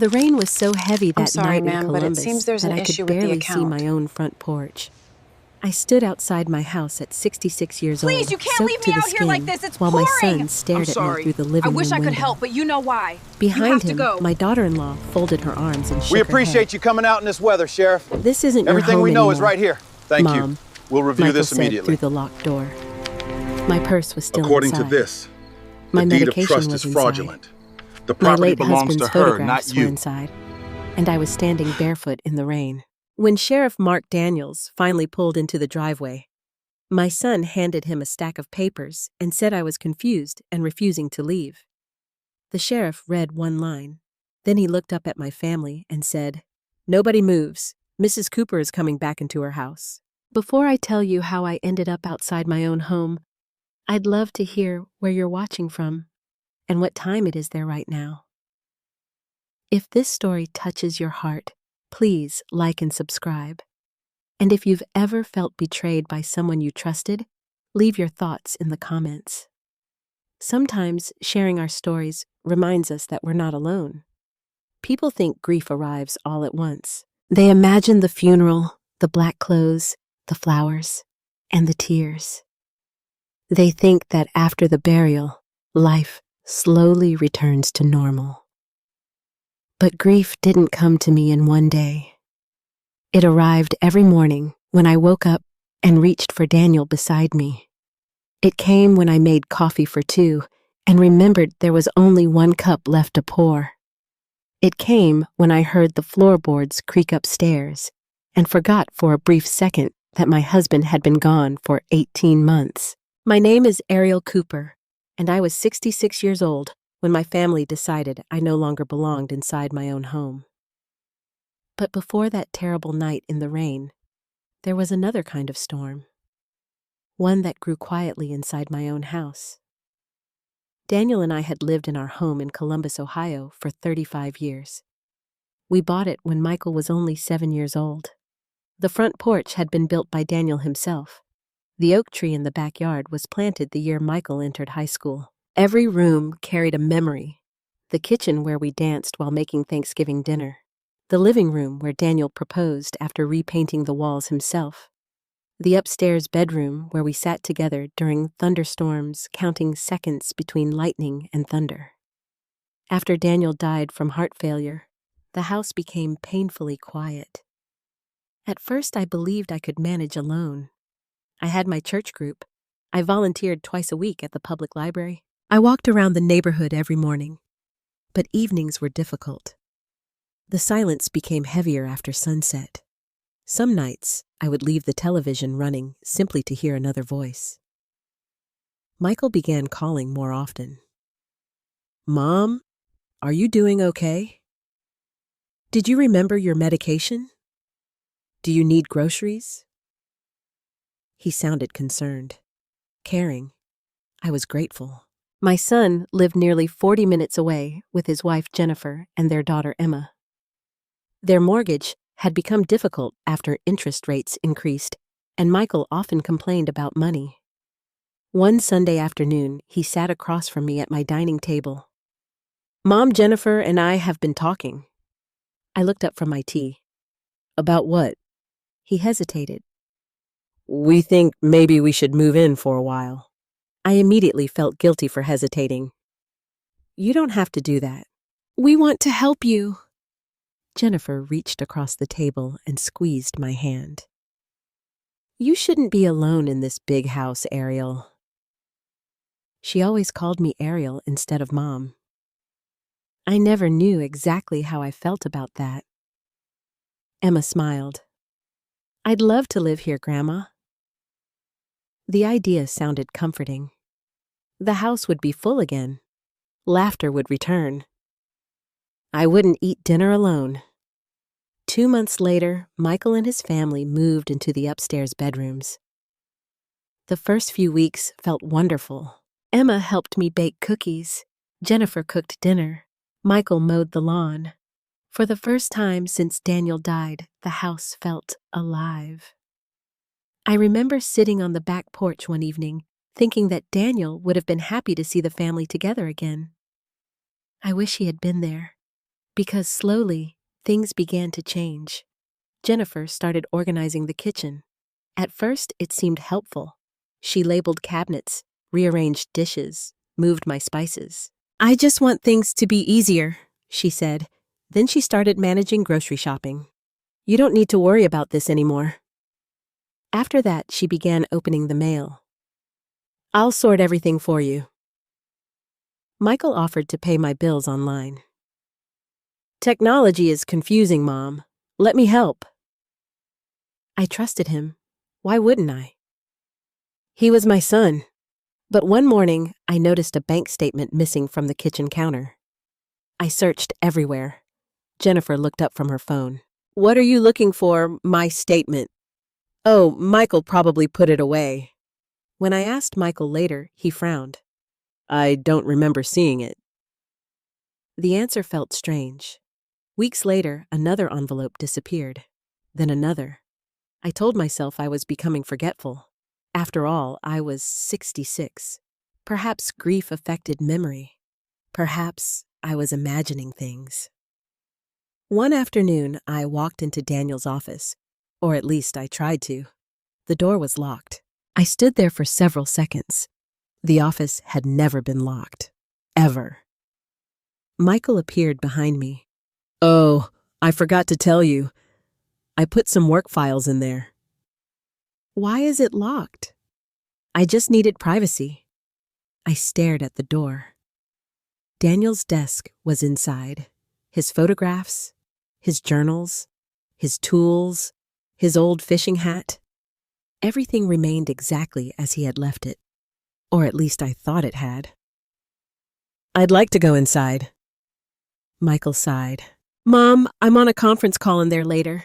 The rain was so heavy I'm that sorry, night in ma'am, but it Columbus seems there's that an I issue could with the barely see account. my own front porch. I stood outside my house at 66 years old, Please, you can't soaked leave to me the out here skin, like this. It's while pouring. my son I'm stared at me sorry. through the I living wish room I could window. help, but you know why. You Behind have to him, go. my daughter-in-law folded her arms and shook We her head. appreciate you coming out in this weather, Sheriff. This isn't your Everything home we know anymore, is right here. Thank Mom, you. We'll review Michael this said immediately. through the locked door. My purse was still According inside. to this, My the deed of medication trust was is inside. fraudulent. The My property late belongs husband's to her, photographs not were you. inside, and I was standing barefoot in the rain. When Sheriff Mark Daniels finally pulled into the driveway, my son handed him a stack of papers and said I was confused and refusing to leave. The sheriff read one line. Then he looked up at my family and said, "Nobody moves. Mrs. Cooper is coming back into her house." Before I tell you how I ended up outside my own home, I'd love to hear where you're watching from and what time it is there right now. If this story touches your heart, please like and subscribe. And if you've ever felt betrayed by someone you trusted, leave your thoughts in the comments. Sometimes sharing our stories reminds us that we're not alone. People think grief arrives all at once. They imagine the funeral, the black clothes, the flowers, and the tears. They think that after the burial, life slowly returns to normal. But grief didn't come to me in one day. It arrived every morning when I woke up and reached for Daniel beside me. It came when I made coffee for two and remembered there was only one cup left to pour. It came when I heard the floorboards creak upstairs and forgot for a brief second that my husband had been gone for 18 months. My name is Ariel Cooper, and I was 66 years old when my family decided I no longer belonged inside my own home. But before that terrible night in the rain, there was another kind of storm. One that grew quietly inside my own house. Daniel and I had lived in our home in Columbus, Ohio for 35 years. We bought it when Michael was only 7 years old. The front porch had been built by Daniel himself. The oak tree in the backyard was planted the year Michael entered high school. Every room carried a memory. The kitchen where we danced while making Thanksgiving dinner. The living room where Daniel proposed after repainting the walls himself. The upstairs bedroom where we sat together during thunderstorms, counting seconds between lightning and thunder. After Daniel died from heart failure, the house became painfully quiet. At first, I believed I could manage alone. I had my church group. I volunteered twice a week at the public library. I walked around the neighborhood every morning, but evenings were difficult. The silence became heavier after sunset. Some nights, I would leave the television running simply to hear another voice. Michael began calling more often. "Mom, are you doing okay? Did you remember your medication? Do you need groceries?" He sounded concerned, caring. I was grateful. My son lived nearly 40 minutes away with his wife Jennifer and their daughter Emma. Their mortgage had become difficult after interest rates increased, and Michael often complained about money. One Sunday afternoon, he sat across from me at my dining table. "Mom, Jennifer, and I have been talking." I looked up from my tea. "About what?" He hesitated. "We think maybe we should move in for a while." I immediately felt guilty for hesitating. "You don't have to do that. We want to help you." Jennifer reached across the table and squeezed my hand. "You shouldn't be alone in this big house, Ariel." She always called me Ariel instead of Mom. I never knew exactly how I felt about that. Emma smiled. "I'd love to live here, Grandma." The idea sounded comforting. The house would be full again. Laughter would return. I wouldn't eat dinner alone. 2 months later, Michael and his family moved into the upstairs bedrooms. The first few weeks felt wonderful. Emma helped me bake cookies. Jennifer cooked dinner. Michael mowed the lawn. For the first time since Daniel died, the house felt alive. I remember sitting on the back porch one evening, thinking that Daniel would have been happy to see the family together again. I wish he had been there, Because slowly, things began to change. Jennifer started organizing the kitchen. At first, it seemed helpful. She labeled cabinets, rearranged dishes, moved my spices. "I just want things to be easier," she said. Then she started managing grocery shopping. "You don't need to worry about this anymore." After that, she began opening the mail. "I'll sort everything for you." Michael offered to pay my bills online. "Technology is confusing, Mom. Let me help." I trusted him. Why wouldn't I? He was my son. But one morning, I noticed a bank statement missing from the kitchen counter. I searched everywhere. Jennifer looked up from her phone. "What are you looking for, my statement?" "Oh, Michael probably put it away." When I asked Michael later, he frowned. "I don't remember seeing it." The answer felt strange. Weeks later, another envelope disappeared. Then another. I told myself I was becoming forgetful. After all, I was 66. Perhaps grief affected memory. Perhaps I was imagining things. One afternoon, I walked into Daniel's office, or at least I tried to. The door was locked. I stood there for several seconds. The office had never been locked. Ever. Michael appeared behind me. "Oh, I forgot to tell you. I put some work files in there." "Why is it locked?" "I just needed privacy." I stared at the door. Daniel's desk was inside. His photographs, his journals, his tools, his old fishing hat. Everything remained exactly as he had left it. Or at least I thought it had. "I'd like to go inside." Michael sighed. "Mom, I'm on a conference call in there later."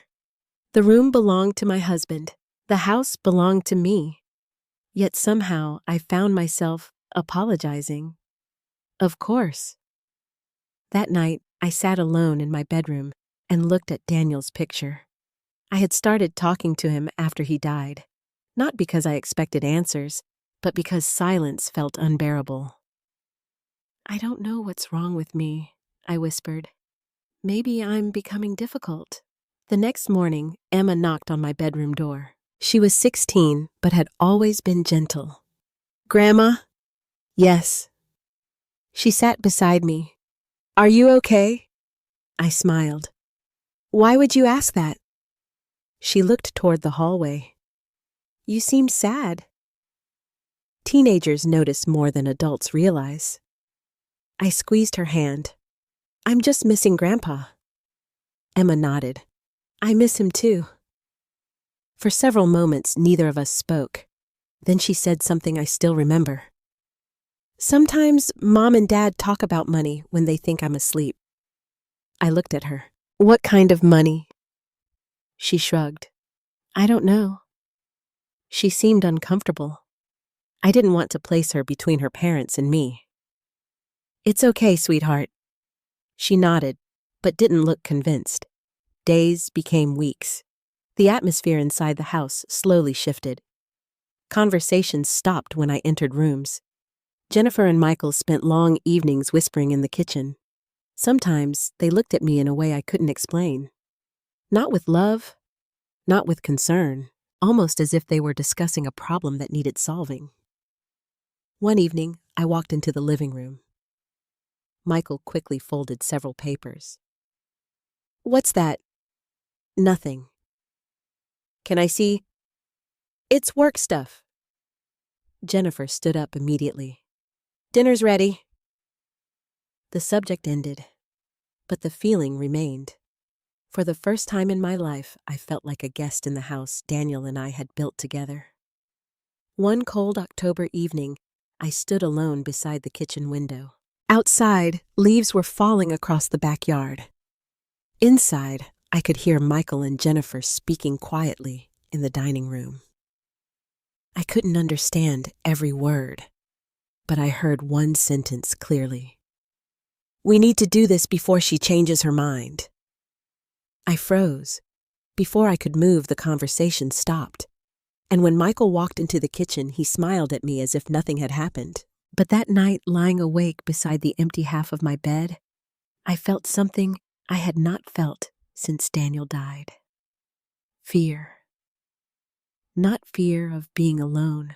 The room belonged to my husband. The house belonged to me. Yet somehow I found myself apologizing. Of course. That night, I sat alone in my bedroom and looked at Daniel's picture. I had started talking to him after he died, not because I expected answers, but because silence felt unbearable. "I don't know what's wrong with me," I whispered. "Maybe I'm becoming difficult." The next morning, Emma knocked on my bedroom door. She was 16, but had always been gentle. "Grandma?" "Yes." She sat beside me. "Are you okay?" I smiled. "Why would you ask that?" She looked toward the hallway. "You seemed sad." Teenagers notice more than adults realize. I squeezed her hand. "I'm just missing Grandpa." Emma nodded. "I miss him too." For several moments, neither of us spoke. Then she said something I still remember. "Sometimes Mom and Dad talk about money when they think I'm asleep." I looked at her. "What kind of money?" She shrugged. "I don't know." She seemed uncomfortable. I didn't want to place her between her parents and me. "It's okay, sweetheart." She nodded, but didn't look convinced. Days became weeks. The atmosphere inside the house slowly shifted. Conversations stopped when I entered rooms. Jennifer and Michael spent long evenings whispering in the kitchen. Sometimes they looked at me in a way I couldn't explain. Not with love, not with concern, almost as if they were discussing a problem that needed solving. One evening, I walked into the living room. Michael quickly folded several papers. "What's that?" "Nothing." "Can I see?" "It's work stuff." Jennifer stood up immediately. "Dinner's ready." The subject ended, but the feeling remained. For the first time in my life, I felt like a guest in the house Daniel and I had built together. One cold October evening, I stood alone beside the kitchen window. Outside, leaves were falling across the backyard. Inside, I could hear Michael and Jennifer speaking quietly in the dining room. I couldn't understand every word, but I heard one sentence clearly. "We need to do this before she changes her mind." I froze. Before I could move, the conversation stopped. And when Michael walked into the kitchen, he smiled at me as if nothing had happened. But that night, lying awake beside the empty half of my bed, I felt something I had not felt since Daniel died. Fear. Not fear of being alone,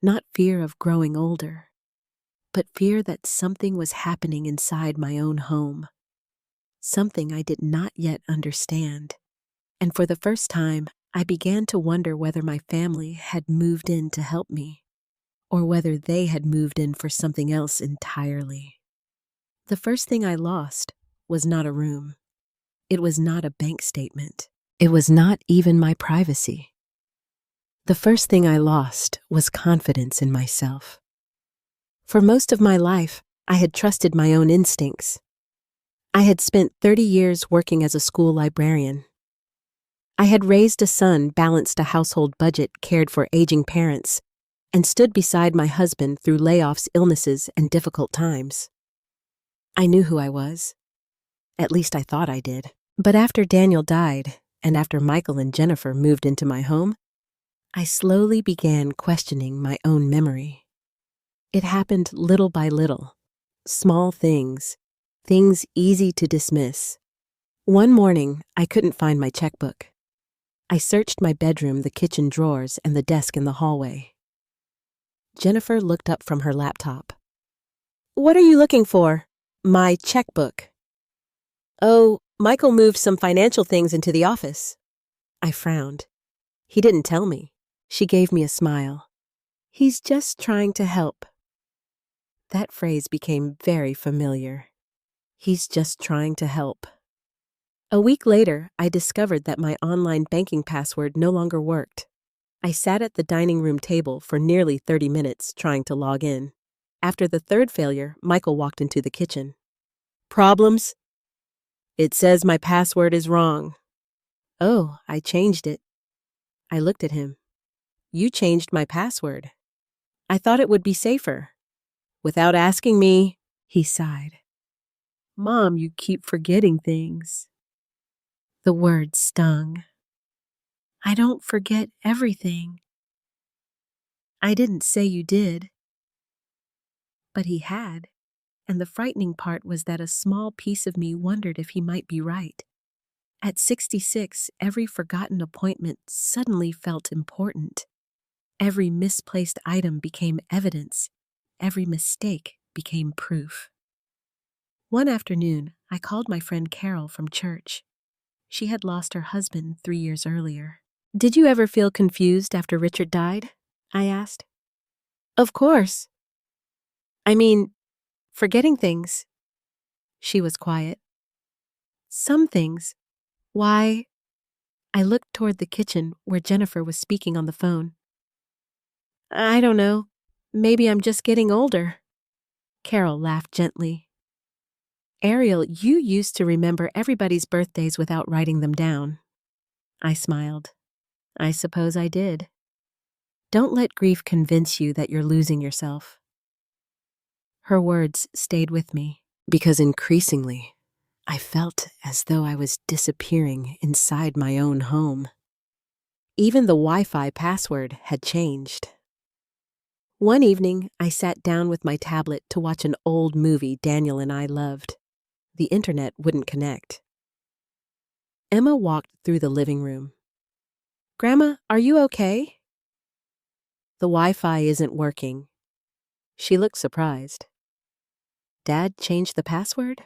not fear of growing older, but fear that something was happening inside my own home, something I did not yet understand. And for the first time, I began to wonder whether my family had moved in to help me, or whether they had moved in for something else entirely. The first thing I lost was not a room. It was not a bank statement. It was not even my privacy. The first thing I lost was confidence in myself. For most of my life, I had trusted my own instincts. I had spent 30 years working as a school librarian. I had raised a son, balanced a household budget, cared for aging parents, and stood beside my husband through layoffs, illnesses, and difficult times. I knew who I was. At least I thought I did. But after Daniel died, and after Michael and Jennifer moved into my home, I slowly began questioning my own memory. It happened little by little. Small things easy to dismiss. One morning, I couldn't find my checkbook. I searched my bedroom, the kitchen drawers, and the desk in the hallway. Jennifer looked up from her laptop. "What are you looking for?" "My checkbook." "Oh, Michael moved some financial things into the office." I frowned. "He didn't tell me." She gave me a smile. "He's just trying to help." That phrase became very familiar. He's just trying to help. A week later, I discovered that my online banking password no longer worked. I sat at the dining room table for nearly 30 minutes trying to log in. After the third failure, Michael walked into the kitchen. "Problems?" "It says my password is wrong." "Oh, I changed it." I looked at him. "You changed my password. I thought it would be safer." "Without asking me," he sighed. "Mom, you keep forgetting things." The word stung. "I don't forget everything." "I didn't say you did." But he had, and the frightening part was that a small piece of me wondered if he might be right. At 66, every forgotten appointment suddenly felt important. Every misplaced item became evidence. Every mistake became proof. One afternoon, I called my friend Carol from church. She had lost her husband 3 years earlier. "Did you ever feel confused after Richard died?" I asked. "Of course. I mean, forgetting things." She was quiet. "Some things. Why?" I looked toward the kitchen where Jennifer was speaking on the phone. "I don't know. Maybe I'm just getting older." Carol laughed gently. "Ariel, you used to remember everybody's birthdays without writing them down." I smiled. "I suppose I did." "Don't let grief convince you that you're losing yourself." Her words stayed with me because increasingly I felt as though I was disappearing inside my own home. Even the Wi-Fi password had changed. One evening, I sat down with my tablet to watch an old movie Daniel and I loved. The internet wouldn't connect. Emma walked through the living room. "Grandma, are you okay?" "The Wi-Fi isn't working." She looked surprised. "Dad changed the password?"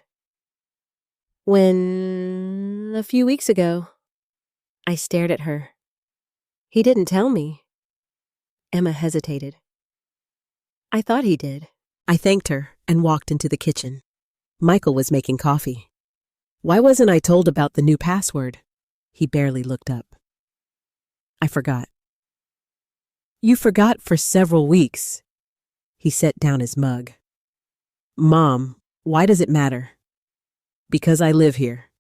"When... a few weeks ago." I stared at her. "He didn't tell me." Emma hesitated. "I thought he did." I thanked her and walked into the kitchen. Michael was making coffee. "Why wasn't I told about the new password?" He barely looked up. "I forgot." "You forgot for several weeks." He set down his mug. "Mom, why does it matter?" "Because I live here."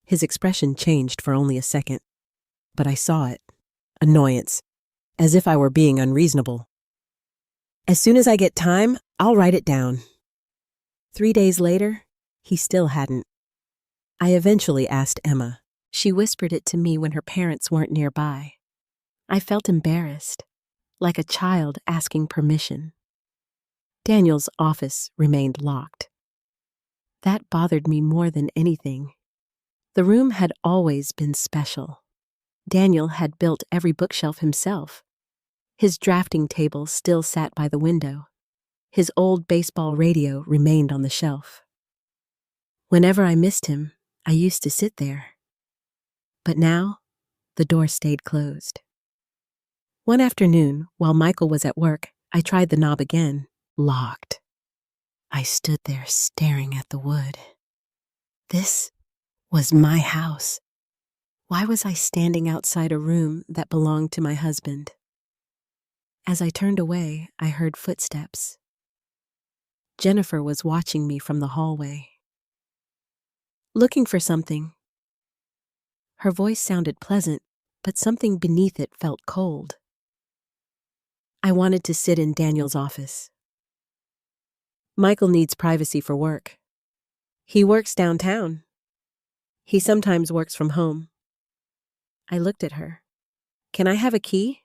His expression changed for only a second, but I saw it. Annoyance, as if I were being unreasonable. "As soon as I get time, I'll write it down." 3 days later, he still hadn't. I eventually asked Emma. She whispered it to me when her parents weren't nearby. I felt embarrassed, like a child asking permission. Daniel's office remained locked. That bothered me more than anything. The room had always been special. Daniel had built every bookshelf himself. His drafting table still sat by the window. His old baseball radio remained on the shelf. Whenever I missed him, I used to sit there. But now, the door stayed closed. One afternoon, while Michael was at work, I tried the knob again. Locked. I stood there staring at the wood. This was my house. Why was I standing outside a room that belonged to my husband? As I turned away, I heard footsteps. Jennifer was watching me from the hallway. Looking for something. Her voice sounded pleasant, but something beneath it felt cold. I wanted to sit in Daniel's office. Michael needs privacy for work. He works downtown. He sometimes works from home. I looked at her. Can I have a key?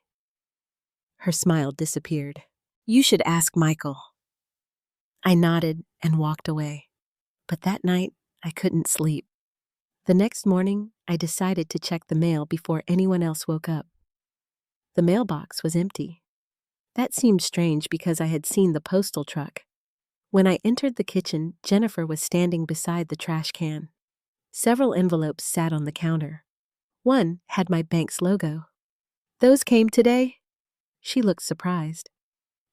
Her smile disappeared. You should ask Michael. I nodded and walked away. But that night, I couldn't sleep. The next morning, I decided to check the mail before anyone else woke up. The mailbox was empty. That seemed strange because I had seen the postal truck. When I entered the kitchen, Jennifer was standing beside the trash can. Several envelopes sat on the counter. One had my bank's logo. Those came today? She looked surprised.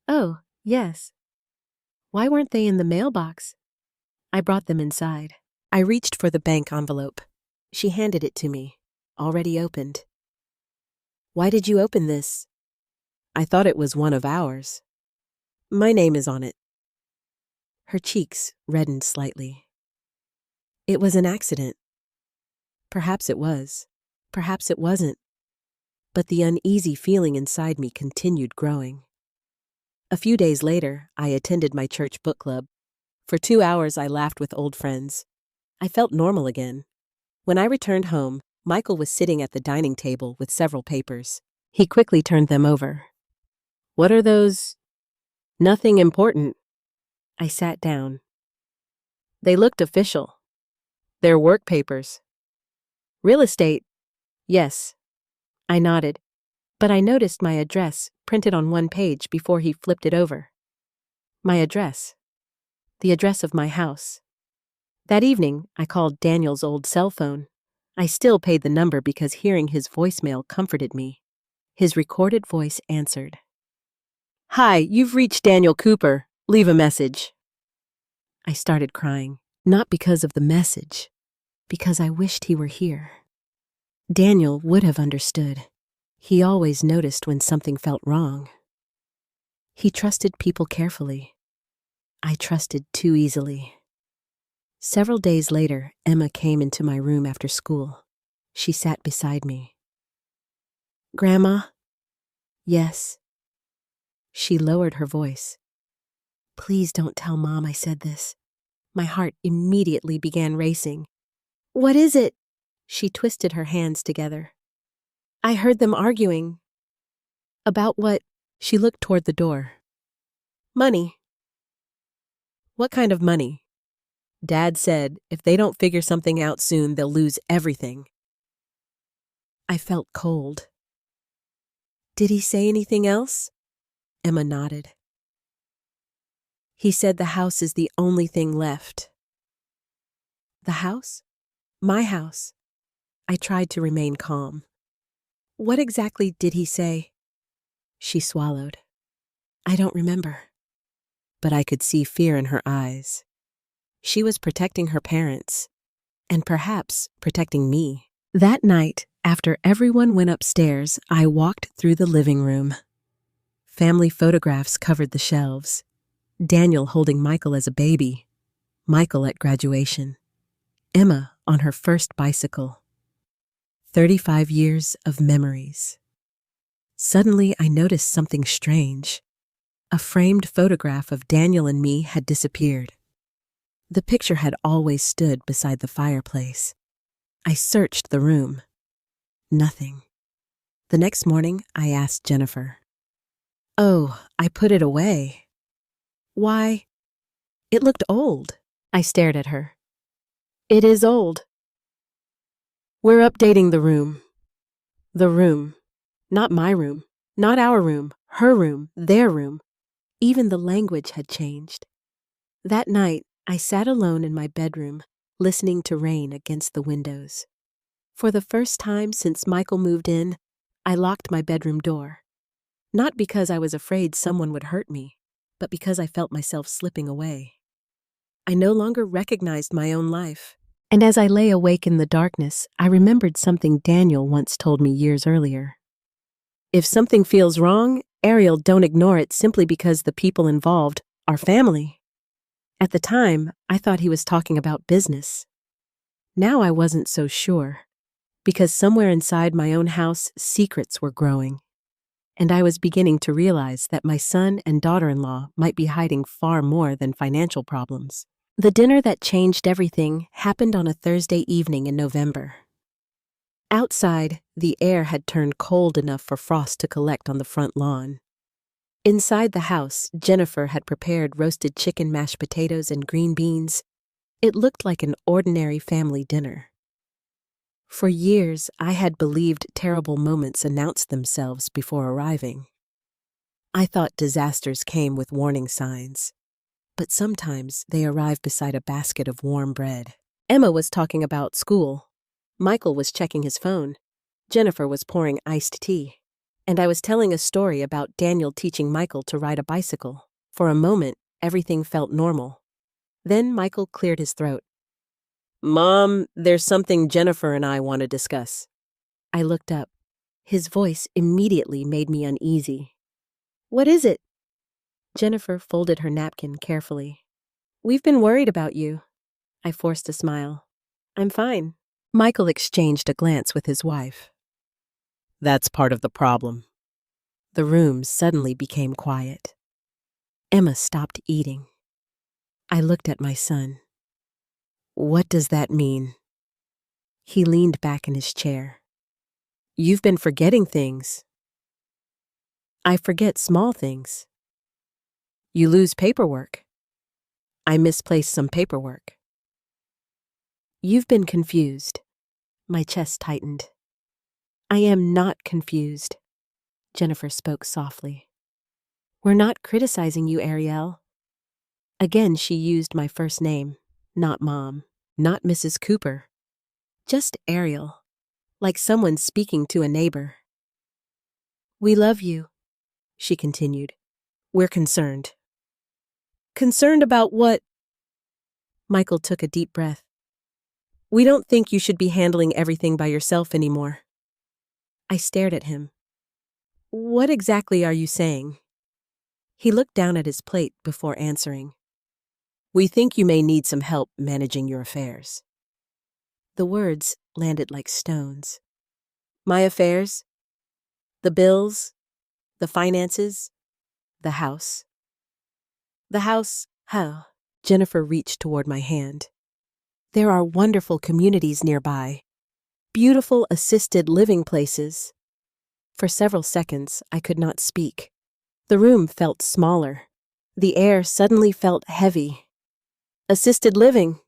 Oh, yes. Why weren't they in the mailbox? I brought them inside. I reached for the bank envelope. She handed it to me, already opened. Why did you open this? I thought it was one of ours. My name is on it. Her cheeks reddened slightly. It was an accident. Perhaps it was. Perhaps it wasn't. But the uneasy feeling inside me continued growing. A few days later, I attended my church book club. For 2 hours, I laughed with old friends. I felt normal again. When I returned home, Michael was sitting at the dining table with several papers. He quickly turned them over. What are those? Nothing important. I sat down. They looked official. They're work papers. Real estate? Yes. I nodded, but I noticed my address printed on one page before he flipped it over. My address. The address of my house. That evening, I called Daniel's old cell phone. I still paid the number because hearing his voicemail comforted me. His recorded voice answered. Hi, you've reached Ariel Cooper. Leave a message. I started crying, not because of the message, because I wished he were here. Daniel would have understood. He always noticed when something felt wrong. He trusted people carefully. I trusted too easily. Several days later, Emma came into my room after school. She sat beside me. Grandma? Yes. She lowered her voice. Please don't tell Mom I said this. My heart immediately began racing. What is it? She twisted her hands together. I heard them arguing. About what? She looked toward the door. Money. What kind of money? Dad said if they don't figure something out soon, they'll lose everything. I felt cold. Did he say anything else? Emma nodded. He said the house is the only thing left. The house? My house. I tried to remain calm. What exactly did he say? She swallowed. I don't remember. But I could see fear in her eyes. She was protecting her parents, and perhaps protecting me. That night, after everyone went upstairs, I walked through the living room. Family photographs covered the shelves. Daniel holding Michael as a baby, Michael at graduation, Emma on her first bicycle. 35 years of memories. Suddenly, I noticed something strange. A framed photograph of Daniel and me had disappeared. The picture had always stood beside the fireplace. I searched the room. Nothing. The next morning, I asked Jennifer. Oh, I put it away. Why? It looked old. I stared at her. It is old. We're updating the room. The room. Not my room. Not our room. Her room. Their room. Even the language had changed. That night, I sat alone in my bedroom, listening to rain against the windows. For the first time since Michael moved in, I locked my bedroom door. Not because I was afraid someone would hurt me, but because I felt myself slipping away. I no longer recognized my own life. And as I lay awake in the darkness, I remembered something Daniel once told me years earlier. If something feels wrong, Ariel, don't ignore it simply because the people involved are family. At the time, I thought he was talking about business. Now I wasn't so sure, because somewhere inside my own house, secrets were growing. And I was beginning to realize that my son and daughter-in-law might be hiding far more than financial problems. The dinner that changed everything happened on a Thursday evening in November. Outside, the air had turned cold enough for frost to collect on the front lawn. Inside the house, Jennifer had prepared roasted chicken, mashed potatoes, and green beans. It looked like an ordinary family dinner. For years, I had believed terrible moments announced themselves before arriving. I thought disasters came with warning signs, but sometimes they arrive beside a basket of warm bread. Emma was talking about school. Michael was checking his phone. Jennifer was pouring iced tea. And I was telling a story about Daniel teaching Michael to ride a bicycle. For a moment, everything felt normal. Then Michael cleared his throat. "Mom, there's something Jennifer and I want to discuss." I looked up. His voice immediately made me uneasy. "What is it?" Jennifer folded her napkin carefully. "We've been worried about you." I forced a smile. "I'm fine." Michael exchanged a glance with his wife. "That's part of the problem." The room suddenly became quiet. Emma stopped eating. I looked at my son. "What does that mean?" He leaned back in his chair. "You've been forgetting things." "I forget small things." "You lose paperwork." "I misplaced some paperwork." "You've been confused." My chest tightened. "I am not confused." Jennifer spoke softly. "We're not criticizing you, Ariel." Again, she used my first name, not Mom, not Mrs. Cooper. Just Ariel, like someone speaking to a neighbor. "We love you," she continued. "We're concerned." "Concerned about what?" Michael took a deep breath. "We don't think you should be handling everything by yourself anymore." I stared at him. "What exactly are you saying?" He looked down at his plate before answering. "We think you may need some help managing your affairs." The words landed like stones. My affairs? The bills? The finances? The house? The house, how? Jennifer reached toward my hand. "There are wonderful communities nearby. Beautiful assisted living places." For several seconds, I could not speak. The room felt smaller. The air suddenly felt heavy. "Assisted living?"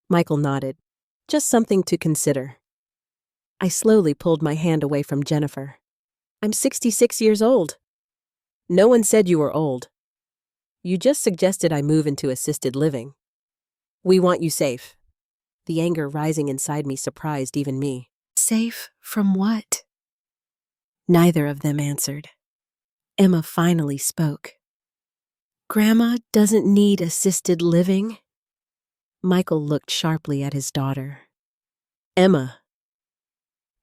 Michael nodded. "Just something to consider." I slowly pulled my hand away from Jennifer. "I'm 66 years old." "No one said you were old. You just suggested I move into assisted living. We want you safe." The anger rising inside me surprised even me. "Safe from what?" Neither of them answered. Emma finally spoke. "Grandma doesn't need assisted living." Michael looked sharply at his daughter. "Emma."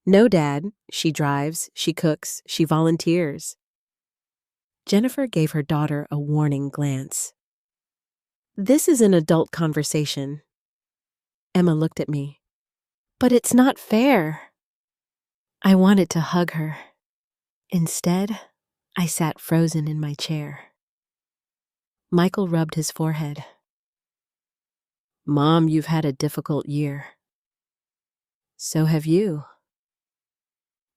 "No, Dad. She drives, she cooks, she volunteers." Jennifer gave her daughter a warning glance. "This is an adult conversation." Emma looked at me. "But it's not fair." I wanted to hug her. Instead, I sat frozen in my chair. Michael rubbed his forehead. "Mom, you've had a difficult year." "So have you."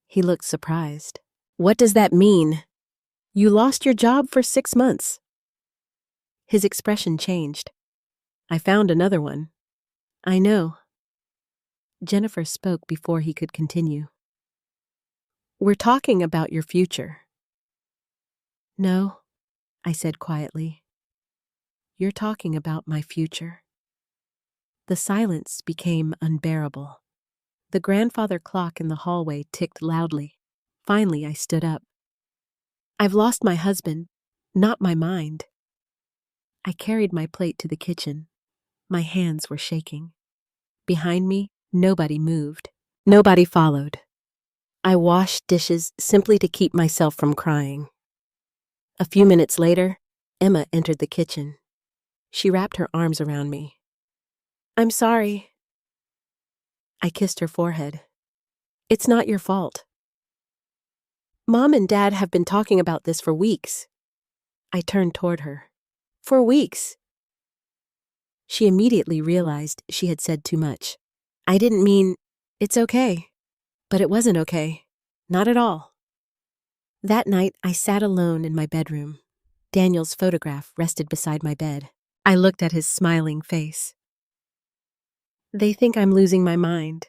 He looked surprised. "What does that mean? You lost your job for 6 months." His expression changed. "I found another one." "I know." Jennifer spoke before he could continue. We're talking about your future. No, I said quietly. You're talking about my future. The silence became unbearable. The grandfather clock in the hallway ticked loudly. Finally, I stood up. I've lost my husband, not my mind. I carried my plate to the kitchen. My hands were shaking. Behind me, nobody moved. Nobody followed. I washed dishes simply to keep myself from crying. A few minutes later, Emma entered the kitchen. She wrapped her arms around me. I'm sorry. I kissed her forehead. It's not your fault. Mom and Dad have been talking about this for weeks. I turned toward her. For weeks. She immediately realized she had said too much. I didn't mean, it's okay. But it wasn't okay. Not at all. That night, I sat alone in my bedroom. Daniel's photograph rested beside my bed. I looked at his smiling face. They think I'm losing my mind.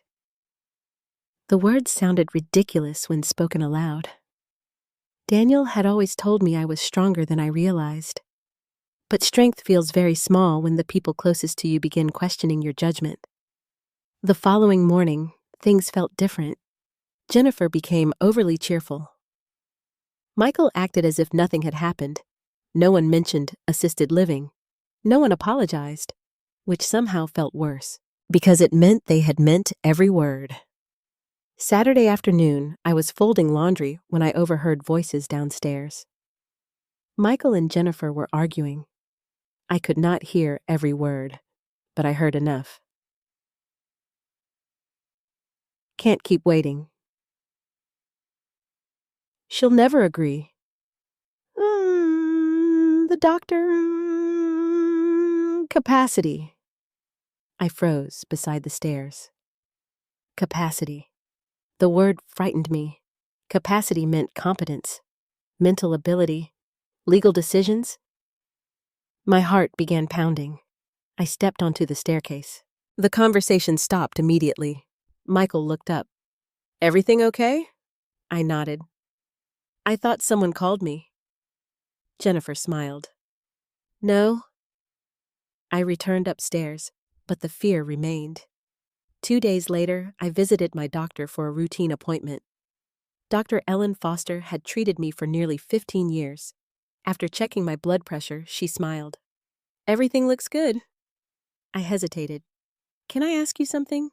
The words sounded ridiculous when spoken aloud. Daniel had always told me I was stronger than I realized. But strength feels very small when the people closest to you begin questioning your judgment. The following morning, things felt different. Jennifer became overly cheerful. Michael acted as if nothing had happened. No one mentioned assisted living. No one apologized, which somehow felt worse, because it meant they had meant every word. Saturday afternoon, I was folding laundry when I overheard voices downstairs. Michael and Jennifer were arguing. I could not hear every word, but I heard enough. Can't keep waiting. She'll never agree. The doctor... Capacity. I froze beside the stairs. Capacity. The word frightened me. Capacity meant competence, mental ability, legal decisions. My heart began pounding. I stepped onto the staircase. The conversation stopped immediately. Michael looked up. Everything okay? I nodded. I thought someone called me. Jennifer smiled. No. I returned upstairs, but the fear remained. 2 days later, I visited my doctor for a routine appointment. Dr. Ellen Foster had treated me for nearly 15 years. After checking my blood pressure, she smiled. Everything looks good. I hesitated. Can I ask you something?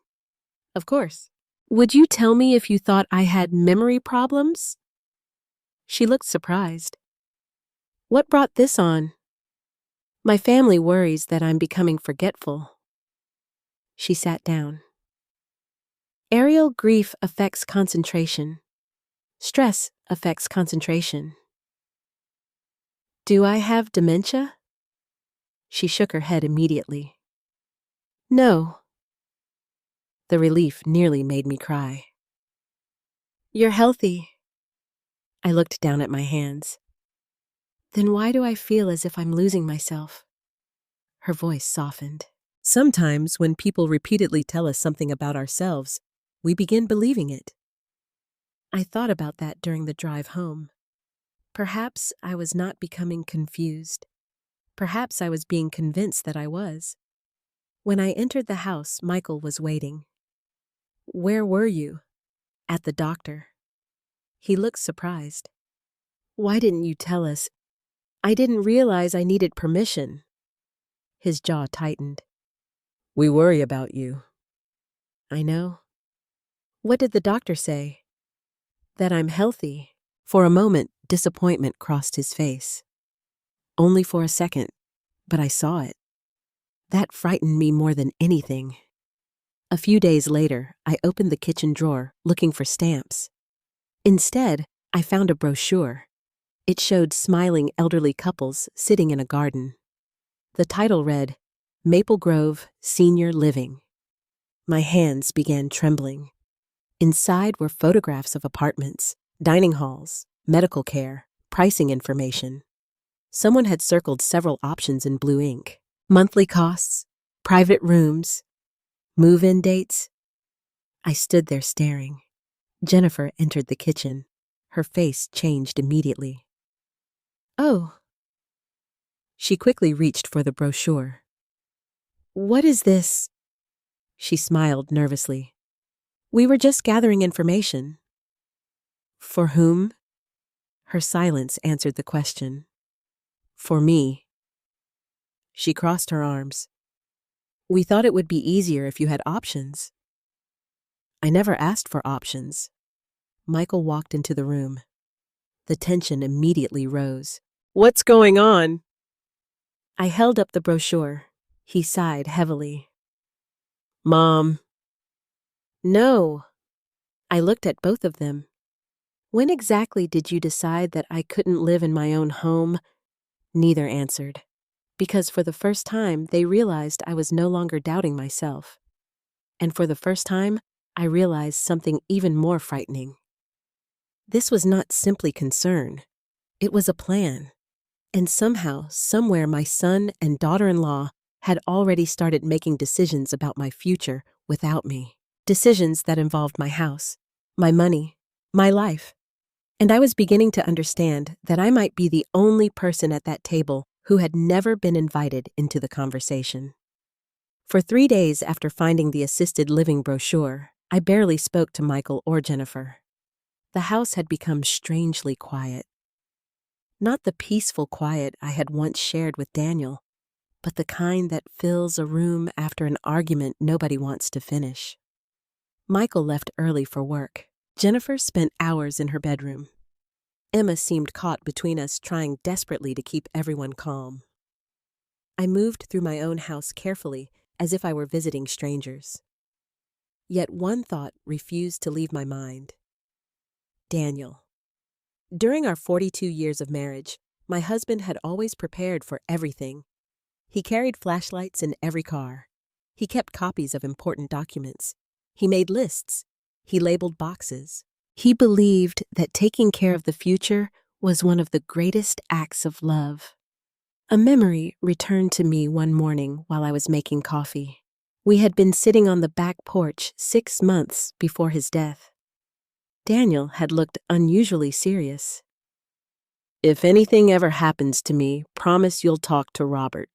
Of course. Would you tell me if you thought I had memory problems? She looked surprised. What brought this on? My family worries that I'm becoming forgetful. She sat down. Aerial grief affects concentration. Stress affects concentration. Do I have dementia? She shook her head immediately. No. The relief nearly made me cry. You're healthy. I looked down at my hands. Then why do I feel as if I'm losing myself? Her voice softened. Sometimes when people repeatedly tell us something about ourselves, we begin believing it. I thought about that during the drive home. Perhaps I was not becoming confused. Perhaps I was being convinced that I was. When I entered the house, Michael was waiting. Where were you? At the doctor. He looked surprised. Why didn't you tell us? I didn't realize I needed permission. His jaw tightened. We worry about you. I know. What did the doctor say? That I'm healthy. For a moment, disappointment crossed his face. Only for a second, but I saw it. That frightened me more than anything. A few days later, I opened the kitchen drawer looking for stamps. Instead, I found a brochure. It showed smiling elderly couples sitting in a garden. The title read, Maple Grove Senior Living. My hands began trembling. Inside were photographs of apartments, dining halls, medical care, pricing information. Someone had circled several options in blue ink. Monthly costs, private rooms, move-in dates. I stood there staring. Jennifer entered the kitchen. Her face changed immediately. "Oh." She quickly reached for the brochure. "What is this?" She smiled nervously. "We were just gathering information." "For whom?" Her silence answered the question. "For me." She crossed her arms. "We thought it would be easier if you had options." "I never asked for options." Michael walked into the room. The tension immediately rose. "What's going on?" I held up the brochure. He sighed heavily. "Mom." "No." I looked at both of them. "When exactly did you decide that I couldn't live in my own home?" Neither answered, because for the first time they realized I was no longer doubting myself. And for the first time, I realized something even more frightening. This was not simply concern. It was a plan. And somehow, somewhere, my son and daughter-in-law had already started making decisions about my future without me. Decisions that involved my house, my money, my life. And I was beginning to understand that I might be the only person at that table who had never been invited into the conversation. For 3 days after finding the assisted living brochure, I barely spoke to Michael or Jennifer. The house had become strangely quiet. Not the peaceful quiet I had once shared with Daniel, but the kind that fills a room after an argument nobody wants to finish. Michael left early for work. Jennifer spent hours in her bedroom. Emma seemed caught between us, trying desperately to keep everyone calm. I moved through my own house carefully, as if I were visiting strangers. Yet one thought refused to leave my mind. Daniel. During our 42 years of marriage, my husband had always prepared for everything. He carried flashlights in every car. He kept copies of important documents. He made lists. He labeled boxes. He believed that taking care of the future was one of the greatest acts of love. A memory returned to me one morning while I was making coffee. We had been sitting on the back porch 6 months before his death. Daniel had looked unusually serious. "If anything ever happens to me, promise you'll talk to Robert."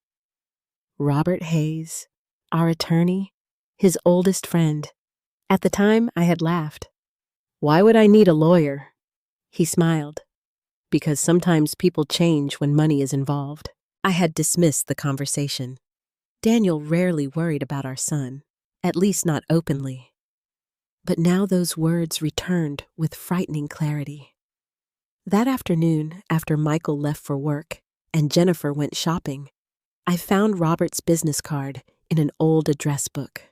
Robert Hayes, our attorney, his oldest friend. At the time, I had laughed. "Why would I need a lawyer?" He smiled. "Because sometimes people change when money is involved." I had dismissed the conversation. Daniel rarely worried about our son, at least not openly. But now those words returned with frightening clarity. That afternoon, after Michael left for work and Jennifer went shopping, I found Robert's business card in an old address book.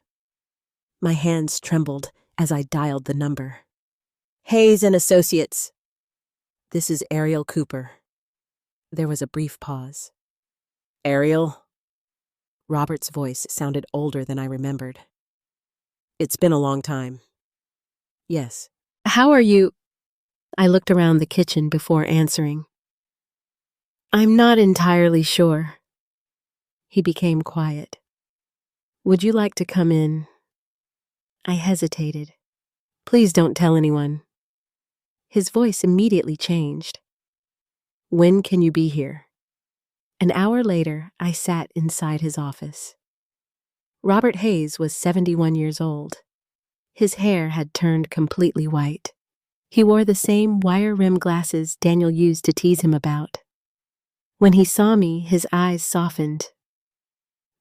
My hands trembled as I dialed the number. "Hayes and Associates." "This is Ariel Cooper." There was a brief pause. "Ariel?" Robert's voice sounded older than I remembered. "It's been a long time." "Yes." "How are you?" I looked around the kitchen before answering. "I'm not entirely sure." He became quiet. "Would you like to come in?" I hesitated. "Please don't tell anyone." His voice immediately changed. "When can you be here?" An hour later, I sat inside his office. Robert Hayes was 71 years old. His hair had turned completely white. He wore the same wire-rimmed glasses Daniel used to tease him about. When he saw me, his eyes softened.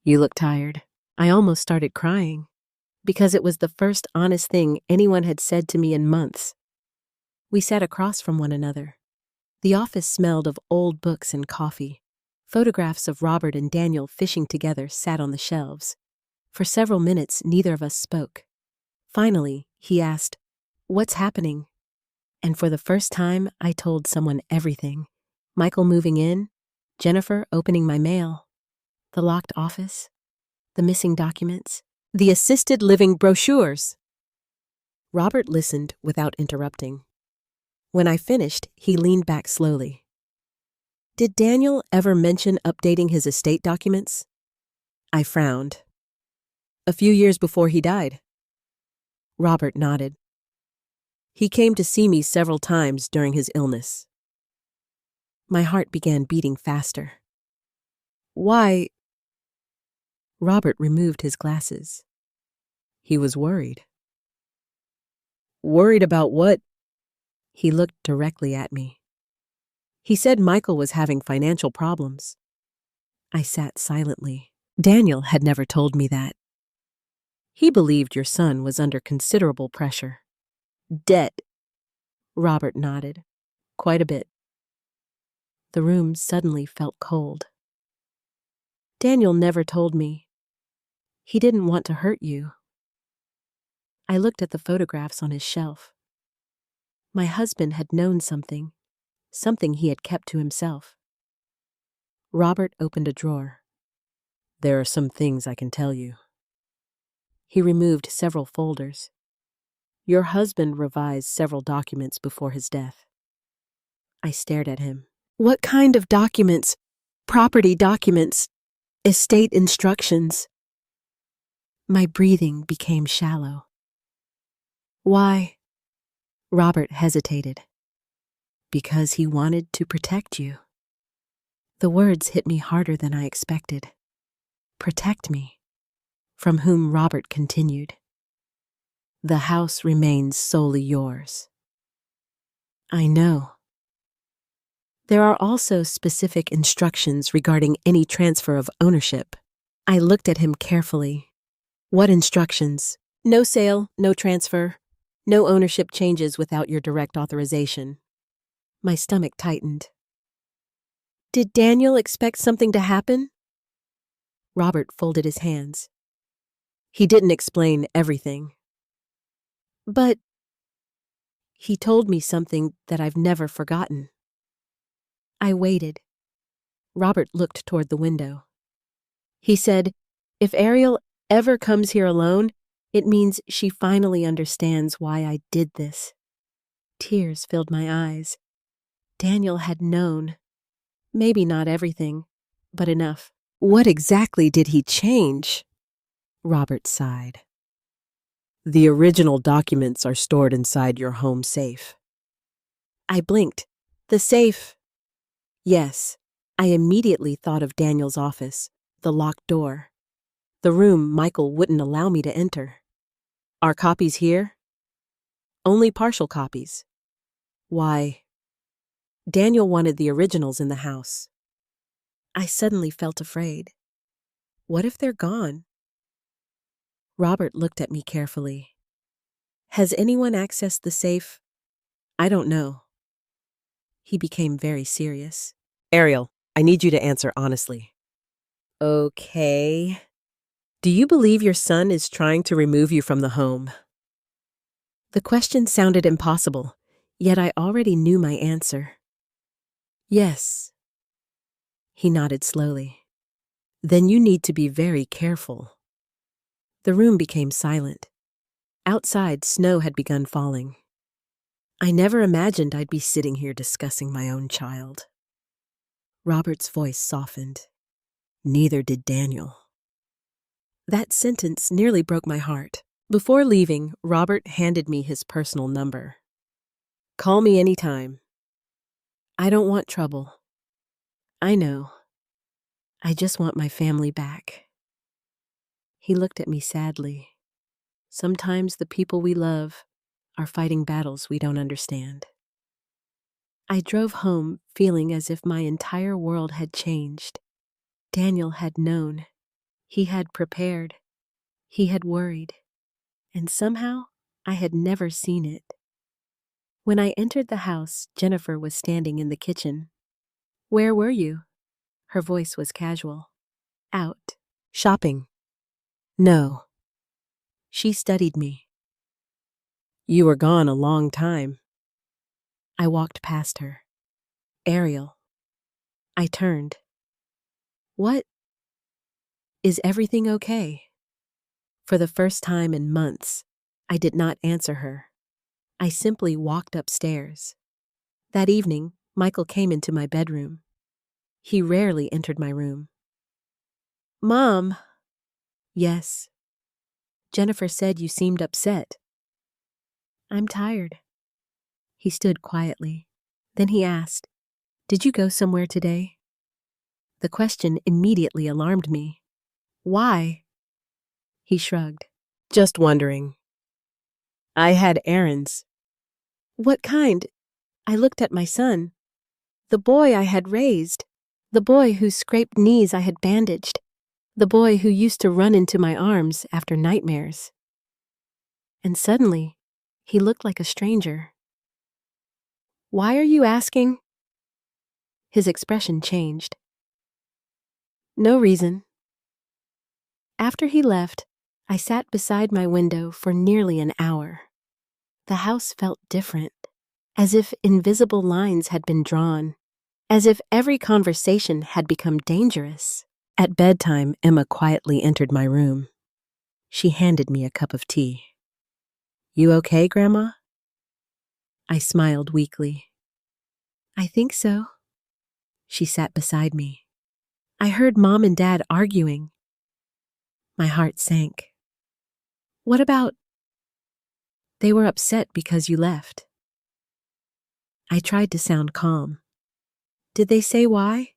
"You look tired." I almost started crying, because it was the first honest thing anyone had said to me in months. We sat across from one another. The office smelled of old books and coffee. Photographs of Robert and Daniel fishing together sat on the shelves. For several minutes, neither of us spoke. Finally, he asked, "What's happening?" And for the first time, I told someone everything. Michael moving in, Jennifer opening my mail, the locked office, the missing documents, the assisted living brochures. Robert listened without interrupting. When I finished, he leaned back slowly. "Did Daniel ever mention updating his estate documents?" I frowned. "A few years before he died." Robert nodded. He came to see me several times during his illness. My heart began beating faster. Why? Robert removed his glasses. He was worried. Worried about what? He looked directly at me. He said Michael was having financial problems. I sat silently. Daniel had never told me that. He believed your son was under considerable pressure. Debt. Robert nodded. Quite a bit. The room suddenly felt cold. Daniel never told me. He didn't want to hurt you. I looked at the photographs on his shelf. My husband had known something he had kept to himself. Robert opened a drawer. There are some things I can tell you. He removed several folders. Your husband revised several documents before his death. I stared at him. What kind of documents? Property documents? Estate instructions? My breathing became shallow. Why? Robert hesitated. Because he wanted to protect you. The words hit me harder than I expected. Protect me. From whom Robert continued. The house remains solely yours. I know. There are also specific instructions regarding any transfer of ownership. I looked at him carefully. What instructions? No sale, no transfer, no ownership changes without your direct authorization. My stomach tightened. Did Daniel expect something to happen? Robert folded his hands. He didn't explain everything. But he told me something that I've never forgotten. I waited. Robert looked toward the window. He said, if Ariel ever comes here alone, it means she finally understands why I did this. Tears filled my eyes. Daniel had known. Maybe not everything, but enough. What exactly did he change? Robert sighed. The original documents are stored inside your home safe. I blinked. The safe. Yes, I immediately thought of Daniel's office, the locked door, the room Michael wouldn't allow me to enter. Are copies here? Only partial copies. Why? Daniel wanted the originals in the house. I suddenly felt afraid. What if they're gone? Robert looked at me carefully. Has anyone accessed the safe? I don't know. He became very serious. Ariel, I need you to answer honestly. Okay. Do you believe your son is trying to remove you from the home? The question sounded impossible, yet I already knew my answer. Yes. He nodded slowly. Then you need to be very careful. The room became silent. Outside, snow had begun falling. I never imagined I'd be sitting here discussing my own child. Robert's voice softened. Neither did Daniel. That sentence nearly broke my heart. Before leaving, Robert handed me his personal number. Call me anytime. I don't want trouble. I know. I just want my family back. He looked at me sadly. Sometimes the people we love are fighting battles we don't understand. I drove home feeling as if my entire world had changed. Daniel had known. He had prepared. He had worried. And somehow, I had never seen it. When I entered the house, Jennifer was standing in the kitchen. Where were you? Her voice was casual. Out. Shopping. No. She studied me. You were gone a long time. I walked past her. Ariel. I turned. What? Is everything okay? For the first time in months, I did not answer her. I simply walked upstairs. That evening, Michael came into my bedroom. He rarely entered my room. Mom. Yes. Jennifer said you seemed upset. I'm tired. He stood quietly. Then he asked, "Did you go somewhere today?" The question immediately alarmed me. "Why?" He shrugged. "Just wondering. I had errands." "What kind?" I looked at my son. The boy I had raised. The boy whose scraped knees I had bandaged. The boy who used to run into my arms after nightmares. And suddenly, he looked like a stranger. "Why are you asking?" His expression changed. "No reason." After he left, I sat beside my window for nearly an hour. The house felt different, as if invisible lines had been drawn, as if every conversation had become dangerous. At bedtime, Emma quietly entered my room. She handed me a cup of tea. "You okay, Grandma?" I smiled weakly. "I think so." She sat beside me. "I heard Mom and Dad arguing." My heart sank. "What about—" "They were upset because you left." I tried to sound calm. "Did they say why?"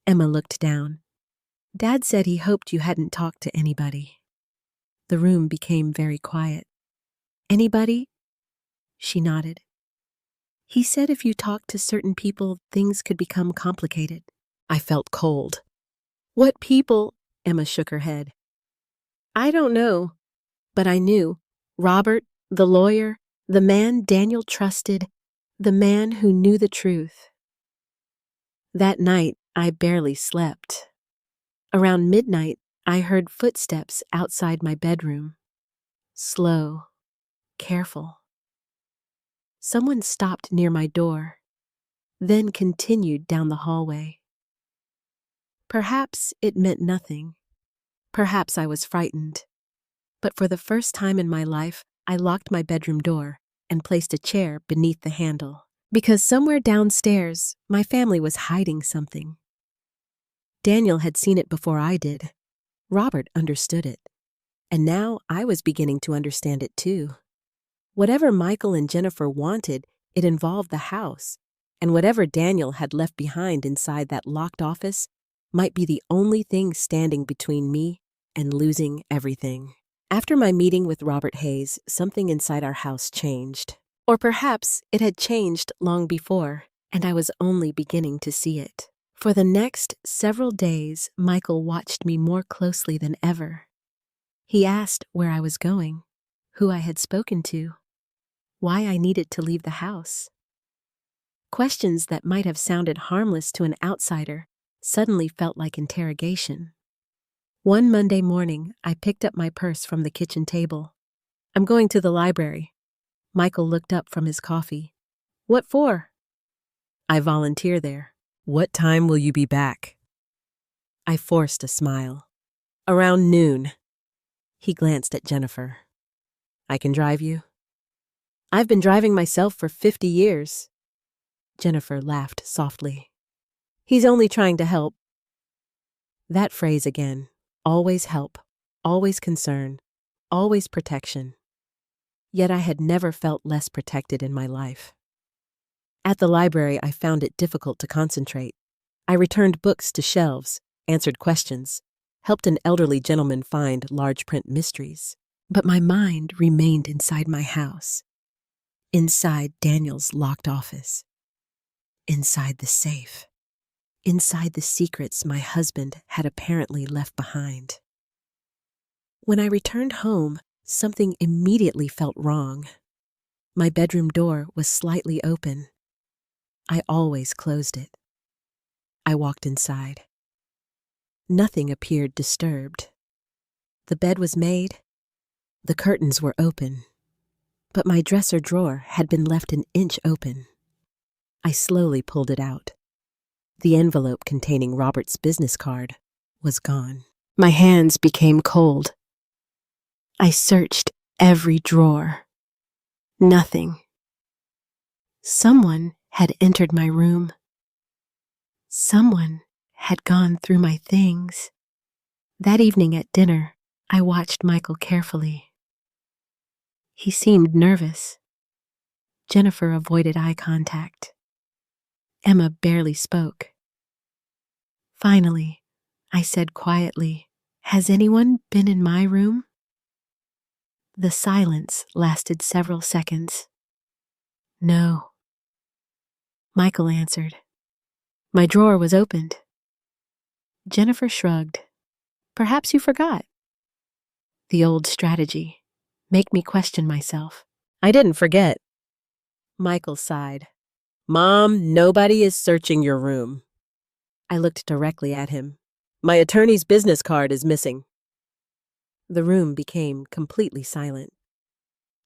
Emma looked down. "Dad said he hoped you hadn't talked to anybody." The room became very quiet. "Anybody?" She nodded. "He said if you talked to certain people, things could become complicated." I felt cold. "What people?" Emma shook her head. "I don't know, but I knew. Robert, the lawyer, the man Daniel trusted, the man who knew the truth." That night, I barely slept. Around midnight, I heard footsteps outside my bedroom. Slow, careful. Someone stopped near my door, then continued down the hallway. Perhaps it meant nothing. Perhaps I was frightened. But for the first time in my life, I locked my bedroom door and placed a chair beneath the handle. Because somewhere downstairs, my family was hiding something. Daniel had seen it before I did. Robert understood it. And now I was beginning to understand it too. Whatever Michael and Jennifer wanted, it involved the house. And whatever Daniel had left behind inside that locked office might be the only thing standing between me and losing everything. After my meeting with Robert Hayes, something inside our house changed. Or perhaps it had changed long before, and I was only beginning to see it. For the next several days, Michael watched me more closely than ever. He asked where I was going, who I had spoken to, why I needed to leave the house. Questions that might have sounded harmless to an outsider suddenly felt like interrogation. One Monday morning, I picked up my purse from the kitchen table. "I'm going to the library." Michael looked up from his coffee. "What for?" "I volunteer there." "What time will you be back?" I forced a smile. "Around noon." He glanced at Jennifer. "I can drive you?" "I've been driving myself for 50 years. Jennifer laughed softly. "He's only trying to help." That phrase again. Always help, always concern, always protection. Yet I had never felt less protected in my life. At the library, I found it difficult to concentrate. I returned books to shelves, answered questions, helped an elderly gentleman find large print mysteries. But my mind remained inside my house, inside Daniel's locked office, inside the safe, inside the secrets my husband had apparently left behind. When I returned home, something immediately felt wrong. My bedroom door was slightly open. I always closed it. I walked inside. Nothing appeared disturbed. The bed was made. The curtains were open. But my dresser drawer had been left an inch open. I slowly pulled it out. The envelope containing Robert's business card was gone. My hands became cold. I searched every drawer. Nothing. Someone had entered my room. Someone had gone through my things. That evening at dinner, I watched Michael carefully. He seemed nervous. Jennifer avoided eye contact. Emma barely spoke. Finally, I said quietly, "Has anyone been in my room?" The silence lasted several seconds. "No," Michael answered. "My drawer was opened." Jennifer shrugged. "Perhaps you forgot." The old strategy. Make me question myself. "I didn't forget." Michael sighed. "Mom, nobody is searching your room." I looked directly at him. "My attorney's business card is missing." The room became completely silent.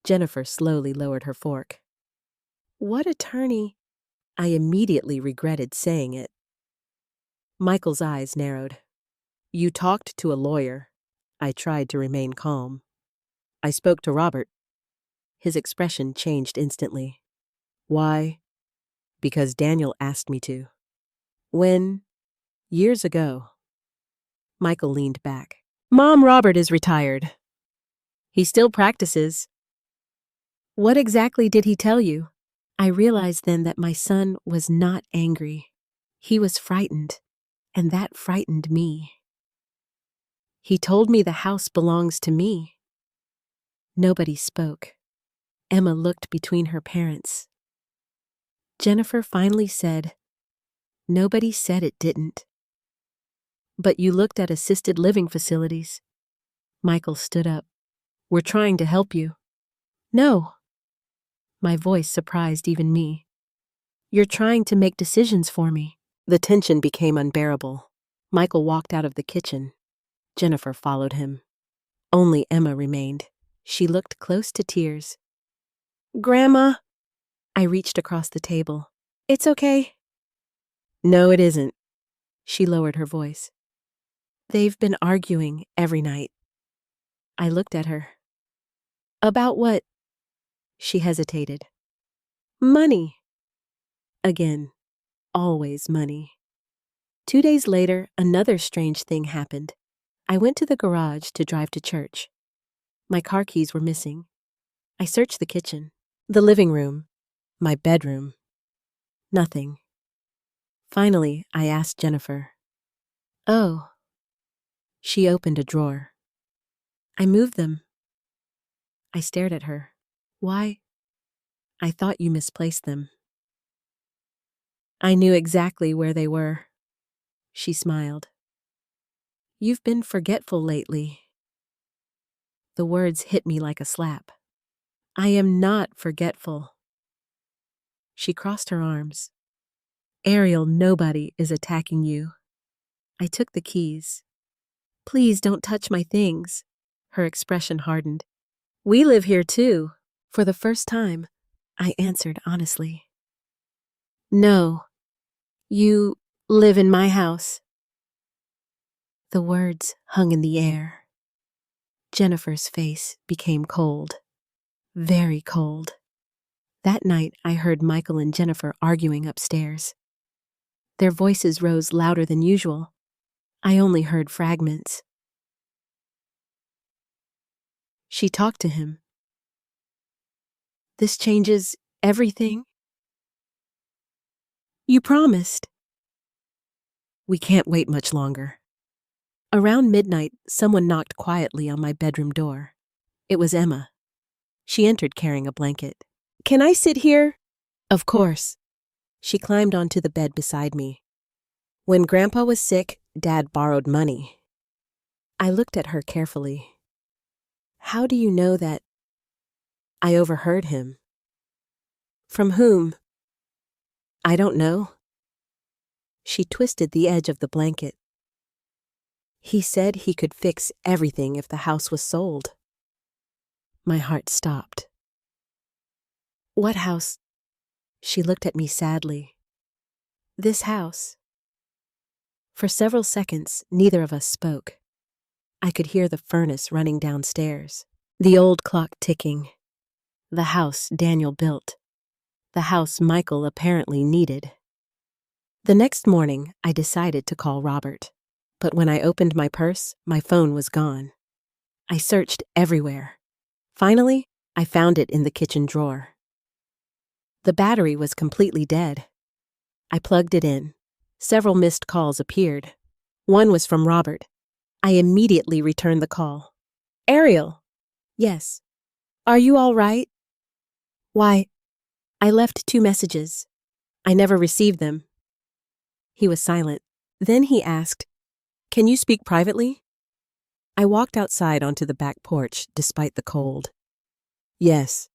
Jennifer slowly lowered her fork. "What attorney?" I immediately regretted saying it. Michael's eyes narrowed. "You talked to a lawyer." I tried to remain calm. "I spoke to Robert." His expression changed instantly. "Why?" "Because Daniel asked me to." "When?" "Years ago." Michael leaned back. "Mom, Robert is retired." "He still practices." "What exactly did he tell you?" I realized then that my son was not angry. He was frightened, and that frightened me. "He told me the house belongs to me." Nobody spoke. Emma looked between her parents. Jennifer finally said, "Nobody said it didn't." "But you looked at assisted living facilities." Michael stood up. "We're trying to help you." "No." My voice surprised even me. "You're trying to make decisions for me." The tension became unbearable. Michael walked out of the kitchen. Jennifer followed him. Only Emma remained. She looked close to tears. "Grandma." I reached across the table. "It's okay." "No, it isn't." She lowered her voice. "They've been arguing every night." I looked at her. "About what?" She hesitated. "Money." Again, always money. 2 days later, another strange thing happened. I went to the garage to drive to church. My car keys were missing. I searched the kitchen, the living room, my bedroom. Nothing. Finally, I asked Jennifer. "Oh." She opened a drawer. "I moved them." I stared at her. "Why?" "I thought you misplaced them." I knew exactly where they were. She smiled. "You've been forgetful lately." The words hit me like a slap. "I am not forgetful." She crossed her arms. "Ariel, nobody is attacking you." I took the keys. "Please don't touch my things." Her expression hardened. "We live here too." For the first time, I answered honestly. "No, you live in my house." The words hung in the air. Jennifer's face became cold. Very cold. That night, I heard Michael and Jennifer arguing upstairs. Their voices rose louder than usual. I only heard fragments. She talked to him. "This changes everything." "You promised." "We can't wait much longer." Around midnight, someone knocked quietly on my bedroom door. It was Emma. She entered carrying a blanket. "Can I sit here?" "Of course." She climbed onto the bed beside me. "When Grandpa was sick, Dad borrowed money." I looked at her carefully. "How do you know that?" "I overheard him." "From whom?" "I don't know." She twisted the edge of the blanket. "He said he could fix everything if the house was sold." My heart stopped. "What house?" She looked at me sadly. "This house." For several seconds, neither of us spoke. I could hear the furnace running downstairs, the old clock ticking, the house Daniel built, the house Michael apparently needed. The next morning, I decided to call Robert. But when I opened my purse, my phone was gone. I searched everywhere. Finally, I found it in the kitchen drawer. The battery was completely dead. I plugged it in. Several missed calls appeared. One was from Robert. I immediately returned the call. Ariel. Yes. Are you all right? Why, I left 2 messages. I never received them. He was silent. Then he asked, Can you speak privately? I walked outside onto the back porch despite the cold. Yes.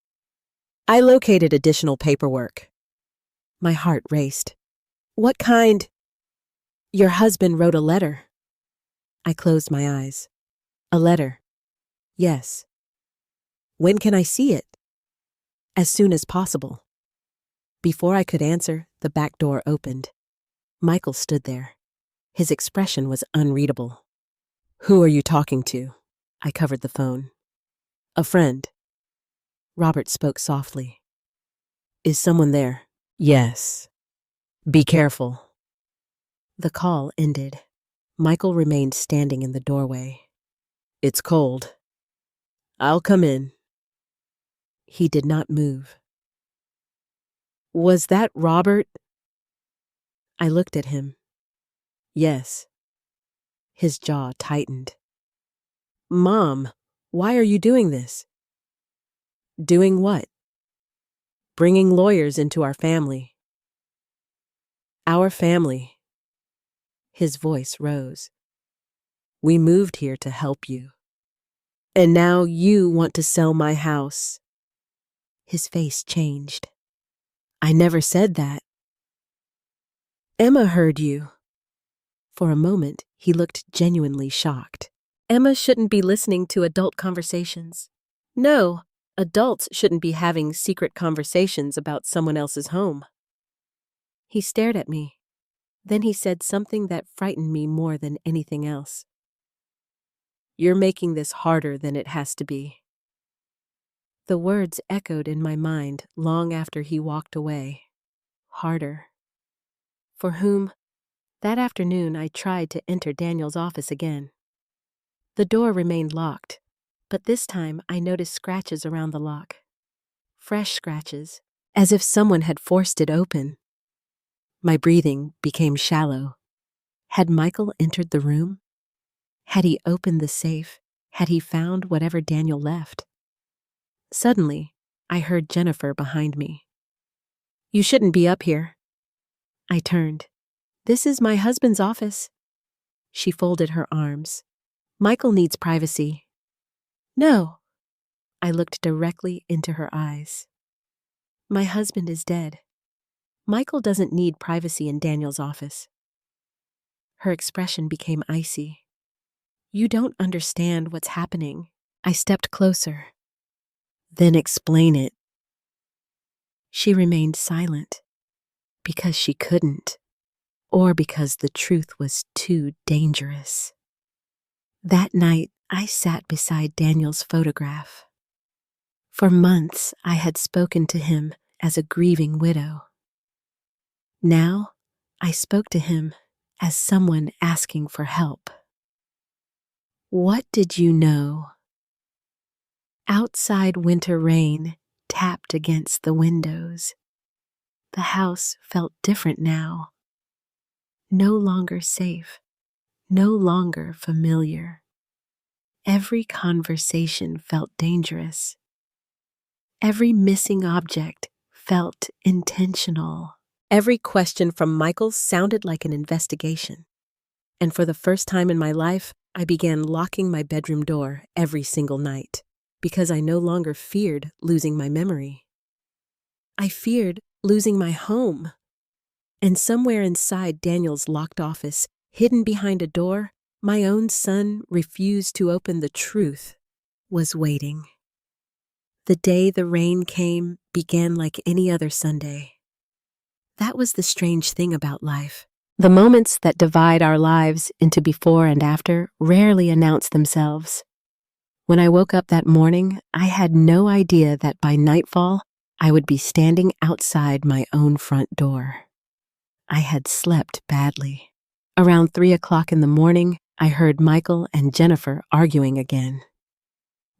I located additional paperwork. My heart raced. What kind? Your husband wrote a letter. I closed my eyes. A letter. Yes. When can I see it? As soon as possible. Before I could answer, the back door opened. Michael stood there. His expression was unreadable. Who are you talking to? I covered the phone. A friend. Robert spoke softly. Is someone there? Yes. Be careful. The call ended. Michael remained standing in the doorway. It's cold. I'll come in. He did not move. Was that Robert? I looked at him. Yes. His jaw tightened. Mom, why are you doing this? Doing what? Bringing lawyers into our family. Our family. His voice rose. We moved here to help you. And now you want to sell my house. His face changed. I never said that. Emma heard you. For a moment, he looked genuinely shocked. Emma shouldn't be listening to adult conversations. No, adults shouldn't be having secret conversations about someone else's home. He stared at me. Then he said something that frightened me more than anything else. You're making this harder than it has to be. The words echoed in my mind long after he walked away. Harder. For whom? That afternoon I tried to enter Daniel's office again. The door remained locked, but this time I noticed scratches around the lock. Fresh scratches, as if someone had forced it open. My breathing became shallow. Had Michael entered the room? Had he opened the safe? Had he found whatever Daniel left? Suddenly, I heard Jennifer behind me. You shouldn't be up here. I turned. This is my husband's office. She folded her arms. Michael needs privacy. No. I looked directly into her eyes. My husband is dead. Michael doesn't need privacy in Daniel's office. Her expression became icy. You don't understand what's happening. I stepped closer. Then explain it. She remained silent, because she couldn't, or because the truth was too dangerous. That night, I sat beside Daniel's photograph. For months, I had spoken to him as a grieving widow. Now, I spoke to him as someone asking for help. What did you know? Outside winter rain tapped against the windows. The house felt different now. No longer safe, no longer familiar. Every conversation felt dangerous. Every missing object felt intentional. Every question from Michael sounded like an investigation. And for the first time in my life, I began locking my bedroom door every single night, because I no longer feared losing my memory. I feared losing my home. And somewhere inside Daniel's locked office, hidden behind a door, my own son refused to open the truth, was waiting. The day the rain came began like any other Sunday. That was the strange thing about life. The moments that divide our lives into before and after rarely announce themselves. When I woke up that morning, I had no idea that by nightfall, I would be standing outside my own front door. I had slept badly. Around 3 o'clock in the morning, I heard Michael and Jennifer arguing again.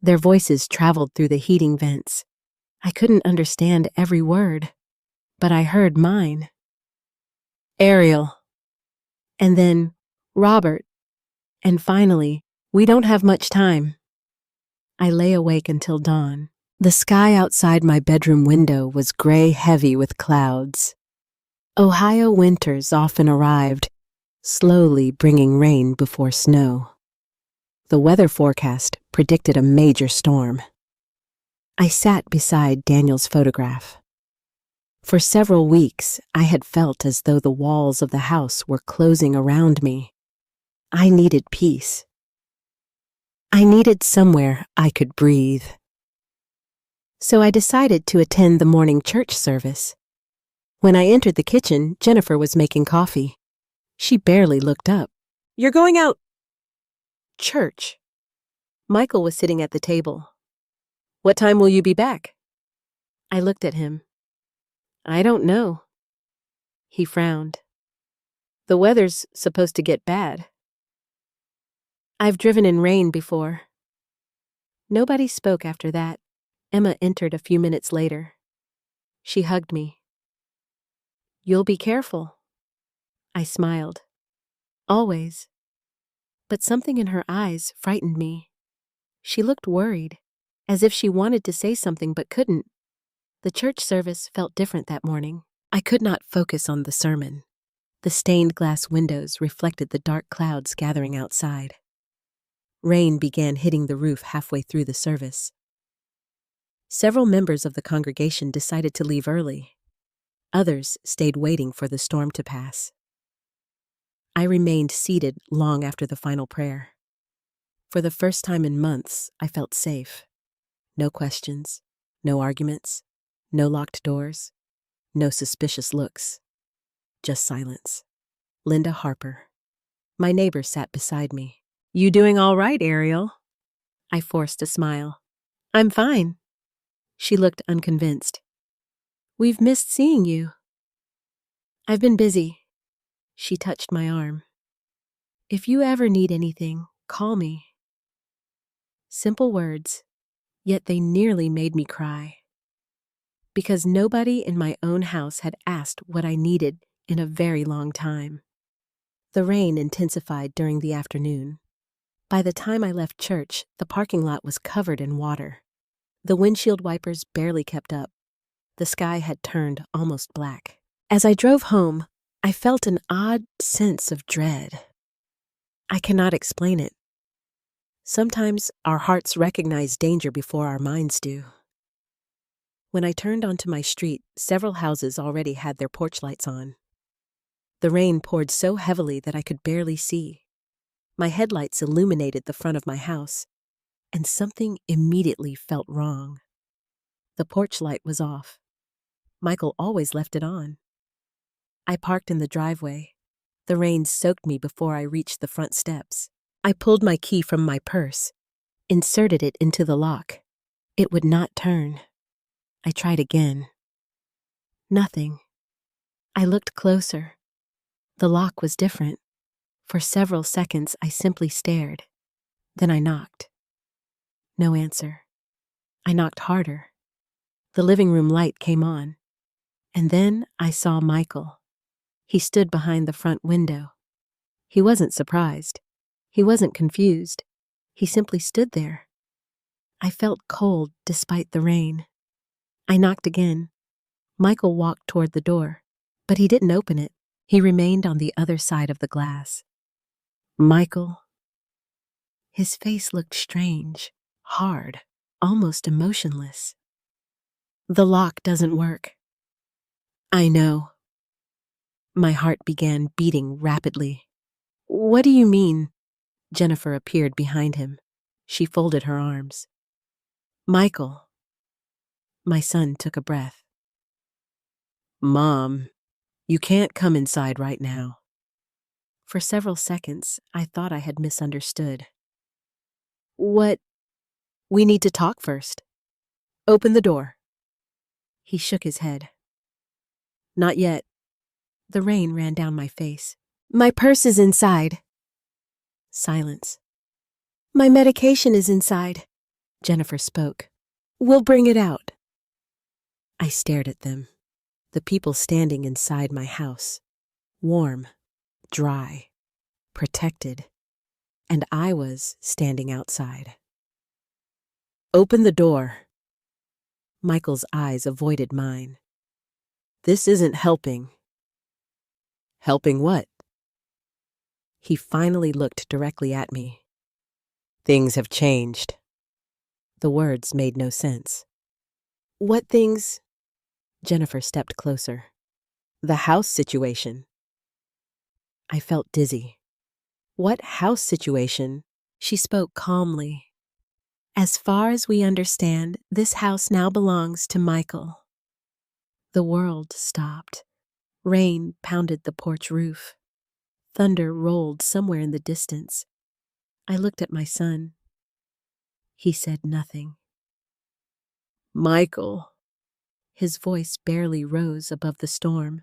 Their voices traveled through the heating vents. I couldn't understand every word. but I heard mine. Ariel. And then Robert. And finally, we don't have much time. I lay awake until dawn. The sky outside my bedroom window was gray heavy with clouds. Ohio winters often arrived, slowly bringing rain before snow. The weather forecast predicted a major storm. I sat beside Daniel's photograph. For several weeks, I had felt as though the walls of the house were closing around me. I needed peace. I needed somewhere I could breathe. So I decided to attend the morning church service. When I entered the kitchen, Jennifer was making coffee. She barely looked up. "You're going out." "Church." Michael was sitting at the table. "What time will you be back?" I looked at him. "I don't know." He frowned. "The weather's supposed to get bad." "I've driven in rain before." Nobody spoke after that. Emma entered a few minutes later. She hugged me. "You'll be careful." I smiled. "Always." But something in her eyes frightened me. She looked worried, as if she wanted to say something but couldn't. The church service felt different that morning. I could not focus on the sermon. The stained glass windows reflected the dark clouds gathering outside. Rain began hitting the roof halfway through the service. Several members of the congregation decided to leave early. Others stayed waiting for the storm to pass. I remained seated long after the final prayer. For the first time in months, I felt safe. No questions, no arguments, no locked doors, no suspicious looks. Just silence. Linda Harper. My neighbor sat beside me. "You doing all right, Ariel?" I forced a smile. "I'm fine." She looked unconvinced. "We've missed seeing you." "I've been busy." She touched my arm. "If you ever need anything, call me." Simple words, yet they nearly made me cry. Because nobody in my own house had asked what I needed in a very long time. The rain intensified during the afternoon. By the time I left church, the parking lot was covered in water. The windshield wipers barely kept up. The sky had turned almost black. As I drove home, I felt an odd sense of dread. I cannot explain it. Sometimes our hearts recognize danger before our minds do. When I turned onto my street, several houses already had their porch lights on. The rain poured so heavily that I could barely see. My headlights illuminated the front of my house, and something immediately felt wrong. The porch light was off. Michael always left it on. I parked in the driveway. The rain soaked me before I reached the front steps. I pulled my key from my purse, inserted it into the lock. It would not turn. I tried again. Nothing. I looked closer. The lock was different. For several seconds, I simply stared. Then I knocked. No answer. I knocked harder. The living room light came on. And then I saw Michael. He stood behind the front window. He wasn't surprised. He wasn't confused. He simply stood there. I felt cold despite the rain. I knocked again. Michael walked toward the door, but he didn't open it. He remained on the other side of the glass. "Michael?" His face looked strange, hard, almost emotionless. "The lock doesn't work." "I know." My heart began beating rapidly. "What do you mean?" Jennifer appeared behind him. She folded her arms. "Michael." My son took a breath. "Mom, you can't come inside right now." For several seconds, I thought I had misunderstood. "What? We need to talk first. Open the door." He shook his head. "Not yet." The rain ran down my face. "My purse is inside." Silence. "My medication is inside." Jennifer spoke. "We'll bring it out." I stared at them. The people standing inside my house. Warm, dry, protected. And I was standing outside. Open the door. Michael's eyes avoided mine. This isn't helping. Helping what? He finally looked directly at me. Things have changed. The words made no sense. What things? Jennifer stepped closer. The house situation. I felt dizzy. What house situation? She spoke calmly. As far as we understand, this house now belongs to Michael. The world stopped. Rain pounded the porch roof. Thunder rolled somewhere in the distance. I looked at my son. He said nothing. Michael. His voice barely rose above the storm.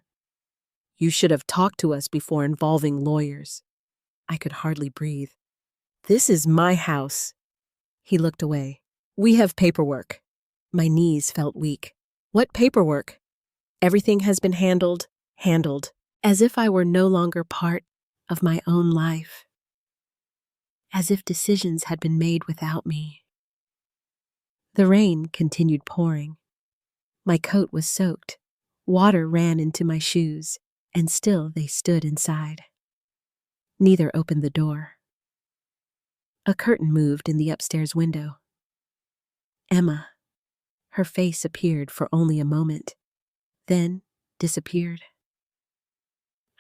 You should have talked to us before involving lawyers. I could hardly breathe. This is my house. He looked away. We have paperwork. My knees felt weak. What paperwork? Everything has been handled, as if I were no longer part of my own life. As if decisions had been made without me. The rain continued pouring. My coat was soaked. Water ran into my shoes, and still they stood inside. Neither opened the door. A curtain moved in the upstairs window. Emma. Her face appeared for only a moment, then disappeared.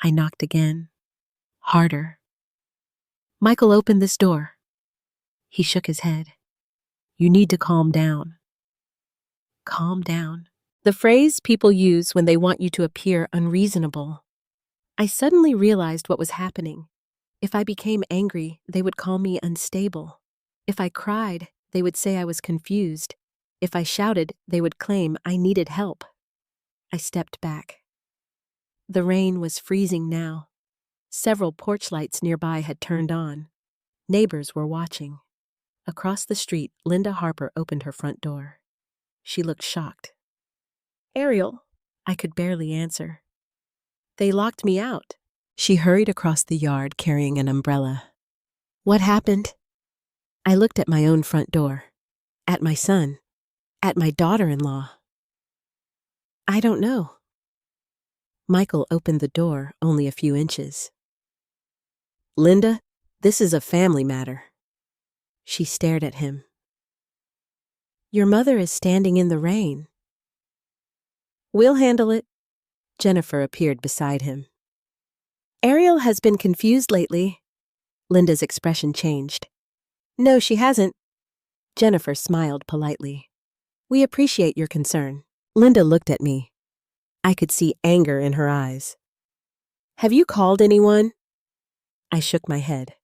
I knocked again, harder. Michael opened this door. He shook his head. You need to calm down. Calm down. The phrase people use when they want you to appear unreasonable. I suddenly realized what was happening. If I became angry, they would call me unstable. If I cried, they would say I was confused. If I shouted, they would claim I needed help. I stepped back. The rain was freezing now. Several porch lights nearby had turned on. Neighbors were watching. Across the street, Linda Harper opened her front door. She looked shocked. Ariel, I could barely answer. They locked me out. She hurried across the yard carrying an umbrella. What happened? I looked at my own front door, at my son, at my daughter-in-law. I don't know. Michael opened the door only a few inches. Linda, this is a family matter. She stared at him. Your mother is standing in the rain. We'll handle it. Jennifer appeared beside him. Ariel has been confused lately. Linda's expression changed. No, she hasn't. Jennifer smiled politely. We appreciate your concern. Linda looked at me. I could see anger in her eyes. Have you called anyone? I shook my head.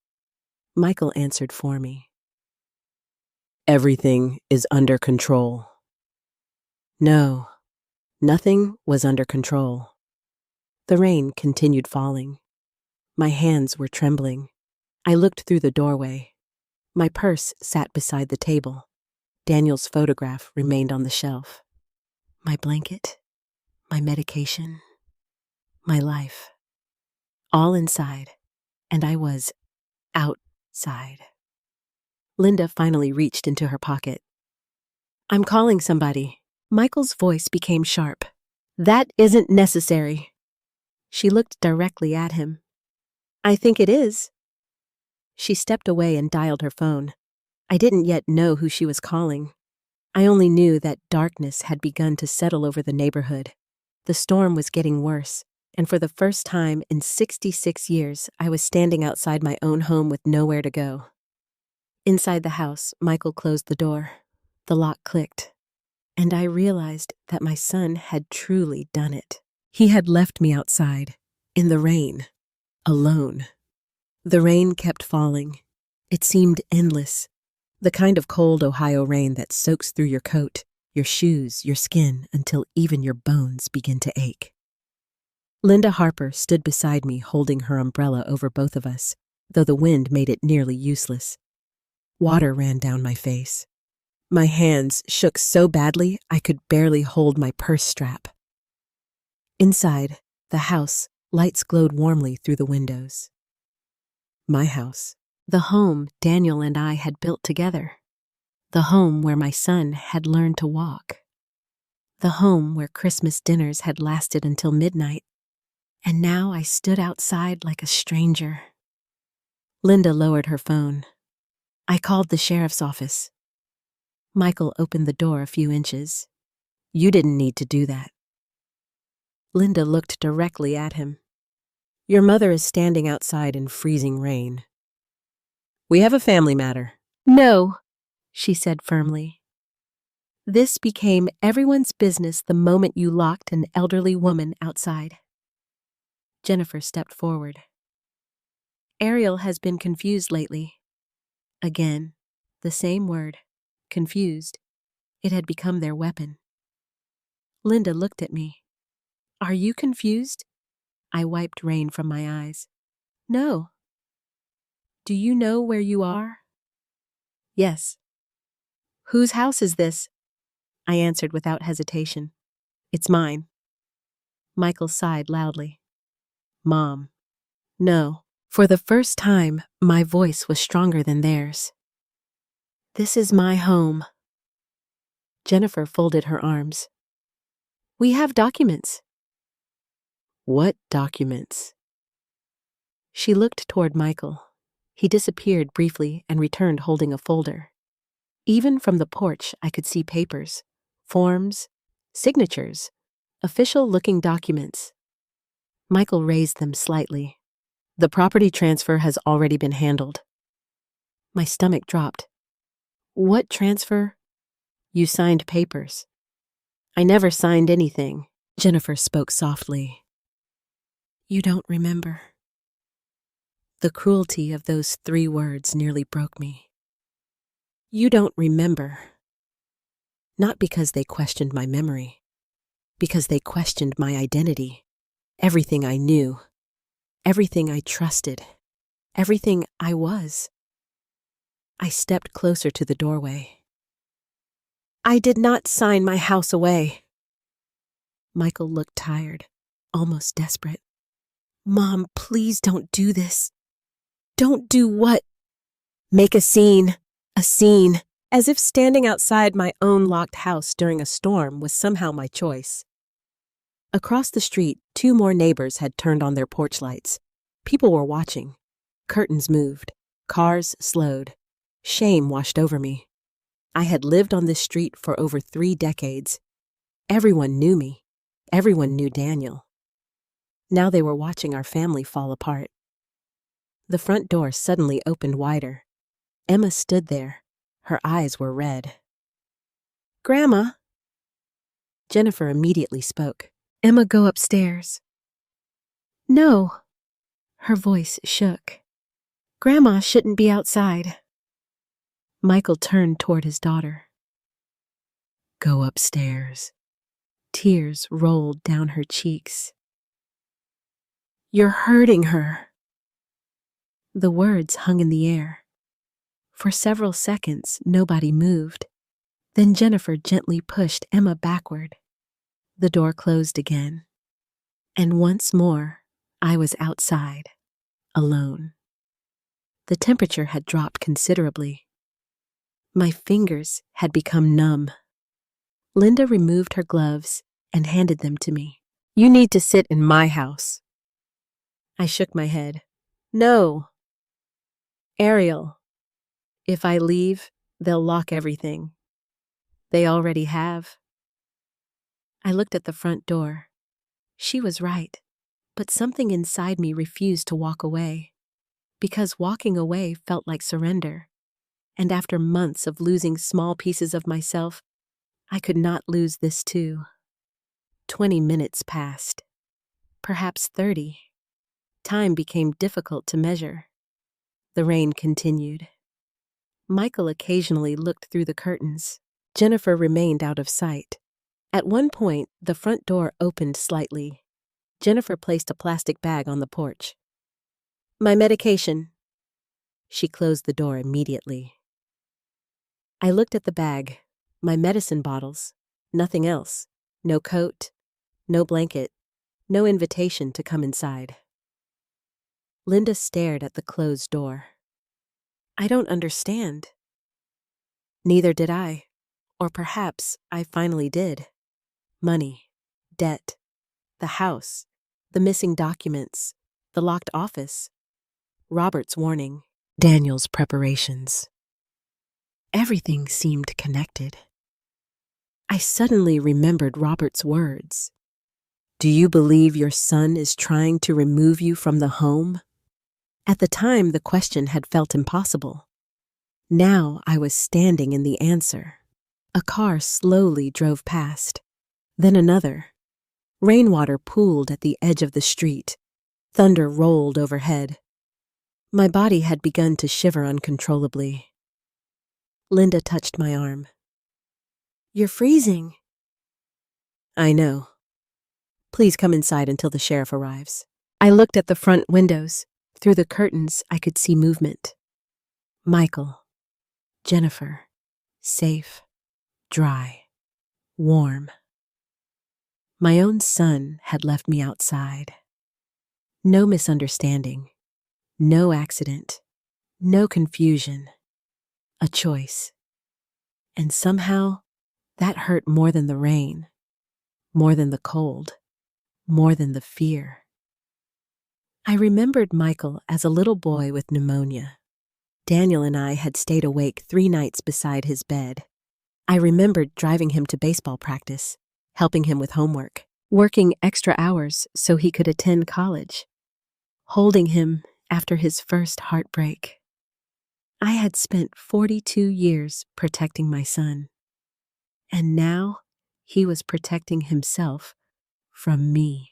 Michael answered for me. Everything is under control. No, nothing was under control. The rain continued falling. My hands were trembling. I looked through the doorway. My purse sat beside the table. Daniel's photograph remained on the shelf. My blanket, my medication, my life. All inside, and I was outside. Linda finally reached into her pocket. I'm calling somebody. Michael's voice became sharp. That isn't necessary. She looked directly at him. I think it is. She stepped away and dialed her phone. I didn't yet know who she was calling. I only knew that darkness had begun to settle over the neighborhood. The storm was getting worse, and for the first time in 66 years, I was standing outside my own home with nowhere to go. Inside the house, Michael closed the door. The lock clicked, and I realized that my son had truly done it. He had left me outside, in the rain, alone. The rain kept falling. It seemed endless. The kind of cold Ohio rain that soaks through your coat, your shoes, your skin, until even your bones begin to ache. Linda Harper stood beside me holding her umbrella over both of us, though the wind made it nearly useless. Water ran down my face. My hands shook so badly I could barely hold my purse strap. Inside, the house, lights glowed warmly through the windows. My house. The home Daniel and I had built together. The home where my son had learned to walk. The home where Christmas dinners had lasted until midnight. And now I stood outside like a stranger. Linda lowered her phone. I called the sheriff's office. Michael opened the door a few inches. You didn't need to do that. Linda looked directly at him. Your mother is standing outside in freezing rain. We have a family matter. No, she said firmly. This became everyone's business the moment you locked an elderly woman outside. Jennifer stepped forward. Ariel has been confused lately. Again, the same word, confused. It had become their weapon. Linda looked at me. Are you confused? I wiped rain from my eyes. No. Do you know where you are? Yes. Whose house is this? I answered without hesitation. It's mine. Michael sighed loudly. Mom. No. For the first time, my voice was stronger than theirs. This is my home. Jennifer folded her arms. We have documents. What documents? She looked toward Michael. He disappeared briefly and returned holding a folder. Even from the porch, I could see papers, forms, signatures, official-looking documents. Michael raised them slightly. The property transfer has already been handled. My stomach dropped. What transfer? You signed papers. I never signed anything. Jennifer spoke softly. You don't remember. The cruelty of those 3 words nearly broke me. You don't remember. Not because they questioned my memory, because they questioned my identity, everything I knew, everything I trusted, everything I was. I stepped closer to the doorway. I did not sign my house away. Michael looked tired, almost desperate. Mom, please don't do this. Don't do what? Make a scene, as if standing outside my own locked house during a storm was somehow my choice. Across the street, 2 more neighbors had turned on their porch lights. People were watching. Curtains moved. Cars slowed. Shame washed over me. I had lived on this street for over 3 decades. Everyone knew me. Everyone knew Daniel. Now they were watching our family fall apart. The front door suddenly opened wider. Emma stood there. Her eyes were red. Grandma. Jennifer immediately spoke. Emma, go upstairs. No. Her voice shook. Grandma shouldn't be outside. Michael turned toward his daughter. Go upstairs. Tears rolled down her cheeks. You're hurting her. The words hung in the air. For several seconds, nobody moved. Then Jennifer gently pushed Emma backward. The door closed again. And once more, I was outside, alone. The temperature had dropped considerably. My fingers had become numb. Linda removed her gloves and handed them to me. You need to sit in my house. I shook my head. No. Ariel, if I leave, they'll lock everything. They already have. I looked at the front door. She was right, but something inside me refused to walk away, because walking away felt like surrender. And after months of losing small pieces of myself, I could not lose this too. 20 minutes passed. Perhaps 30. Time became difficult to measure. The rain continued. Michael occasionally looked through the curtains. Jennifer remained out of sight. At one point, the front door opened slightly. Jennifer placed a plastic bag on the porch. My medication. She closed the door immediately. I looked at the bag, my medicine bottles, nothing else. No coat, no blanket, No invitation to come inside. Linda stared at the closed door. I don't understand. Neither did I. Or perhaps I finally did. Money, debt, the house, the missing documents, the locked office, Robert's warning, Daniel's preparations. Everything seemed connected. I suddenly remembered Robert's words. Do you believe your son is trying to remove you from the home? At the time, the question had felt impossible. Now I was standing in the answer. A car slowly drove past, then another. Rainwater pooled at the edge of the street. Thunder rolled overhead. My body had begun to shiver uncontrollably. Linda touched my arm. You're freezing. I know. Please come inside until the sheriff arrives. I looked at the front windows. Through the curtains, I could see movement. Michael, Jennifer, safe, dry, warm. My own son had left me outside. No misunderstanding, no accident, no confusion. A choice. And somehow, that hurt more than the rain, more than the cold, more than the fear. I remembered Michael as a little boy with pneumonia. Daniel and I had stayed awake 3 nights beside his bed. I remembered driving him to baseball practice, helping him with homework, working extra hours so he could attend college, holding him after his first heartbreak. I had spent 42 years protecting my son, and now he was protecting himself from me.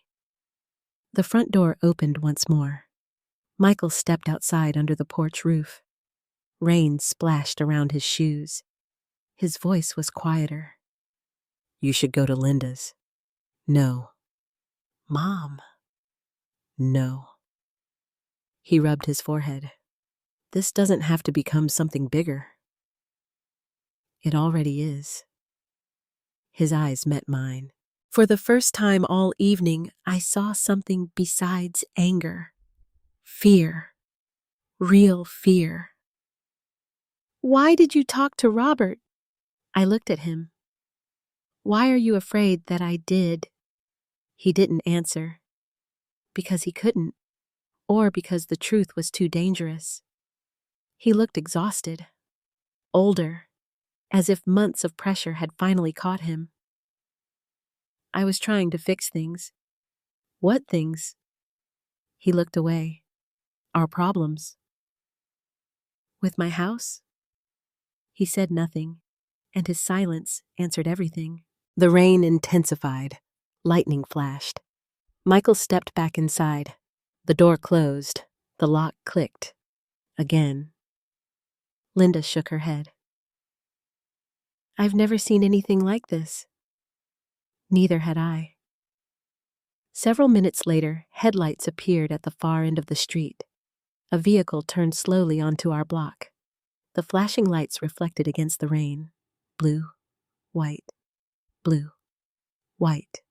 The front door opened once more. Michael stepped outside under the porch roof. Rain splashed around his shoes. His voice was quieter. You should go to Linda's. No. Mom. No. He rubbed his forehead. This doesn't have to become something bigger. It already is. His eyes met mine. For the first time all evening, I saw something besides anger. Fear. Real fear. Why did you talk to Robert? I looked at him. Why are you afraid that I did? He didn't answer. Because he couldn't, or because the truth was too dangerous. He looked exhausted, older, as if months of pressure had finally caught him. I was trying to fix things. What things? He looked away. Our problems. With my house? He said nothing, and his silence answered everything. The rain intensified. Lightning flashed. Michael stepped back inside. The door closed. The lock clicked. Again. Linda shook her head. I've never seen anything like this. Neither had I. Several minutes later, headlights appeared at the far end of the street. A vehicle turned slowly onto our block. The flashing lights reflected against the rain. Blue, white, blue, white.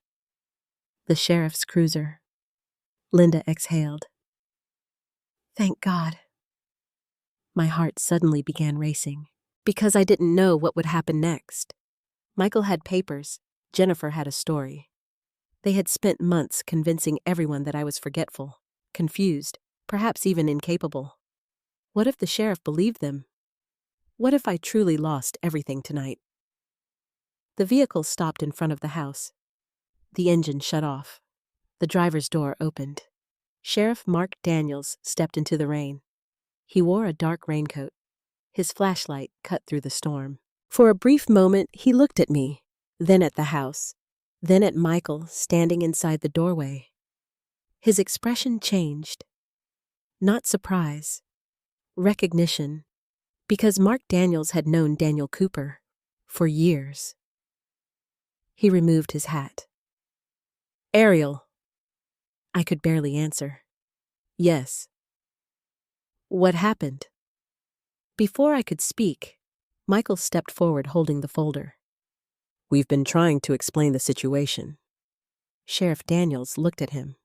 The sheriff's cruiser. Linda exhaled. Thank God. My heart suddenly began racing, because I didn't know what would happen next. Michael had papers. Jennifer had a story. They had spent months convincing everyone that I was forgetful, confused, perhaps even incapable. What if the sheriff believed them? What if I truly lost everything tonight? The vehicle stopped in front of the house. The engine shut off. The driver's door opened. Sheriff Mark Daniels stepped into the rain. He wore a dark raincoat. His flashlight cut through the storm. For a brief moment, he looked at me, then at the house, then at Michael standing inside the doorway. His expression changed. Not surprise. Recognition. Because Mark Daniels had known Daniel Cooper for years. He removed his hat. Ariel. I could barely answer. Yes. What happened? Before I could speak, Michael stepped forward holding the folder. We've been trying to explain the situation. Sheriff Daniels looked at him.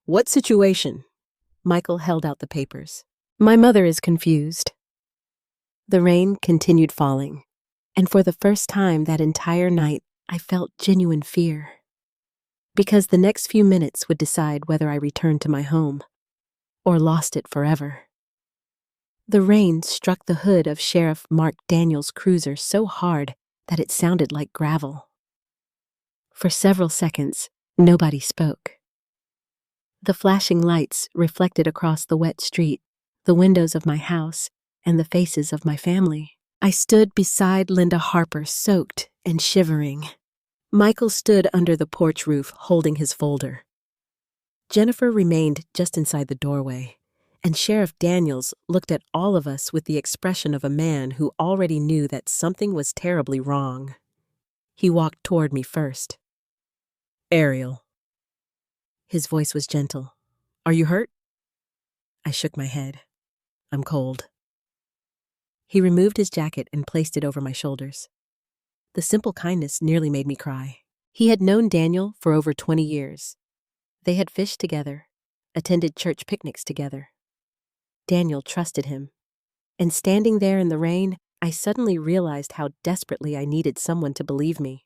What situation? Michael held out the papers. My mother is confused. The rain continued falling, and for the first time that entire night, I felt genuine fear. Because the next few minutes would decide whether I returned to my home or lost it forever. The rain struck the hood of Sheriff Mark Daniels' cruiser so hard that it sounded like gravel. For several seconds, nobody spoke. The flashing lights reflected across the wet street, the windows of my house, and the faces of my family. I stood beside Linda Harper, soaked and shivering. Michael stood under the porch roof holding his folder. Jennifer remained just inside the doorway, and Sheriff Daniels looked at all of us with the expression of a man who already knew that something was terribly wrong. He walked toward me first. Ariel. His voice was gentle. Are you hurt? I shook my head. I'm cold. He removed his jacket and placed it over my shoulders. The simple kindness nearly made me cry. He had known Daniel for over 20 years. They had fished together, attended church picnics together. Daniel trusted him. And standing there in the rain, I suddenly realized how desperately I needed someone to believe me.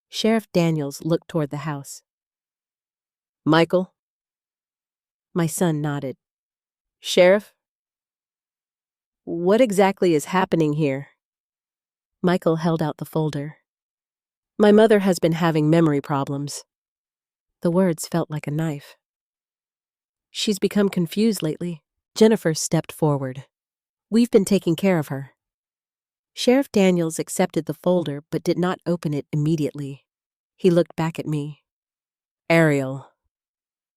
Sheriff Daniels looked toward the house. Michael? My son nodded. Sheriff? What exactly is happening here? Michael held out the folder. My mother has been having memory problems. The words felt like a knife. She's become confused lately. Jennifer stepped forward. We've been taking care of her. Sheriff Daniels accepted the folder but did not open it immediately. He looked back at me. Ariel.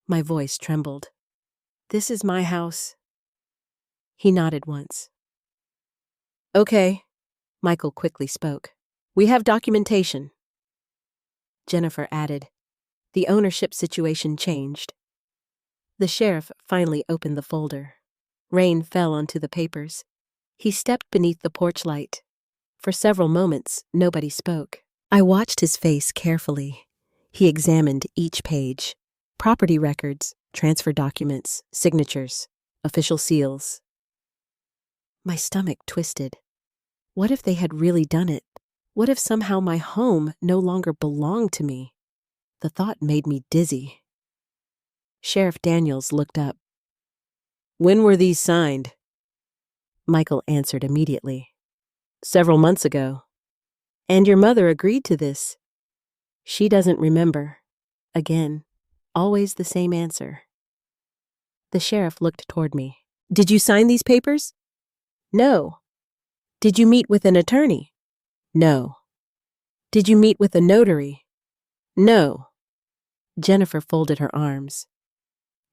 My voice trembled. This is my house. He nodded once. Okay, Michael quickly spoke. We have documentation. Jennifer added. The ownership situation changed. The sheriff finally opened the folder. Rain fell onto the papers. He stepped beneath the porch light. For several moments, nobody spoke. I watched his face carefully. He examined each page. Property records, transfer documents, signatures, official seals. My stomach twisted. What if they had really done it? What if somehow my home no longer belonged to me? The thought made me dizzy. Sheriff Daniels looked up. When were these signed? Michael answered immediately. Several months ago. And your mother agreed to this. She doesn't remember. Again, always the same answer. The sheriff looked toward me. Did you sign these papers? No. Did you meet with an attorney? No. Did you meet with a notary? No. Jennifer folded her arms.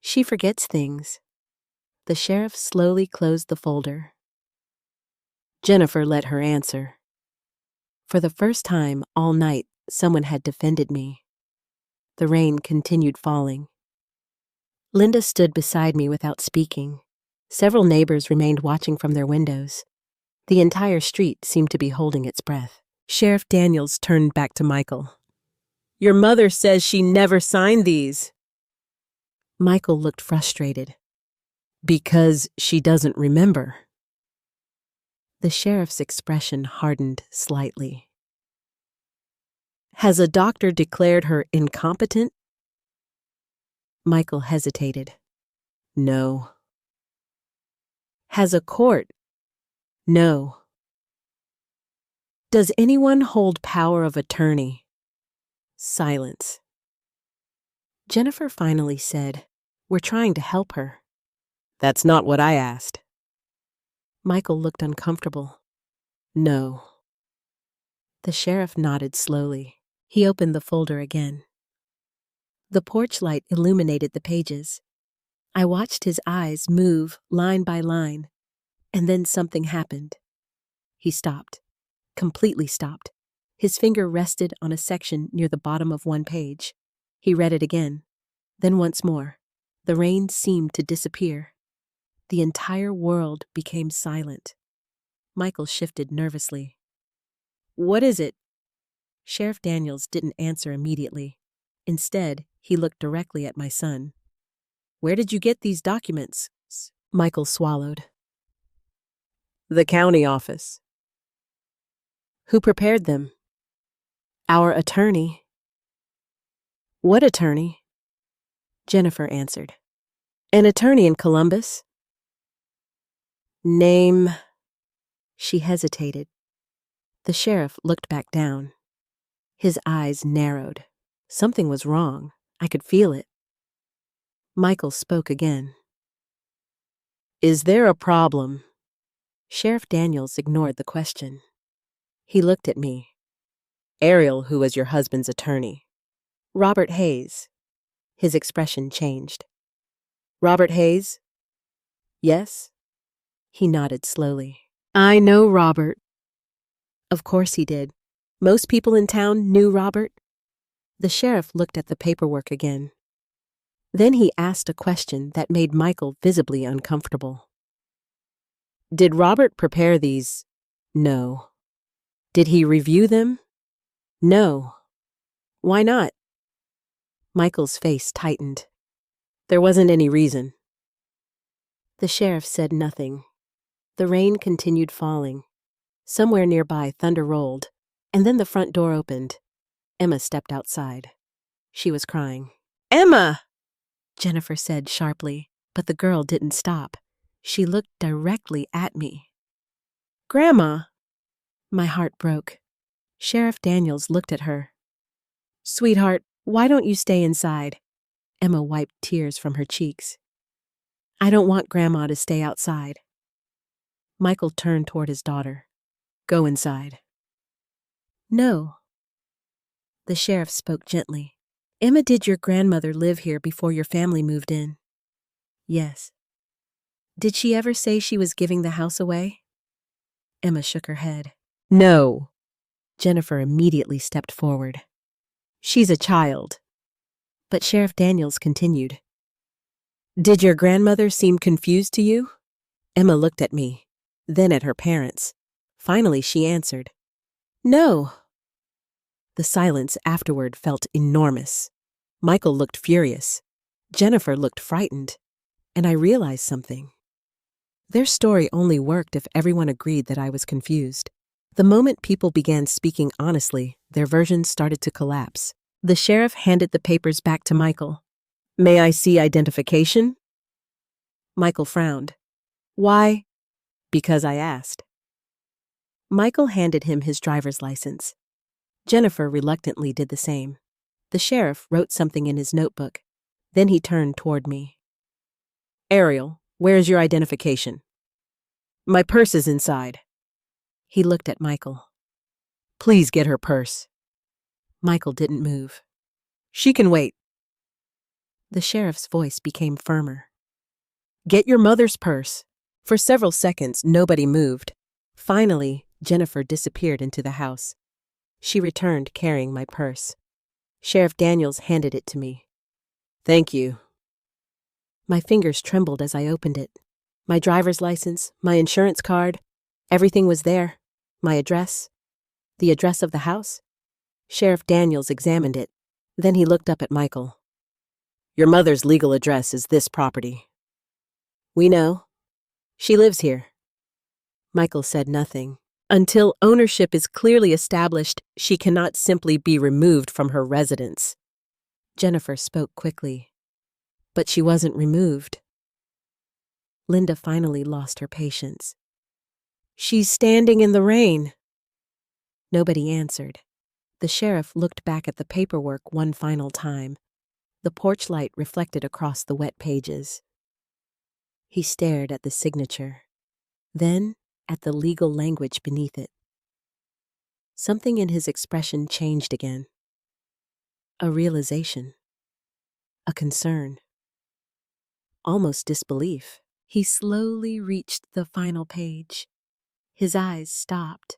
She forgets things. The sheriff slowly closed the folder. Jennifer let her answer. For the first time all night, someone had defended me. The rain continued falling. Linda stood beside me without speaking. Several neighbors remained watching from their windows. The entire street seemed to be holding its breath. Sheriff Daniels turned back to Michael. Your mother says she never signed these. Michael looked frustrated. Because she doesn't remember. The sheriff's expression hardened slightly. Has a doctor declared her incompetent? Michael hesitated. No. Has a court? No. Does anyone hold power of attorney? Silence. Jennifer finally said, We're trying to help her. That's not what I asked. Michael looked uncomfortable. No. The sheriff nodded slowly. He opened the folder again. The porch light illuminated the pages. I watched his eyes move line by line, and then something happened. He stopped, completely stopped. His finger rested on a section near the bottom of one page. He read it again, then once more. The rain seemed to disappear. The entire world became silent. Michael shifted nervously. What is it? Sheriff Daniels didn't answer immediately. Instead, he looked directly at my son. "Where did you get these documents?" Michael swallowed. "The county office." "Who prepared them?" "Our attorney." "What attorney?" Jennifer answered. "An attorney in Columbus." "Name?" She hesitated. The sheriff looked back down. His eyes narrowed. Something was wrong. I could feel it. Michael spoke again. "Is there a problem?" Sheriff Daniels ignored the question. He looked at me. "Ariel, who was your husband's attorney." "Robert Hayes." His expression changed. "Robert Hayes?" "Yes." He nodded slowly. "I know Robert." Of course he did. Most people in town knew Robert. The sheriff looked at the paperwork again. Then he asked a question that made Michael visibly uncomfortable. "Did Robert prepare these?" "No." "Did he review them?" "No." "Why not?" Michael's face tightened. "There wasn't any reason." The sheriff said nothing. The rain continued falling. Somewhere nearby, thunder rolled, and then the front door opened. Emma stepped outside. She was crying. "Emma!" Jennifer said sharply, but the girl didn't stop. She looked directly at me. "Grandma!" My heart broke. Sheriff Daniels looked at her. "Sweetheart, why don't you stay inside?" Emma wiped tears from her cheeks. "I don't want Grandma to stay outside." Michael turned toward his daughter. "Go inside." "No." The sheriff spoke gently. "Emma, did your grandmother live here before your family moved in?" "Yes." "Did she ever say she was giving the house away?" Emma shook her head. "No." Jennifer immediately stepped forward. "She's a child." But Sheriff Daniels continued. "Did your grandmother seem confused to you?" Emma looked at me, then at her parents. Finally, she answered, "No." The silence afterward felt enormous. Michael looked furious. Jennifer looked frightened. And I realized something. Their story only worked if everyone agreed that I was confused. The moment people began speaking honestly, their versions started to collapse. The sheriff handed the papers back to Michael. "May I see identification?" Michael frowned. "Why?" "Because I asked." Michael handed him his driver's license. Jennifer reluctantly did the same. The sheriff wrote something in his notebook. Then he turned toward me. "Ariel, where's your identification?" "My purse is inside." He looked at Michael. "Please get her purse." Michael didn't move. "She can wait." The sheriff's voice became firmer. "Get your mother's purse." For several seconds, nobody moved. Finally, Jennifer disappeared into the house. She returned carrying my purse. Sheriff Daniels handed it to me. "Thank you." My fingers trembled as I opened it. My driver's license, my insurance card, everything was there. My address, the address of the house. Sheriff Daniels examined it. Then he looked up at Michael. "Your mother's legal address is this property." "We know. She lives here." Michael said nothing. "Until ownership is clearly established, she cannot simply be removed from her residence." Jennifer spoke quickly. "But she wasn't removed." Linda finally lost her patience. "She's standing in the rain." Nobody answered. The sheriff looked back at the paperwork one final time. The porch light reflected across the wet pages. He stared at the signature, then at the legal language beneath it. Something in his expression changed again. A realization. A concern. Almost disbelief. He slowly reached the final page. His eyes stopped.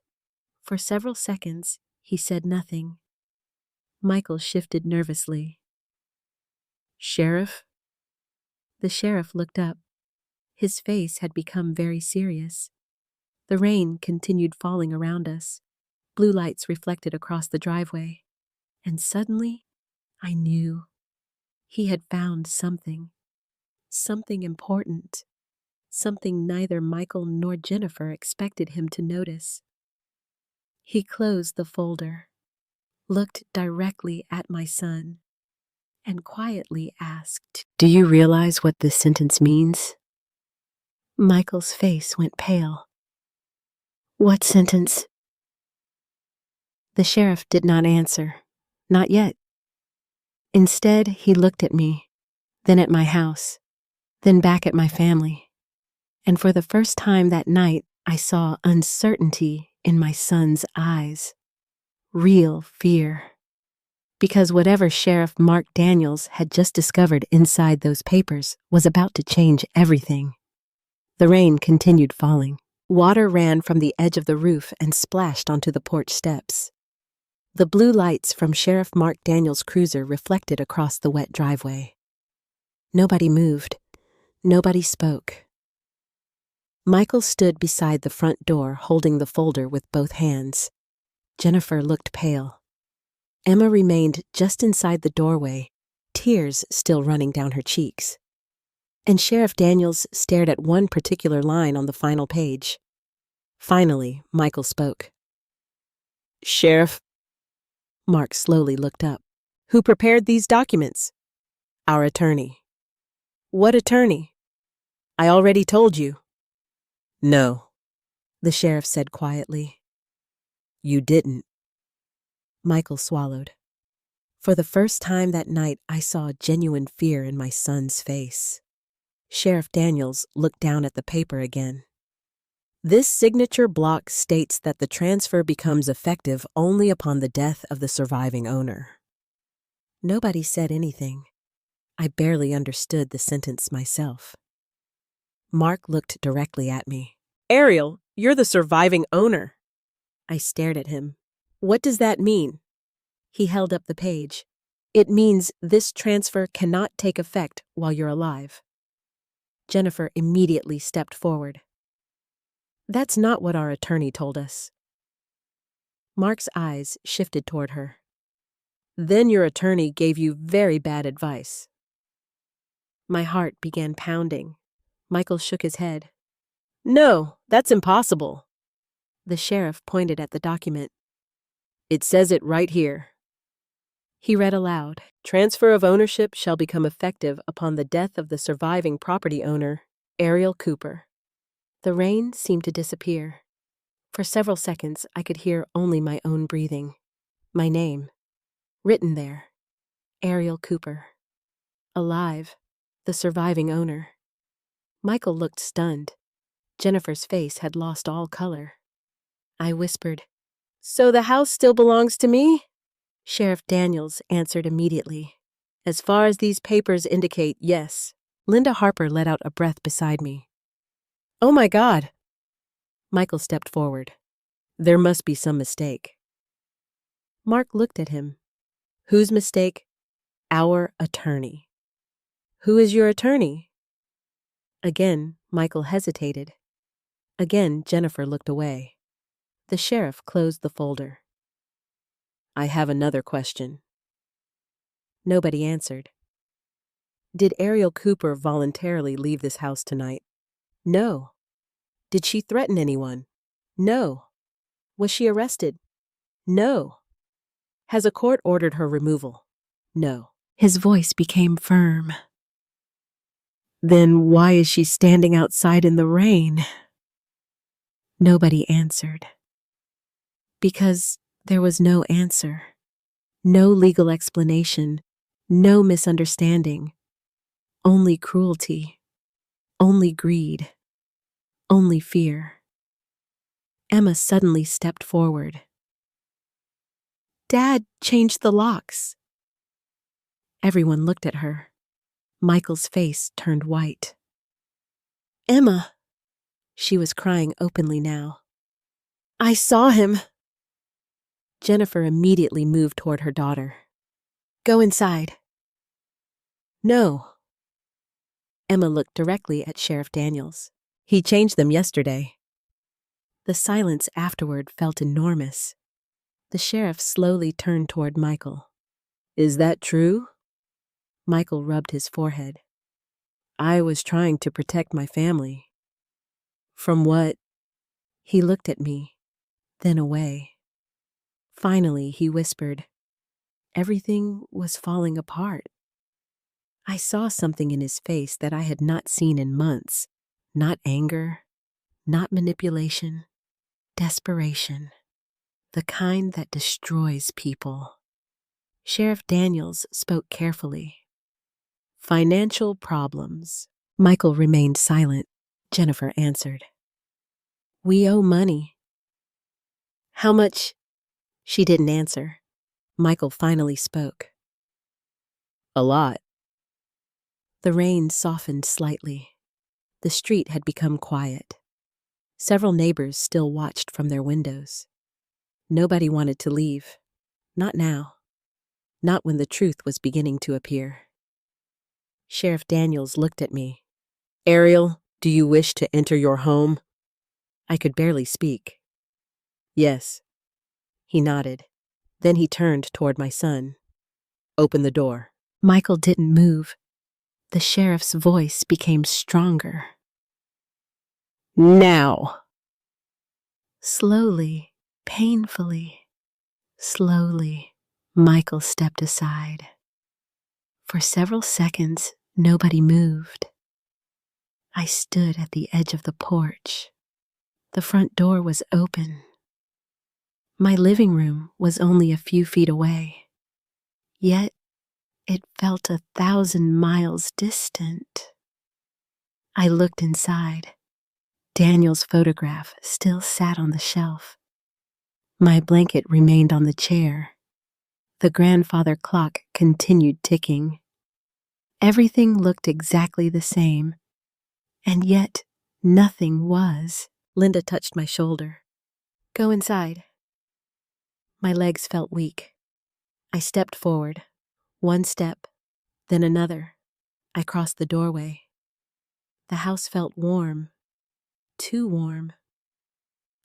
For several seconds, he said nothing. Michael shifted nervously. "Sheriff?" The sheriff looked up. His face had become very serious. The rain continued falling around us. Blue lights reflected across the driveway. And suddenly, I knew he had found something important, something neither Michael nor Jennifer expected him to notice. He closed the folder, looked directly at my son, and quietly asked, "Do you realize what this sentence means?" Michael's face went pale. "What sentence?" The sheriff did not answer. Not yet. Instead, he looked at me, then at my house, then back at my family. And for the first time that night, I saw uncertainty in my son's eyes. Real fear. Because whatever Sheriff Mark Daniels had just discovered inside those papers was about to change everything. The rain continued falling. Water ran from the edge of the roof and splashed onto the porch steps. The blue lights from Sheriff Mark Daniels' cruiser reflected across the wet driveway. Nobody moved. Nobody spoke. Michael stood beside the front door holding the folder with both hands. Jennifer looked pale. Emma remained just inside the doorway, tears still running down her cheeks. And Sheriff Daniels stared at one particular line on the final page. Finally, Michael spoke. "Sheriff." Mark slowly looked up. "Who prepared these documents?" "Our attorney." "What attorney?" "I already told you." "No," the sheriff said quietly. "You didn't." Michael swallowed. For the first time that night, I saw genuine fear in my son's face. Sheriff Daniels looked down at the paper again. "This signature block states that the transfer becomes effective only upon the death of the surviving owner." Nobody said anything. I barely understood the sentence myself. Mark looked directly at me. "Ariel, you're the surviving owner." I stared at him. "What does that mean?" He held up the page. "It means this transfer cannot take effect while you're alive." Jennifer immediately stepped forward. "That's not what our attorney told us." Mark's eyes shifted toward her. "Then your attorney gave you very bad advice." My heart began pounding. Michael shook his head. "No, that's impossible." The sheriff pointed at the document. "It says it right here." He read aloud, "Transfer of ownership shall become effective upon the death of the surviving property owner, Ariel Cooper." The rain seemed to disappear. For several seconds, I could hear only my own breathing. My name, written there, Ariel Cooper. Alive, the surviving owner. Michael looked stunned. Jennifer's face had lost all color. I whispered, "So the house still belongs to me?" Sheriff Daniels answered immediately. "As far as these papers indicate, yes." Linda Harper let out a breath beside me. "Oh my God." Michael stepped forward. "There must be some mistake." Mark looked at him. "Whose mistake?" "Our attorney." "Who is your attorney?" Again, Michael hesitated. Again, Jennifer looked away. The sheriff closed the folder. "I have another question." Nobody answered. "Did Ariel Cooper voluntarily leave this house tonight?" "No." "Did she threaten anyone?" "No." "Was she arrested?" "No." "Has a court ordered her removal?" "No." His voice became firm. "Then why is she standing outside in the rain?" Nobody answered. Because there was no answer. No legal explanation. No misunderstanding. Only cruelty. Only greed. Only fear. Emma suddenly stepped forward. "Dad changed the locks." Everyone looked at her. Michael's face turned white. "Emma," she was crying openly now, "I saw him." Jennifer immediately moved toward her daughter. "Go inside." "No." Emma looked directly at Sheriff Daniels. "He changed them yesterday." The silence afterward felt enormous. The sheriff slowly turned toward Michael. Is that true? Michael rubbed his forehead. I was trying to protect my family. From what? He looked at me, then away. Finally, he whispered, everything was falling apart. I saw something in his face that I had not seen in months. Not anger, not manipulation, desperation. The kind that destroys people. Sheriff Daniels spoke carefully. Financial problems. Michael remained silent. Jennifer answered. We owe money. How much? She didn't answer. Michael finally spoke. A lot. The rain softened slightly. The street had become quiet. Several neighbors still watched from their windows. Nobody wanted to leave. Not now. Not when the truth was beginning to appear. Sheriff Daniels looked at me. Ariel, do you wish to enter your home? I could barely speak. Yes. He nodded. Then he turned toward my son. Open the door. Michael didn't move. The sheriff's voice became stronger. Now. Slowly, painfully, slowly, Michael stepped aside. For several seconds, nobody moved. I stood at the edge of the porch. The front door was open. My living room was only a few feet away. Yet, it felt 1,000 miles distant. I looked inside. Daniel's photograph still sat on the shelf. My blanket remained on the chair. The grandfather clock continued ticking. Everything looked exactly the same, and yet nothing was. Linda touched my shoulder. Go inside. My legs felt weak. I stepped forward. One step, then another. I crossed the doorway. The house felt warm. Too warm.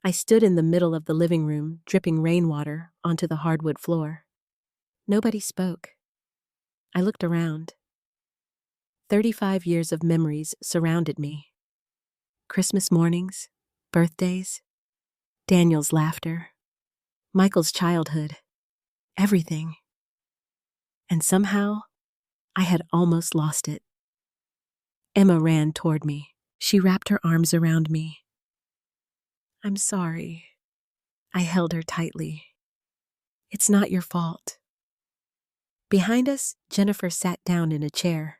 I stood in the middle of the living room, dripping rainwater onto the hardwood floor. Nobody spoke. I looked around. 35 years of memories surrounded me. Christmas mornings, birthdays, Daniel's laughter, Michael's childhood, everything. And somehow, I had almost lost it. Emma ran toward me. She wrapped her arms around me. I'm sorry. I held her tightly. It's not your fault. Behind us, Jennifer sat down in a chair.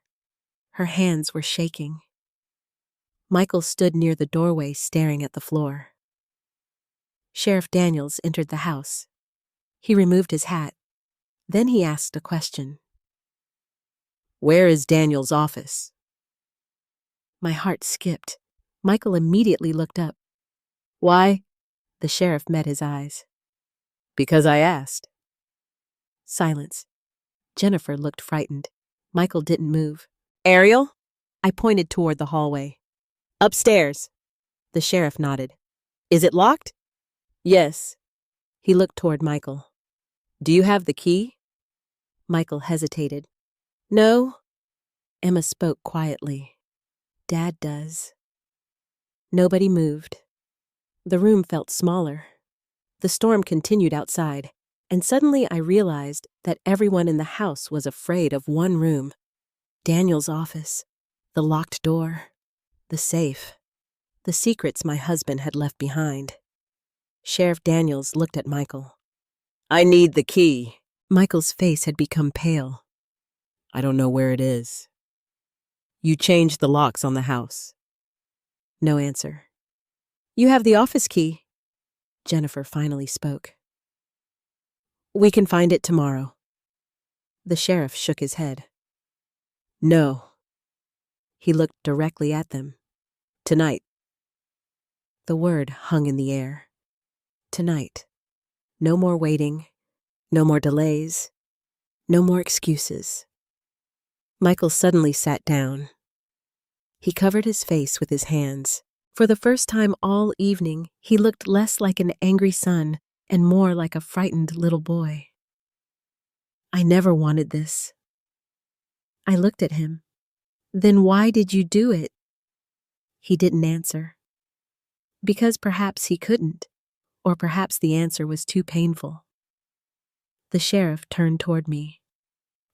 Her hands were shaking. Michael stood near the doorway staring at the floor. Sheriff Daniels entered the house. He removed his hat. Then he asked a question. Where is Daniel's office? My heart skipped. Michael immediately looked up. Why? The sheriff met his eyes. Because I asked. Silence. Jennifer looked frightened. Michael didn't move. Ariel? I pointed toward the hallway. Upstairs. The sheriff nodded. Is it locked? Yes. He looked toward Michael. Do you have the key? Michael hesitated. No. Emma spoke quietly. Dad does. Nobody moved. The room felt smaller. The storm continued outside, and suddenly I realized that everyone in the house was afraid of one room. Daniel's office, the locked door, the safe, the secrets my husband had left behind. Sheriff Daniels looked at Michael. I need the key. Michael's face had become pale. I don't know where it is. You changed the locks on the house. No answer. You have the office key. Jennifer finally spoke. We can find it tomorrow. The sheriff shook his head. No. He looked directly at them. Tonight. The word hung in the air. Tonight. No more waiting. No more delays. No more excuses. Michael suddenly sat down. He covered his face with his hands. For the first time all evening, he looked less like an angry son and more like a frightened little boy. I never wanted this. I looked at him. Then why did you do it? He didn't answer. Because perhaps he couldn't, or perhaps the answer was too painful. The sheriff turned toward me.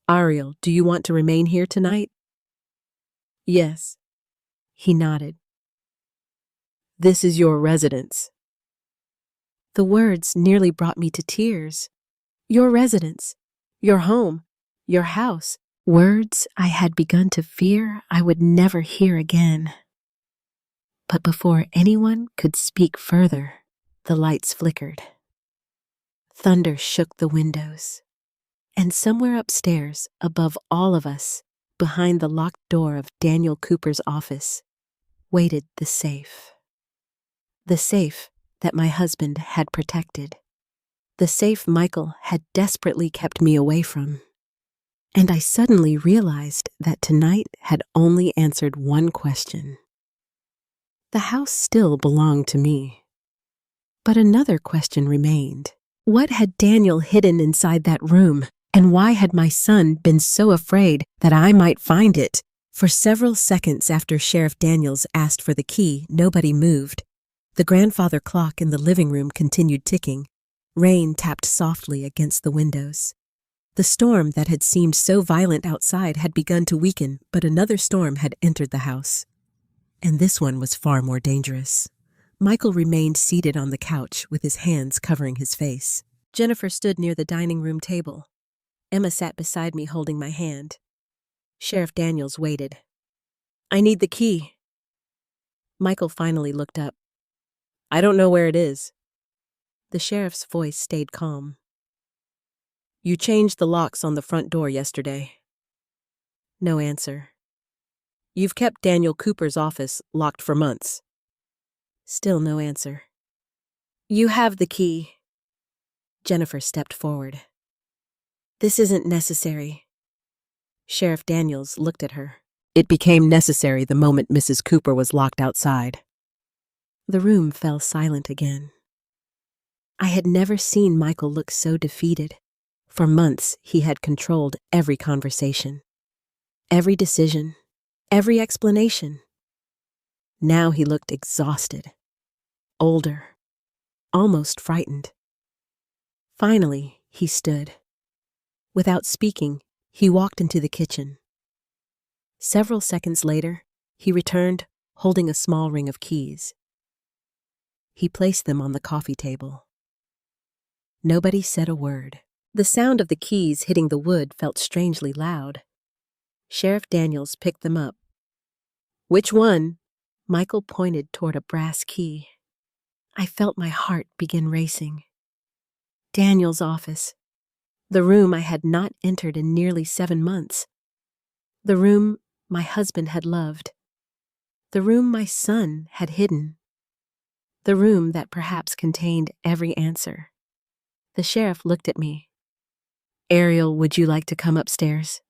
Ariel, do you want to remain here tonight? Yes. He nodded. This is your residence. The words nearly brought me to tears. Your residence, your home, your house. Words I had begun to fear I would never hear again. But before anyone could speak further, the lights flickered. Thunder shook the windows. And somewhere upstairs, above all of us, behind the locked door of Daniel Cooper's office, waited the safe. The safe that my husband had protected. The safe Michael had desperately kept me away from. And I suddenly realized that tonight had only answered one question. The house still belonged to me. But another question remained. What had Daniel hidden inside that room, and why had my son been so afraid that I might find it? For several seconds after Sheriff Daniels asked for the key, nobody moved. The grandfather clock in the living room continued ticking. Rain tapped softly against the windows. The storm that had seemed so violent outside had begun to weaken, but another storm had entered the house. And this one was far more dangerous. Michael remained seated on the couch with his hands covering his face. Jennifer stood near the dining room table. Emma sat beside me holding my hand. Sheriff Daniels waited. I need the key. Michael finally looked up. I don't know where it is. The sheriff's voice stayed calm. You changed the locks on the front door yesterday. No answer. You've kept Daniel Cooper's office locked for months. Still no answer. You have the key. Jennifer stepped forward. This isn't necessary. Sheriff Daniels looked at her. It became necessary the moment Mrs. Cooper was locked outside. The room fell silent again. I had never seen Michael look so defeated. For months, he had controlled every conversation, every decision, every explanation. Now he looked exhausted, older, almost frightened. Finally, he stood. Without speaking, he walked into the kitchen. Several seconds later, he returned, holding a small ring of keys. He placed them on the coffee table. Nobody said a word. The sound of the keys hitting the wood felt strangely loud. Sheriff Daniels picked them up. Which one? Michael pointed toward a brass key. I felt my heart begin racing. Daniel's office. The room I had not entered in nearly 7 months. The room my husband had loved. The room my son had hidden. The room that perhaps contained every answer. The sheriff looked at me. Ariel, would you like to come upstairs?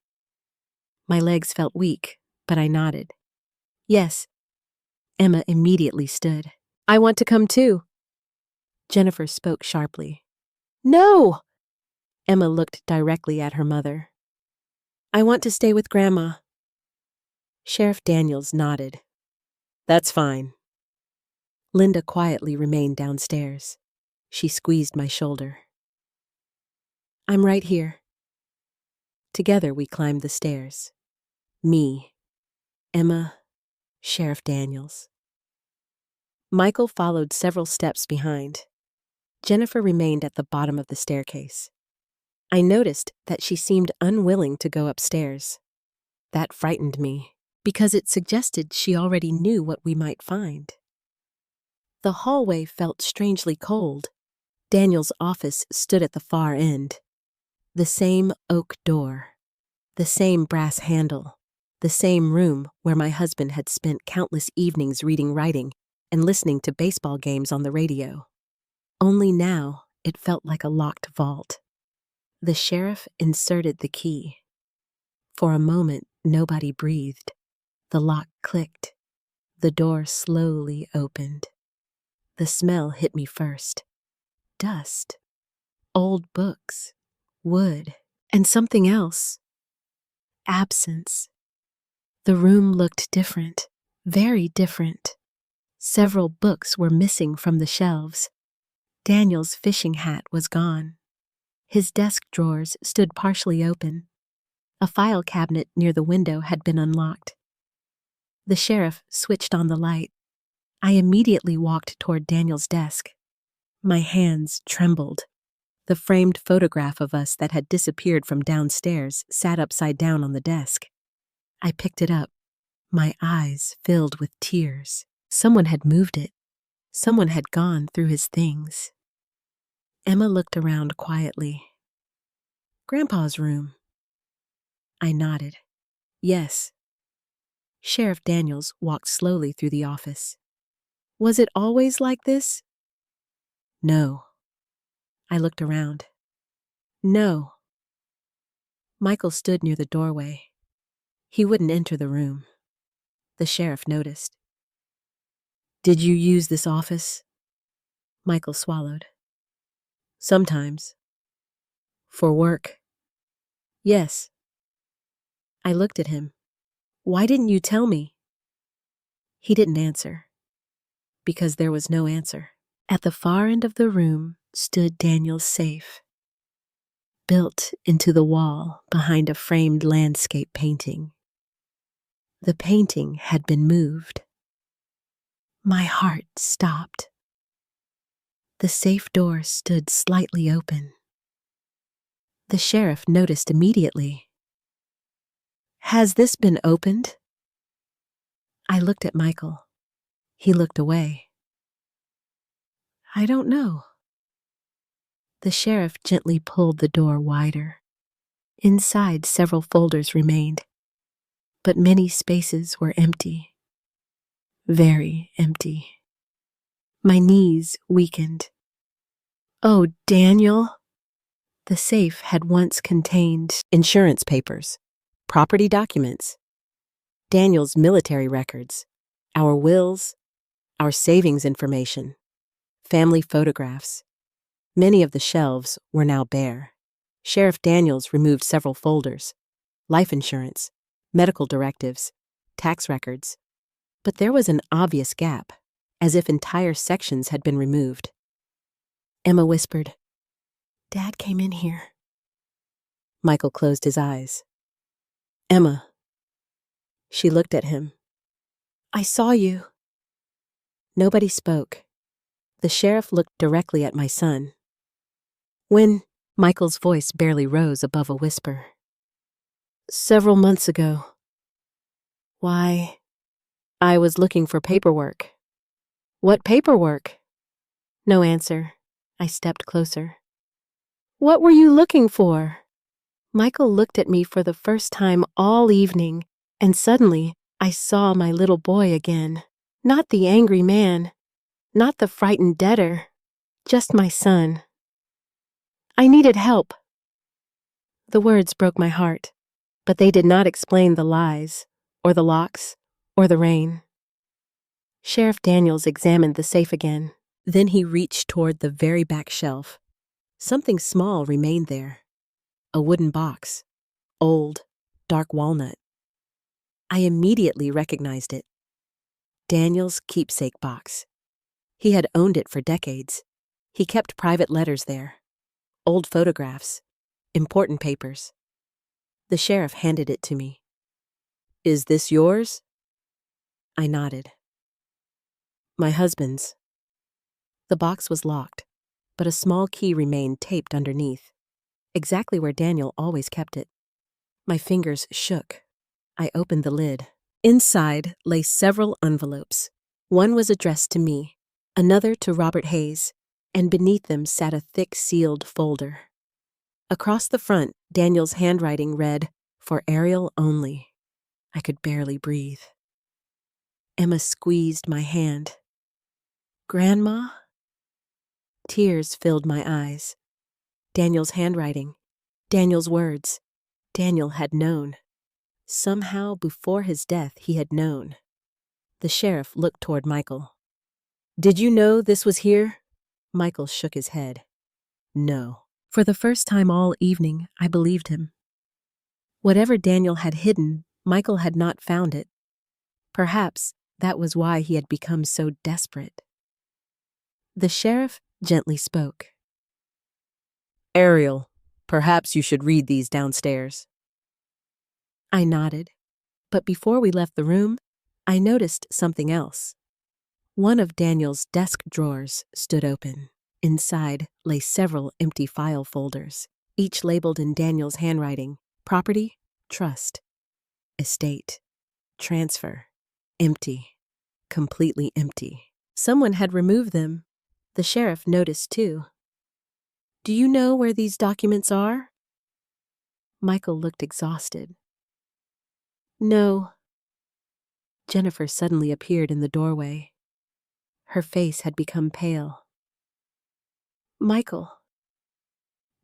My legs felt weak, but I nodded. Yes. Emma immediately stood. I want to come too. Jennifer spoke sharply. No! Emma looked directly at her mother. I want to stay with Grandma. Sheriff Daniels nodded. That's fine. Linda quietly remained downstairs. She squeezed my shoulder. I'm right here. Together we climbed the stairs. Me, Emma, Sheriff Daniels. Michael followed several steps behind. Jennifer remained at the bottom of the staircase. I noticed that she seemed unwilling to go upstairs. That frightened me, because it suggested she already knew what we might find. The hallway felt strangely cold. Daniel's office stood at the far end. The same oak door, the same brass handle, the same room where my husband had spent countless evenings reading writing and listening to baseball games on the radio. Only now it felt like a locked vault. The sheriff inserted the key. For a moment, nobody breathed. The lock clicked. The door slowly opened. The smell hit me first. Dust. Old books. Wood. And something else. Absence. The room looked different, very different. Several books were missing from the shelves. Daniel's fishing hat was gone. His desk drawers stood partially open. A file cabinet near the window had been unlocked. The sheriff switched on the light. I immediately walked toward Daniel's desk. My hands trembled. The framed photograph of us that had disappeared from downstairs sat upside down on the desk. I picked it up, my eyes filled with tears. Someone had moved it. Someone had gone through his things. Emma looked around quietly. Grandpa's room. I nodded. Yes. Sheriff Daniels walked slowly through the office. Was it always like this? No. I looked around. No. Michael stood near the doorway. He wouldn't enter the room. The sheriff noticed. Did you use this office? Michael swallowed. Sometimes. For work? Yes. I looked at him. Why didn't you tell me? He didn't answer. Because there was no answer. At the far end of the room stood Daniel's safe, built into the wall behind a framed landscape painting. The painting had been moved. My heart stopped. The safe door stood slightly open. The sheriff noticed immediately. Has this been opened? I looked at Michael. He looked away. I don't know. The sheriff gently pulled the door wider. Inside, several folders remained, but many spaces were empty. Very empty. My knees weakened. Oh, Daniel! The safe had once contained insurance papers, property documents, Daniel's military records, our wills, our savings information, family photographs. Many of the shelves were now bare. Sheriff Daniels removed several folders, life insurance, medical directives, tax records. But there was an obvious gap, as if entire sections had been removed. Emma whispered, Dad came in here. Michael closed his eyes. Emma. She looked at him. I saw you. Nobody spoke. The sheriff looked directly at my son. When? Michael's voice barely rose above a whisper. Several months ago. Why? I was looking for paperwork. What paperwork? No answer. I stepped closer. What were you looking for? Michael looked at me for the first time all evening, and suddenly I saw my little boy again. Not the angry man, not the frightened debtor, just my son. I needed help. The words broke my heart, but they did not explain the lies, or the locks, or the rain. Sheriff Daniels examined the safe again. Then he reached toward the very back shelf. Something small remained there. A wooden box. Old, dark walnut. I immediately recognized it. Daniel's keepsake box. He had owned it for decades. He kept private letters there. Old photographs. Important papers. The sheriff handed it to me. Is this yours? I nodded. My husband's. The box was locked, but a small key remained taped underneath, exactly where Daniel always kept it. My fingers shook. I opened the lid. Inside lay several envelopes. One was addressed to me, another to Robert Hayes, and beneath them sat a thick sealed folder. Across the front, Daniel's handwriting read, "For Ariel only." I could barely breathe. Emma squeezed my hand. Grandma? Tears filled my eyes. Daniel's handwriting. Daniel's words. Daniel had known. Somehow, before his death, he had known. The sheriff looked toward Michael. Did you know this was here? Michael shook his head. No. For the first time all evening, I believed him. Whatever Daniel had hidden, Michael had not found it. Perhaps that was why he had become so desperate. The sheriff gently spoke. Ariel, perhaps you should read these downstairs. I nodded, but before we left the room, I noticed something else. One of Daniel's desk drawers stood open. Inside lay several empty file folders, each labeled in Daniel's handwriting: property, trust, estate, transfer, empty, completely empty. Someone had removed them. The sheriff noticed too. Do you know where these documents are? Michael looked exhausted. No. Jennifer suddenly appeared in the doorway. Her face had become pale. Michael.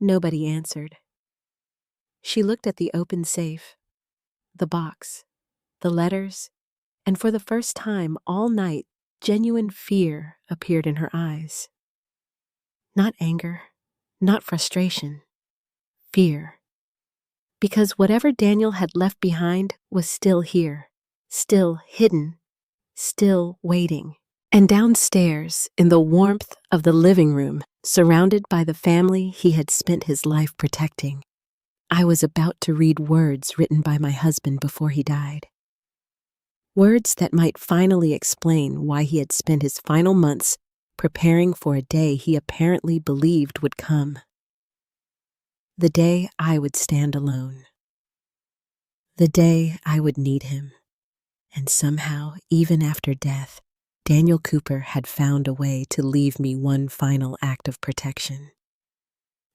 Nobody answered. She looked at the open safe, the box, the letters, and for the first time all night, genuine fear appeared in her eyes. Not anger, not frustration, fear. Because whatever Daniel had left behind was still here, still hidden, still waiting. And downstairs, in the warmth of the living room, surrounded by the family he had spent his life protecting, I was about to read words written by my husband before he died. Words that might finally explain why he had spent his final months preparing for a day he apparently believed would come. The day I would stand alone. The day I would need him. And somehow, even after death, Daniel Cooper had found a way to leave me one final act of protection.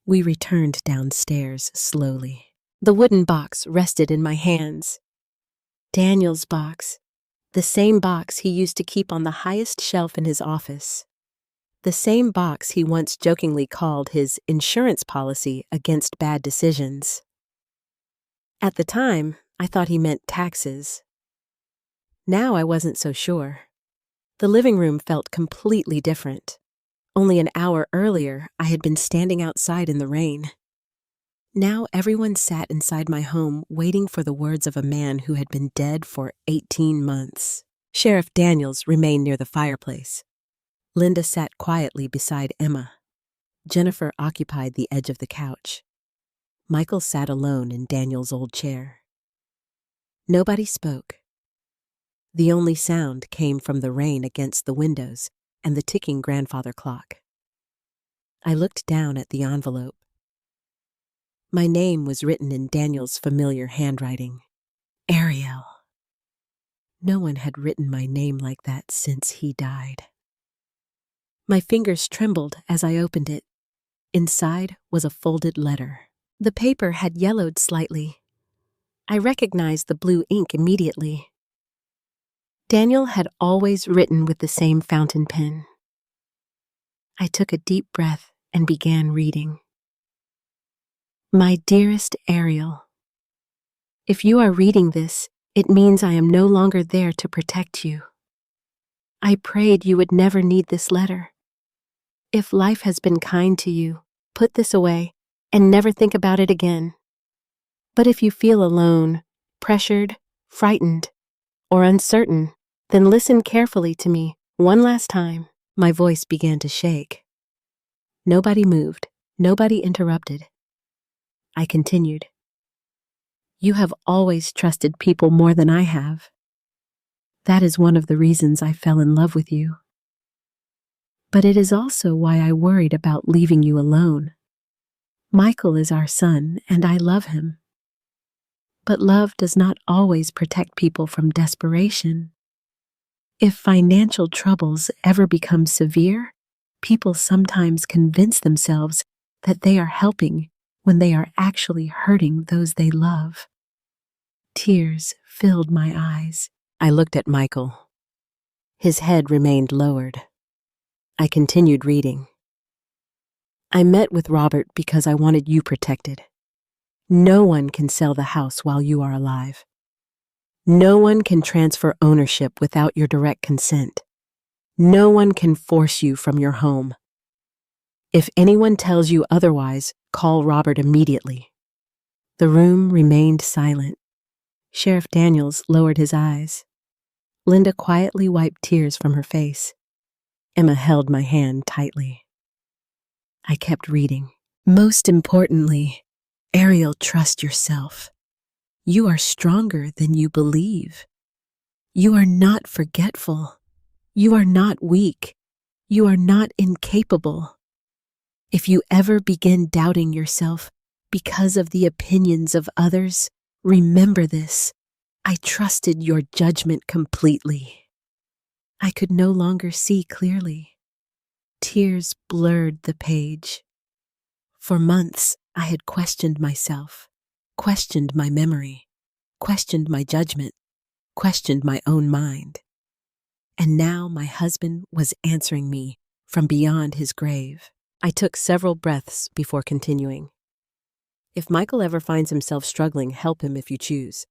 We returned downstairs slowly. The wooden box rested in my hands. Daniel's box, the same box he used to keep on the highest shelf in his office. The same box he once jokingly called his insurance policy against bad decisions. At the time, I thought he meant taxes. Now I wasn't so sure. The living room felt completely different. Only an hour earlier, I had been standing outside in the rain. Now everyone sat inside my home waiting for the words of a man who had been dead for 18 months. Sheriff Daniels remained near the fireplace. Linda sat quietly beside Emma. Jennifer occupied the edge of the couch. Michael sat alone in Daniel's old chair. Nobody spoke. The only sound came from the rain against the windows and the ticking grandfather clock. I looked down at the envelope. My name was written in Daniel's familiar handwriting. Ariel. No one had written my name like that since he died. My fingers trembled as I opened it. Inside was a folded letter. The paper had yellowed slightly. I recognized the blue ink immediately. Daniel had always written with the same fountain pen. I took a deep breath and began reading. My dearest Ariel, if you are reading this, it means I am no longer there to protect you. I prayed you would never need this letter. If life has been kind to you, put this away and never think about it again. But if you feel alone, pressured, frightened, or uncertain, then listen carefully to me one last time. My voice began to shake. Nobody moved. Nobody interrupted. I continued. You have always trusted people more than I have. That is one of the reasons I fell in love with you. But it is also why I worried about leaving you alone. Michael is our son, and I love him. But love does not always protect people from desperation. If financial troubles ever become severe, people sometimes convince themselves that they are helping when they are actually hurting those they love. Tears filled my eyes. I looked at Michael. His head remained lowered. I continued reading. I met with Robert because I wanted you protected. No one can sell the house while you are alive. No one can transfer ownership without your direct consent. No one can force you from your home. If anyone tells you otherwise, call Robert immediately. The room remained silent. Sheriff Daniels lowered his eyes. Linda quietly wiped tears from her face. Emma held my hand tightly. I kept reading. Most importantly, Ariel, trust yourself. You are stronger than you believe. You are not forgetful. You are not weak. You are not incapable. If you ever begin doubting yourself because of the opinions of others, remember this. I trusted your judgment completely. I could no longer see clearly. Tears blurred the page. For months, I had questioned myself, questioned my memory, questioned my judgment, questioned my own mind. And now my husband was answering me from beyond his grave. I took several breaths before continuing. If Michael ever finds himself struggling, help him if you choose.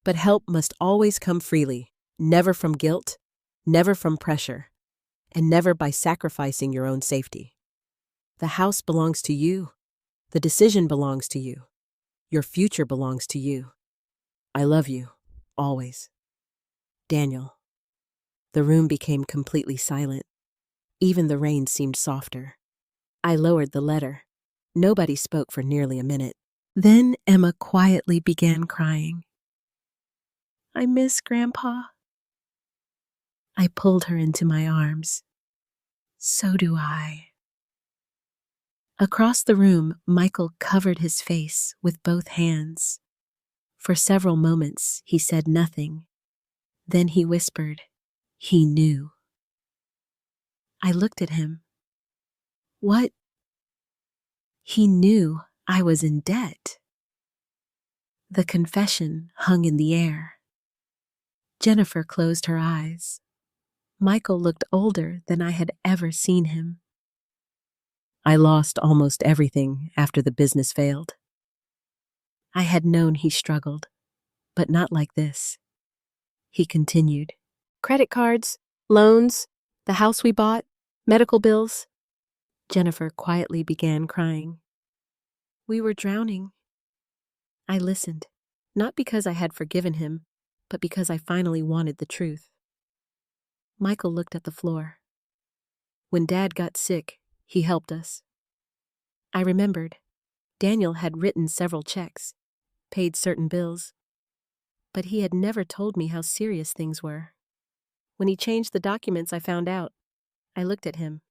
But help must always come freely, never from guilt, never from pressure, and never by sacrificing your own safety. The house belongs to you. The decision belongs to you. Your future belongs to you. I love you, always. Daniel. The room became completely silent. Even the rain seemed softer. I lowered the letter. Nobody spoke for nearly a minute. Then Emma quietly began crying. I miss Grandpa. I pulled her into my arms. So do I. Across the room, Michael covered his face with both hands. For several moments, he said nothing. Then he whispered, he knew. I looked at him. What? He knew I was in debt. The confession hung in the air. Jennifer closed her eyes. Michael looked older than I had ever seen him. I lost almost everything after the business failed. I had known he struggled, but not like this. He continued. Credit cards, loans, the house we bought, medical bills. Jennifer quietly began crying. We were drowning. I listened, not because I had forgiven him, but because I finally wanted the truth. Michael looked at the floor. When Dad got sick, he helped us. I remembered. Daniel had written several checks, paid certain bills, but he had never told me how serious things were. When he changed the documents, I found out. I looked at him.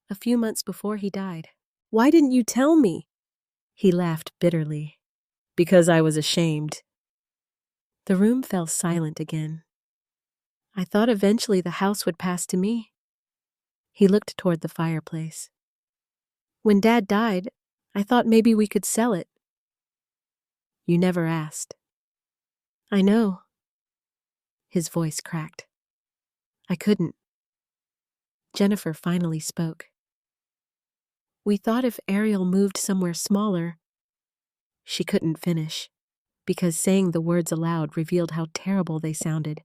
A few months before he died. Why didn't you tell me? He laughed bitterly. Because I was ashamed. The room fell silent again. I thought eventually the house would pass to me. He looked toward the fireplace. When Dad died, I thought maybe we could sell it. You never asked. I know. His voice cracked. I couldn't. Jennifer finally spoke. We thought if Ariel moved somewhere smaller. She couldn't finish, because saying the words aloud revealed how terrible they sounded.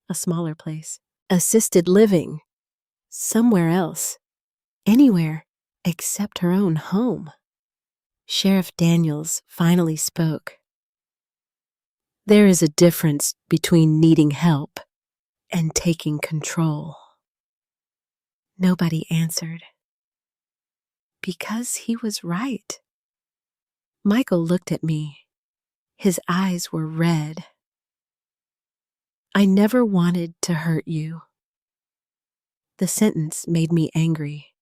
A smaller place. Assisted living. Somewhere else. Anywhere except her own home. Sheriff Daniels finally spoke. There is a difference between needing help and taking control. Nobody answered. Because he was right. Michael looked at me. His eyes were red. I never wanted to hurt you. The sentence made me angry,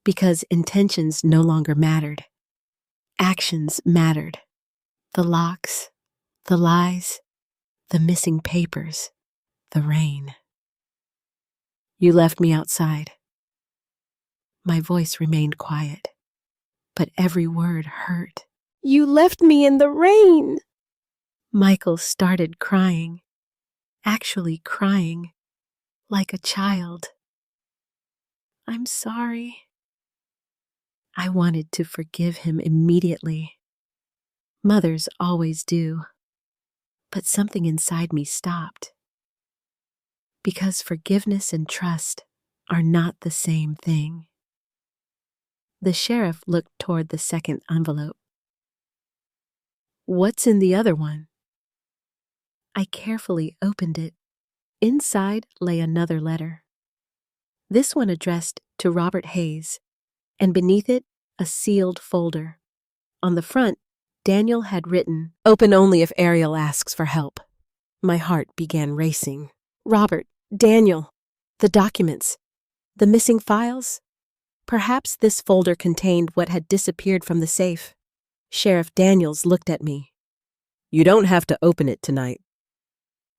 because intentions no longer mattered. Actions mattered. The locks, the lies, the missing papers, the rain. You left me outside. My voice remained quiet, but every word hurt. You left me in the rain! Michael started crying, actually crying, like a child. I'm sorry. I wanted to forgive him immediately. Mothers always do. But something inside me stopped. Because forgiveness and trust are not the same thing. The sheriff looked toward the second envelope. What's in the other one? I carefully opened it. Inside lay another letter. This one addressed to Robert Hayes, and beneath it, a sealed folder. On the front, Daniel had written, "Open only if Ariel asks for help." My heart began racing. Robert, Daniel, the documents, the missing files? Perhaps this folder contained what had disappeared from the safe. Sheriff Daniels looked at me. You don't have to open it tonight.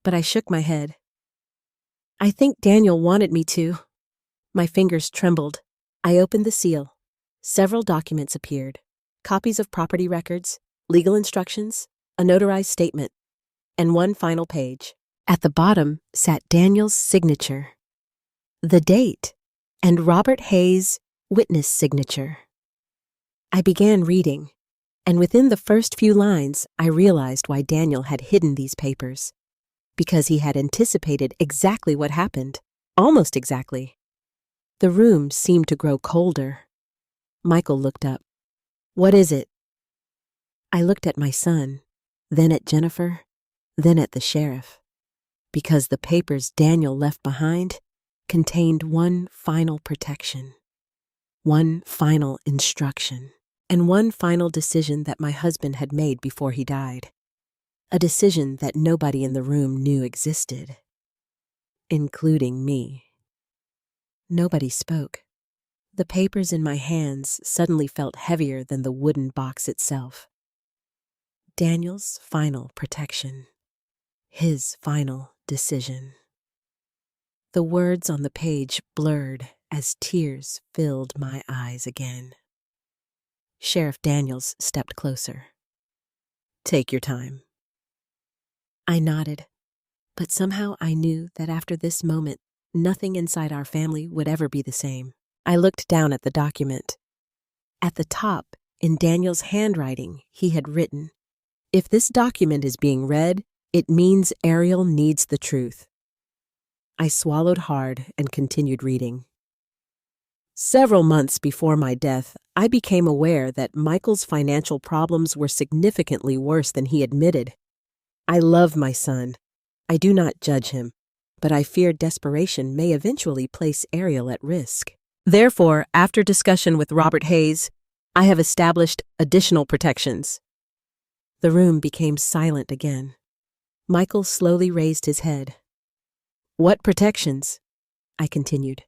But I shook my head. I think Daniel wanted me to. My fingers trembled. I opened the seal. Several documents appeared. Copies of property records, legal instructions, a notarized statement, and one final page. At the bottom sat Daniel's signature, the date, and Robert Hayes' witness signature. I began reading, and within the first few lines, I realized why Daniel had hidden these papers. Because he had anticipated exactly what happened, almost exactly. The room seemed to grow colder. Michael looked up. What is it? I looked at my son, then at Jennifer, then at the sheriff. Because the papers Daniel left behind contained one final protection, one final instruction, and one final decision that my husband had made before he died. A decision that nobody in the room knew existed, including me. Nobody spoke. The papers in my hands suddenly felt heavier than the wooden box itself. Daniel's final protection. His final decision. The words on the page blurred as tears filled my eyes again. Sheriff Daniels stepped closer. Take your time. I nodded, but somehow I knew that after this moment, nothing inside our family would ever be the same. I looked down at the document. At the top, in Daniel's handwriting, he had written, "If this document is being read, it means Ariel needs the truth." I swallowed hard and continued reading. Several months before my death, I became aware that Michael's financial problems were significantly worse than he admitted. I love my son. I do not judge him, but I fear desperation may eventually place Ariel at risk. Therefore, after discussion with Robert Hayes, I have established additional protections. The room became silent again. Michael slowly raised his head. What protections? I continued.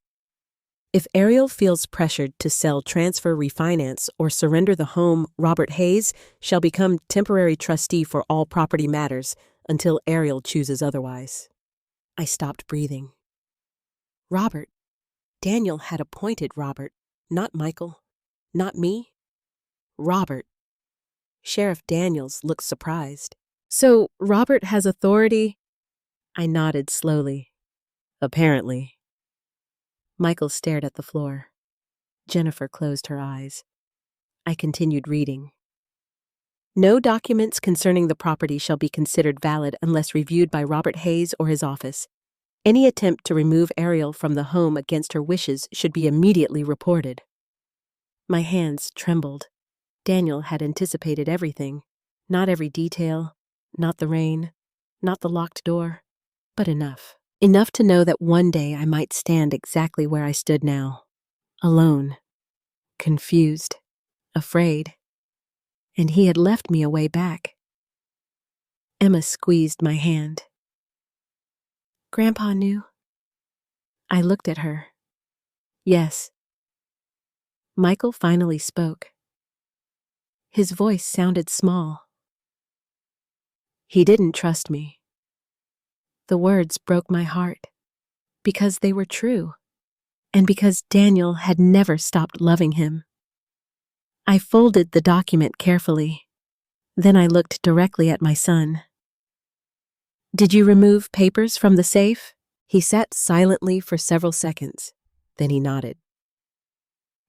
If Ariel feels pressured to sell, transfer, refinance, or surrender the home, Robert Hayes shall become temporary trustee for all property matters until Ariel chooses otherwise. I stopped breathing. Robert. Daniel had appointed Robert, not Michael, not me. Robert. Sheriff Daniels looked surprised. So Robert has authority? I nodded slowly. Apparently. Michael stared at the floor. Jennifer closed her eyes. I continued reading. No documents concerning the property shall be considered valid unless reviewed by Robert Hayes or his office. Any attempt to remove Ariel from the home against her wishes should be immediately reported. My hands trembled. Daniel had anticipated everything. Not every detail, not the rain, not the locked door, but enough. Enough to know that one day I might stand exactly where I stood now. Alone, confused, afraid. And he had left me a way back. Emma squeezed my hand. Grandpa knew. I looked at her. Yes. Michael finally spoke. His voice sounded small. He didn't trust me. The words broke my heart, because they were true, and because Daniel had never stopped loving him. I folded the document carefully. Then I looked directly at my son. Did you remove papers from the safe? He sat silently for several seconds. Then he nodded.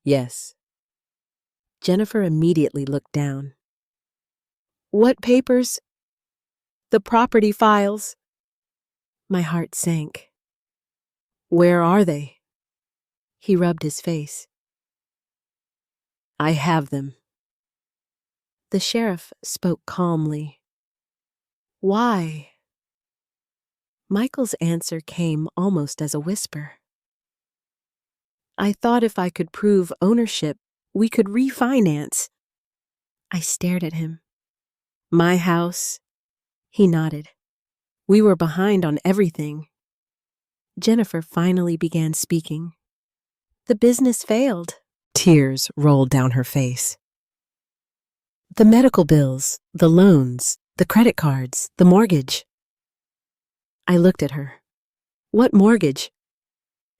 Yes. Jennifer immediately looked down. What papers? The property files. My heart sank. Where are they? He rubbed his face. I have them. The sheriff spoke calmly. Why? Michael's answer came almost as a whisper. I thought if I could prove ownership, we could refinance. I stared at him. My house? He nodded. We were behind on everything. Jennifer finally began speaking. The business failed. Tears rolled down her face. The medical bills, the loans, the credit cards, the mortgage. I looked at her. What mortgage?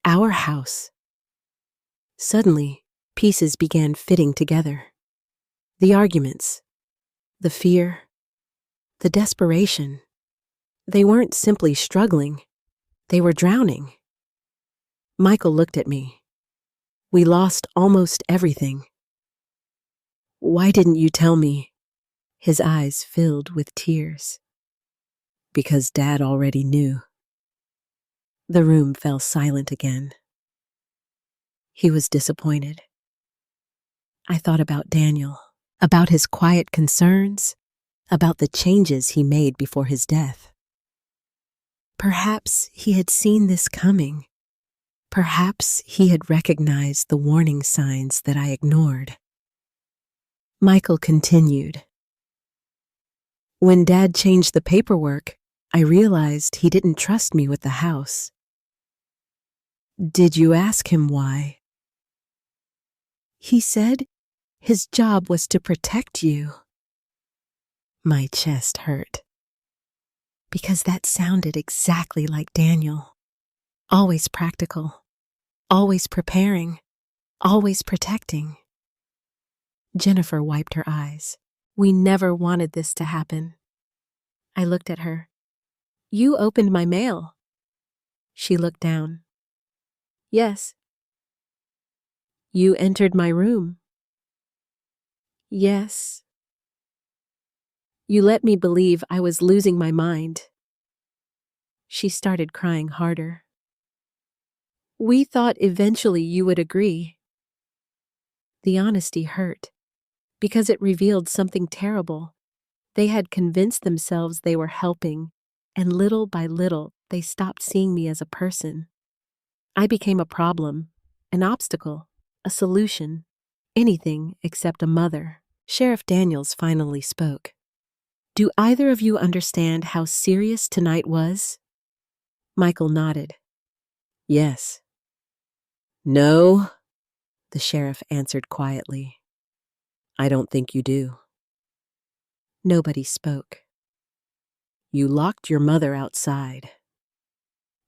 Our house. Suddenly, pieces began fitting together. The arguments, the fear, the desperation. They weren't simply struggling. They were drowning. Michael looked at me. We lost almost everything. Why didn't you tell me? His eyes filled with tears. Because Dad already knew. The room fell silent again. He was disappointed. I thought about Daniel, about his quiet concerns, about the changes he made before his death. Perhaps he had seen this coming. Perhaps he had recognized the warning signs that I ignored. Michael continued. When Dad changed the paperwork, I realized he didn't trust me with the house. Did you ask him why? He said his job was to protect you. My chest hurt. Because that sounded exactly like Daniel. Always practical, always preparing, always protecting. Jennifer wiped her eyes. We never wanted this to happen. I looked at her. You opened my mail. She looked down. Yes. You entered my room. Yes. You let me believe I was losing my mind. She started crying harder. We thought eventually you would agree. The honesty hurt, because it revealed something terrible. They had convinced themselves they were helping, and little by little, they stopped seeing me as a person. I became a problem, an obstacle, a solution, anything except a mother. Sheriff Daniels finally spoke. Do either of you understand how serious tonight was? Michael nodded. Yes. No, the sheriff answered quietly. I don't think you do. Nobody spoke. You locked your mother outside.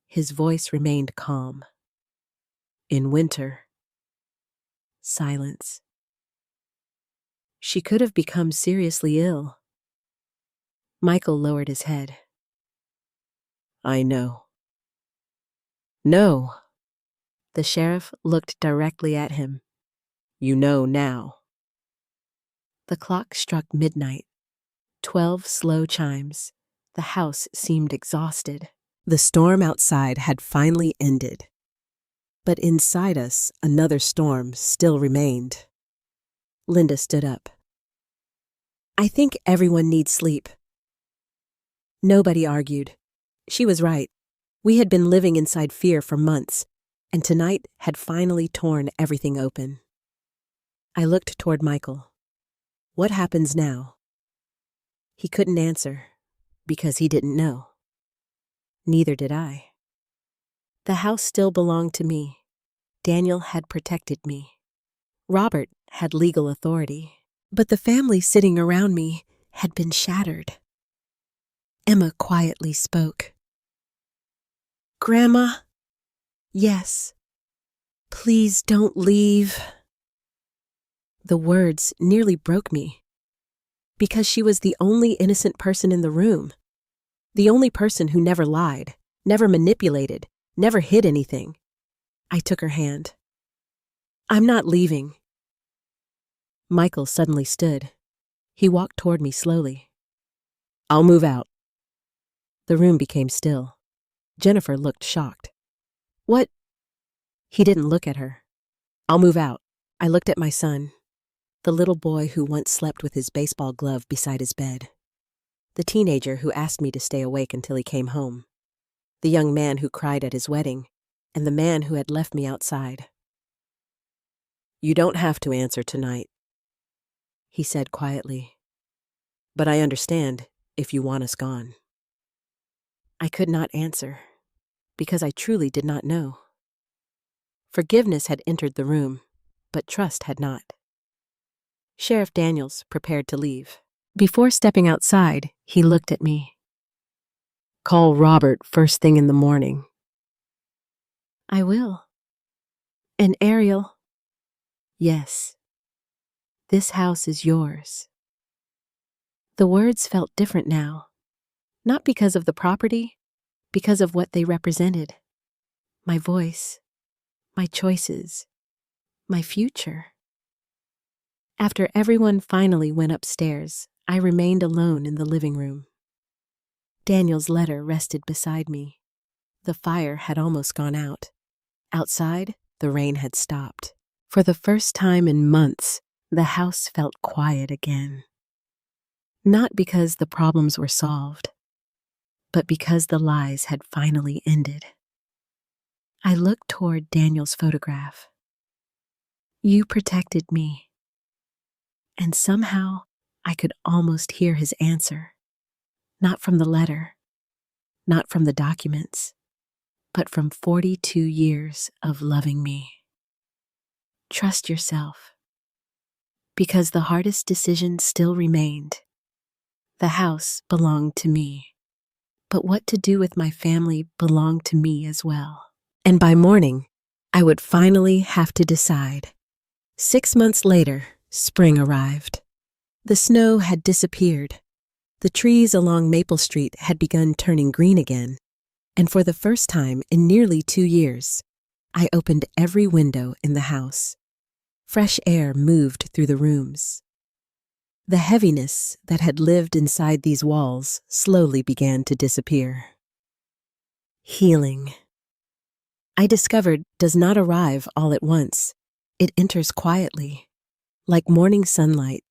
His voice remained calm. In winter. Silence. She could have become seriously ill. Michael lowered his head. I know. No. The sheriff looked directly at him. You know now. The clock struck midnight. 12 slow chimes. The house seemed exhausted. The storm outside had finally ended. But inside us, another storm still remained. Linda stood up. I think everyone needs sleep. Nobody argued. She was right. We had been living inside fear for months, and tonight had finally torn everything open. I looked toward Michael. What happens now? He couldn't answer, because he didn't know. Neither did I. The house still belonged to me. Daniel had protected me. Robert had legal authority. But the family sitting around me had been shattered. Emma quietly spoke. Grandma? Yes. Please don't leave. The words nearly broke me. Because she was the only innocent person in the room. The only person who never lied, never manipulated, never hid anything. I took her hand. I'm not leaving. Michael suddenly stood. He walked toward me slowly. I'll move out. The room became still. Jennifer looked shocked. What? He didn't look at her. I'll move out. I looked at my son. The little boy who once slept with his baseball glove beside his bed. The teenager who asked me to stay awake until he came home. The young man who cried at his wedding, and the man who had left me outside. "You don't have to answer tonight," he said quietly. "But I understand if you want us gone." I could not answer, because I truly did not know. Forgiveness had entered the room, but trust had not. Sheriff Daniels prepared to leave. Before stepping outside, he looked at me. "Call Robert first thing in the morning." "I will." "And Ariel?" "Yes. This house is yours." The words felt different now, not because of the property, because of what they represented. My voice, my choices, my future. After everyone finally went upstairs, I remained alone in the living room. Daniel's letter rested beside me. The fire had almost gone out. Outside, the rain had stopped. For the first time in months, the house felt quiet again. Not because the problems were solved, but because the lies had finally ended. I looked toward Daniel's photograph. "You protected me." And somehow, I could almost hear his answer. Not from the letter, not from the documents, but from 42 years of loving me. Trust yourself. Because the hardest decision still remained. The house belonged to me. But what to do with my family belonged to me as well. And by morning, I would finally have to decide. 6 months later, spring arrived. The snow had disappeared. The trees along Maple Street had begun turning green again. And for the first time in nearly 2 years, I opened every window in the house. Fresh air moved through the rooms. The heaviness that had lived inside these walls slowly began to disappear. Healing, I discovered, does not arrive all at once. It enters quietly, like morning sunlight,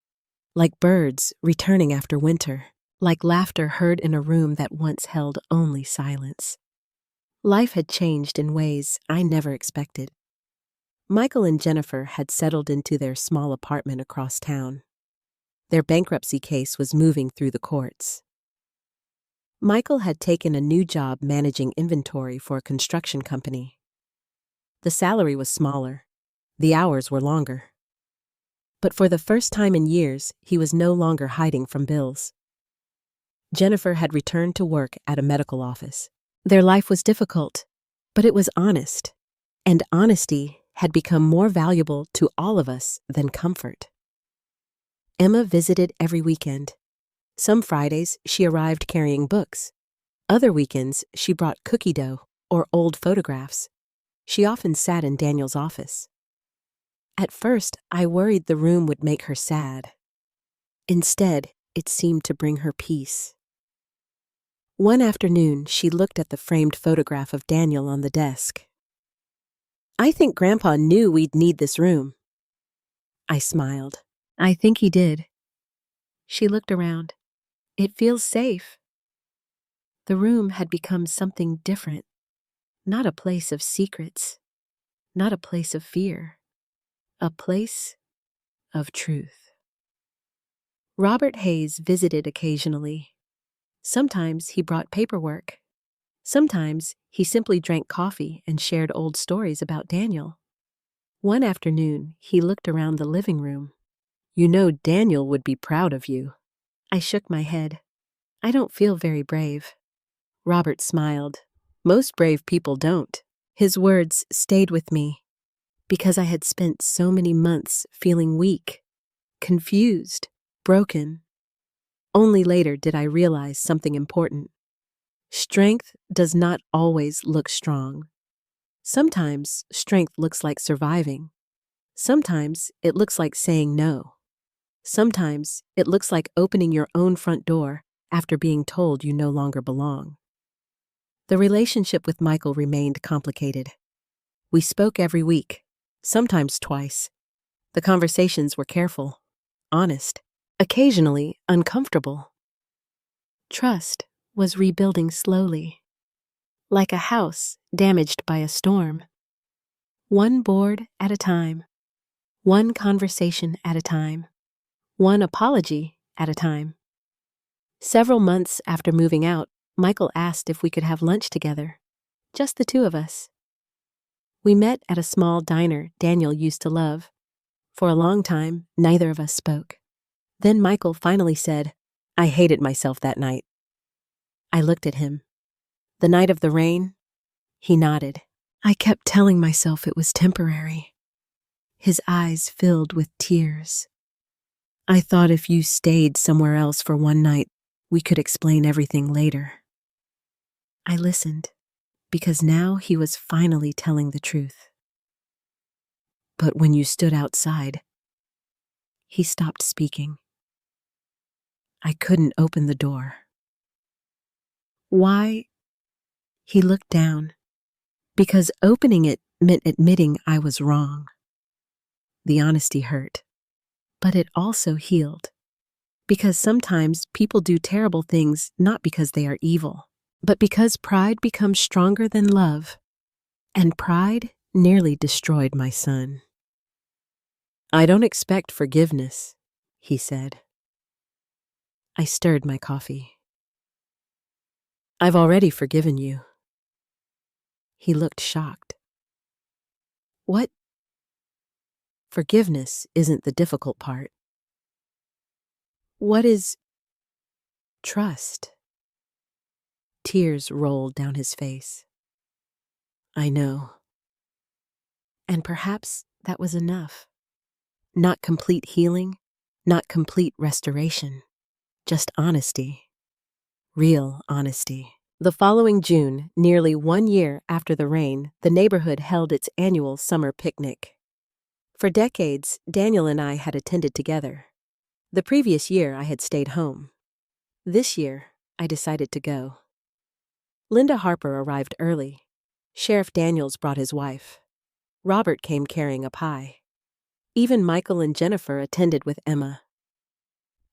like birds returning after winter, like laughter heard in a room that once held only silence. Life had changed in ways I never expected. Michael and Jennifer had settled into their small apartment across town. Their bankruptcy case was moving through the courts. Michael had taken a new job managing inventory for a construction company. The salary was smaller. The hours were longer. But for the first time in years, he was no longer hiding from bills. Jennifer had returned to work at a medical office. Their life was difficult, but it was honest. And honesty had become more valuable to all of us than comfort. Emma visited every weekend. Some Fridays, she arrived carrying books. Other weekends, she brought cookie dough or old photographs. She often sat in Daniel's office. At first, I worried the room would make her sad. Instead, it seemed to bring her peace. One afternoon, she looked at the framed photograph of Daniel on the desk. "I think Grandpa knew we'd need this room." I smiled. "I think he did." She looked around. "It feels safe." The room had become something different. Not a place of secrets. Not a place of fear. A place of truth. Robert Hayes visited occasionally. Sometimes he brought paperwork. Sometimes he simply drank coffee and shared old stories about Daniel. One afternoon, he looked around the living room. "You know Daniel would be proud of you." I shook my head. "I don't feel very brave." Robert smiled. "Most brave people don't." His words stayed with me because I had spent so many months feeling weak, confused, broken. Only later did I realize something important. Strength does not always look strong. Sometimes strength looks like surviving. Sometimes it looks like saying no. Sometimes it looks like opening your own front door after being told you no longer belong. The relationship with Michael remained complicated. We spoke every week, sometimes twice. The conversations were careful, honest, occasionally uncomfortable. Trust was rebuilding slowly, like a house damaged by a storm. One board at a time, one conversation at a time, one apology at a time. Several months after moving out, Michael asked if we could have lunch together, just the two of us. We met at a small diner Daniel used to love. For a long time, neither of us spoke. Then Michael finally said, "I hated myself that night." I looked at him. "The night of the rain?" He nodded. "I kept telling myself it was temporary." His eyes filled with tears. "I thought if you stayed somewhere else for one night, we could explain everything later." I listened, because now he was finally telling the truth. "But when you stood outside," he stopped speaking. "I couldn't open the door." "Why?" He looked down. "Because opening it meant admitting I was wrong." The honesty hurt, but it also healed. Because sometimes people do terrible things not because they are evil, but because pride becomes stronger than love. And pride nearly destroyed my son. "I don't expect forgiveness," he said. I stirred my coffee. "I've already forgiven you." He looked shocked. "What?" "Forgiveness isn't the difficult part." "What is trust?" Tears rolled down his face. "I know." And perhaps that was enough. Not complete healing, not complete restoration, just honesty. Real honesty. The following June, nearly 1 year after the rain, the neighborhood held its annual summer picnic. For decades, Daniel and I had attended together. The previous year, I had stayed home. This year, I decided to go. Linda Harper arrived early. Sheriff Daniels brought his wife. Robert came carrying a pie. Even Michael and Jennifer attended with Emma.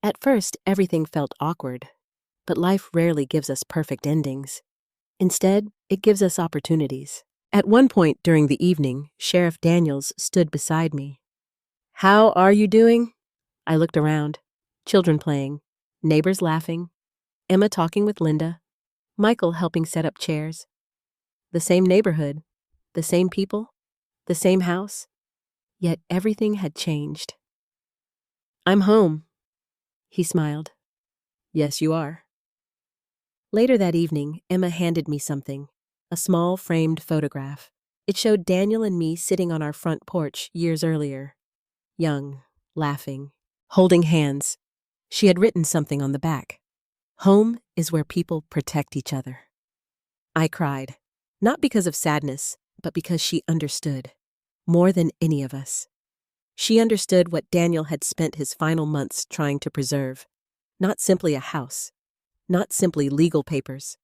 At first, everything felt awkward, but life rarely gives us perfect endings. Instead, it gives us opportunities. At one point during the evening, Sheriff Daniels stood beside me. "How are you doing?" I looked around. Children playing, neighbors laughing, Emma talking with Linda, Michael helping set up chairs. The same neighborhood, the same people, the same house, yet everything had changed. "I'm home." He smiled. "Yes, you are." Later that evening, Emma handed me something, a small framed photograph. It showed Daniel and me sitting on our front porch years earlier. Young, laughing, holding hands. She had written something on the back. "Home is where people protect each other." I cried, not because of sadness, but because she understood, more than any of us. She understood what Daniel had spent his final months trying to preserve. Not simply a house, not simply legal papers,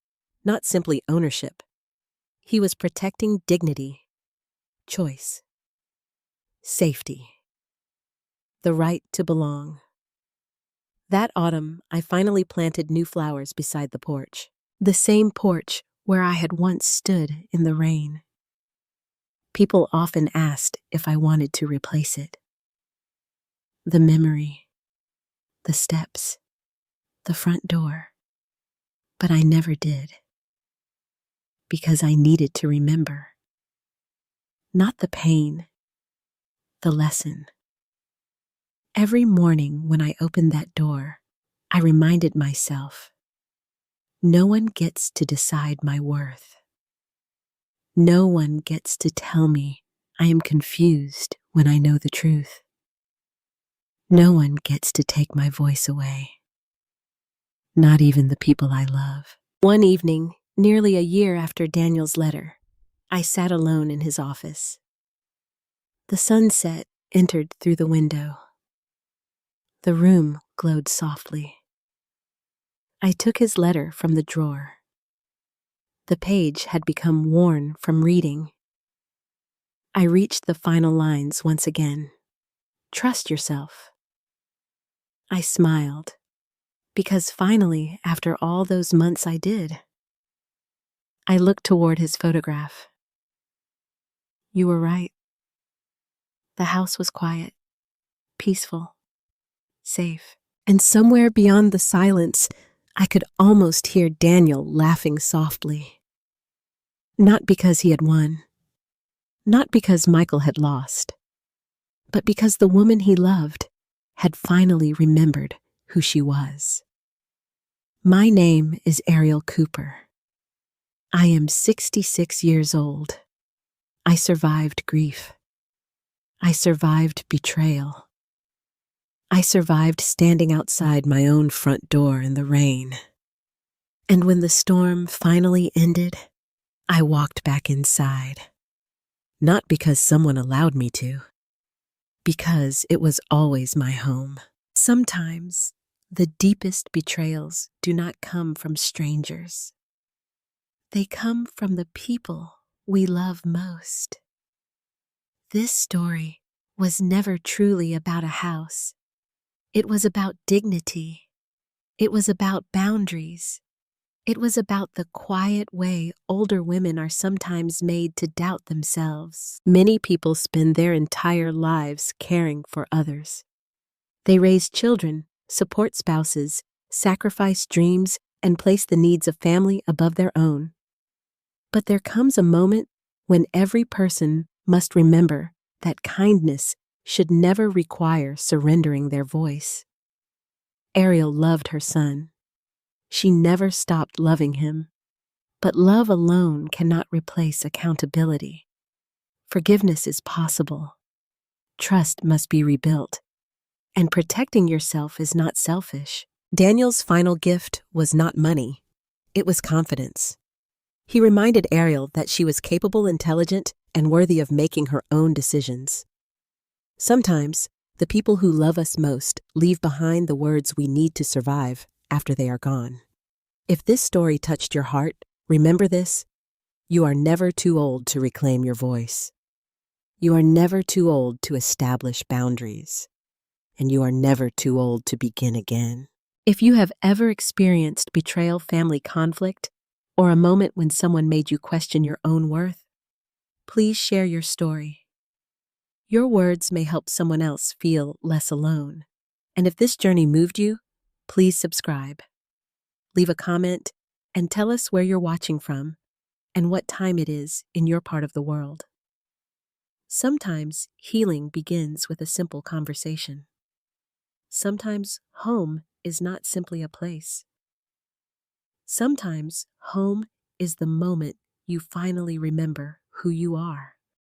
not simply ownership. He was protecting dignity, choice, safety, the right to belong. That autumn, I finally planted new flowers beside the porch. The same porch where I had once stood in the rain. People often asked if I wanted to replace it. The memory, the steps, the front door. But I never did. Because I needed to remember. Not the pain, the lesson. Every morning when I opened that door, I reminded myself, no one gets to decide my worth. No one gets to tell me I am confused when I know the truth. No one gets to take my voice away. Not even the people I love. One evening, nearly a year after Daniel's letter, I sat alone in his office. The sunset entered through the window. The room glowed softly. I took his letter from the drawer. The page had become worn from reading. I reached the final lines once again. Trust yourself. I smiled, because finally, after all those months, I did. I looked toward his photograph. You were right. The house was quiet, peaceful, safe. And somewhere beyond the silence, I could almost hear Daniel laughing softly. Not because he had won, not because Michael had lost, but because the woman he loved had finally remembered who she was. My name is Ariel Cooper. I am 66 years old. I survived grief. I survived betrayal. I survived standing outside my own front door in the rain. And when the storm finally ended, I walked back inside. Not because someone allowed me to, because it was always my home. Sometimes the deepest betrayals do not come from strangers. They come from the people we love most. This story was never truly about a house. It was about dignity. It was about boundaries. It was about the quiet way older women are sometimes made to doubt themselves. Many people spend their entire lives caring for others. They raise children, support spouses, sacrifice dreams, and place the needs of family above their own. But there comes a moment when every person must remember that kindness should never require surrendering their voice. Ariel loved her son. She never stopped loving him. But love alone cannot replace accountability. Forgiveness is possible. Trust must be rebuilt. And protecting yourself is not selfish. Daniel's final gift was not money. It was confidence. He reminded Ariel that she was capable, intelligent, and worthy of making her own decisions. Sometimes, the people who love us most leave behind the words we need to survive after they are gone. If this story touched your heart, remember this: you are never too old to reclaim your voice. You are never too old to establish boundaries. And you are never too old to begin again. If you have ever experienced betrayal, family conflict, or a moment when someone made you question your own worth, please share your story. Your words may help someone else feel less alone. And if this journey moved you, please subscribe. Leave a comment and tell us where you're watching from and what time it is in your part of the world. Sometimes healing begins with a simple conversation. Sometimes home is not simply a place. Sometimes home is the moment you finally remember who you are.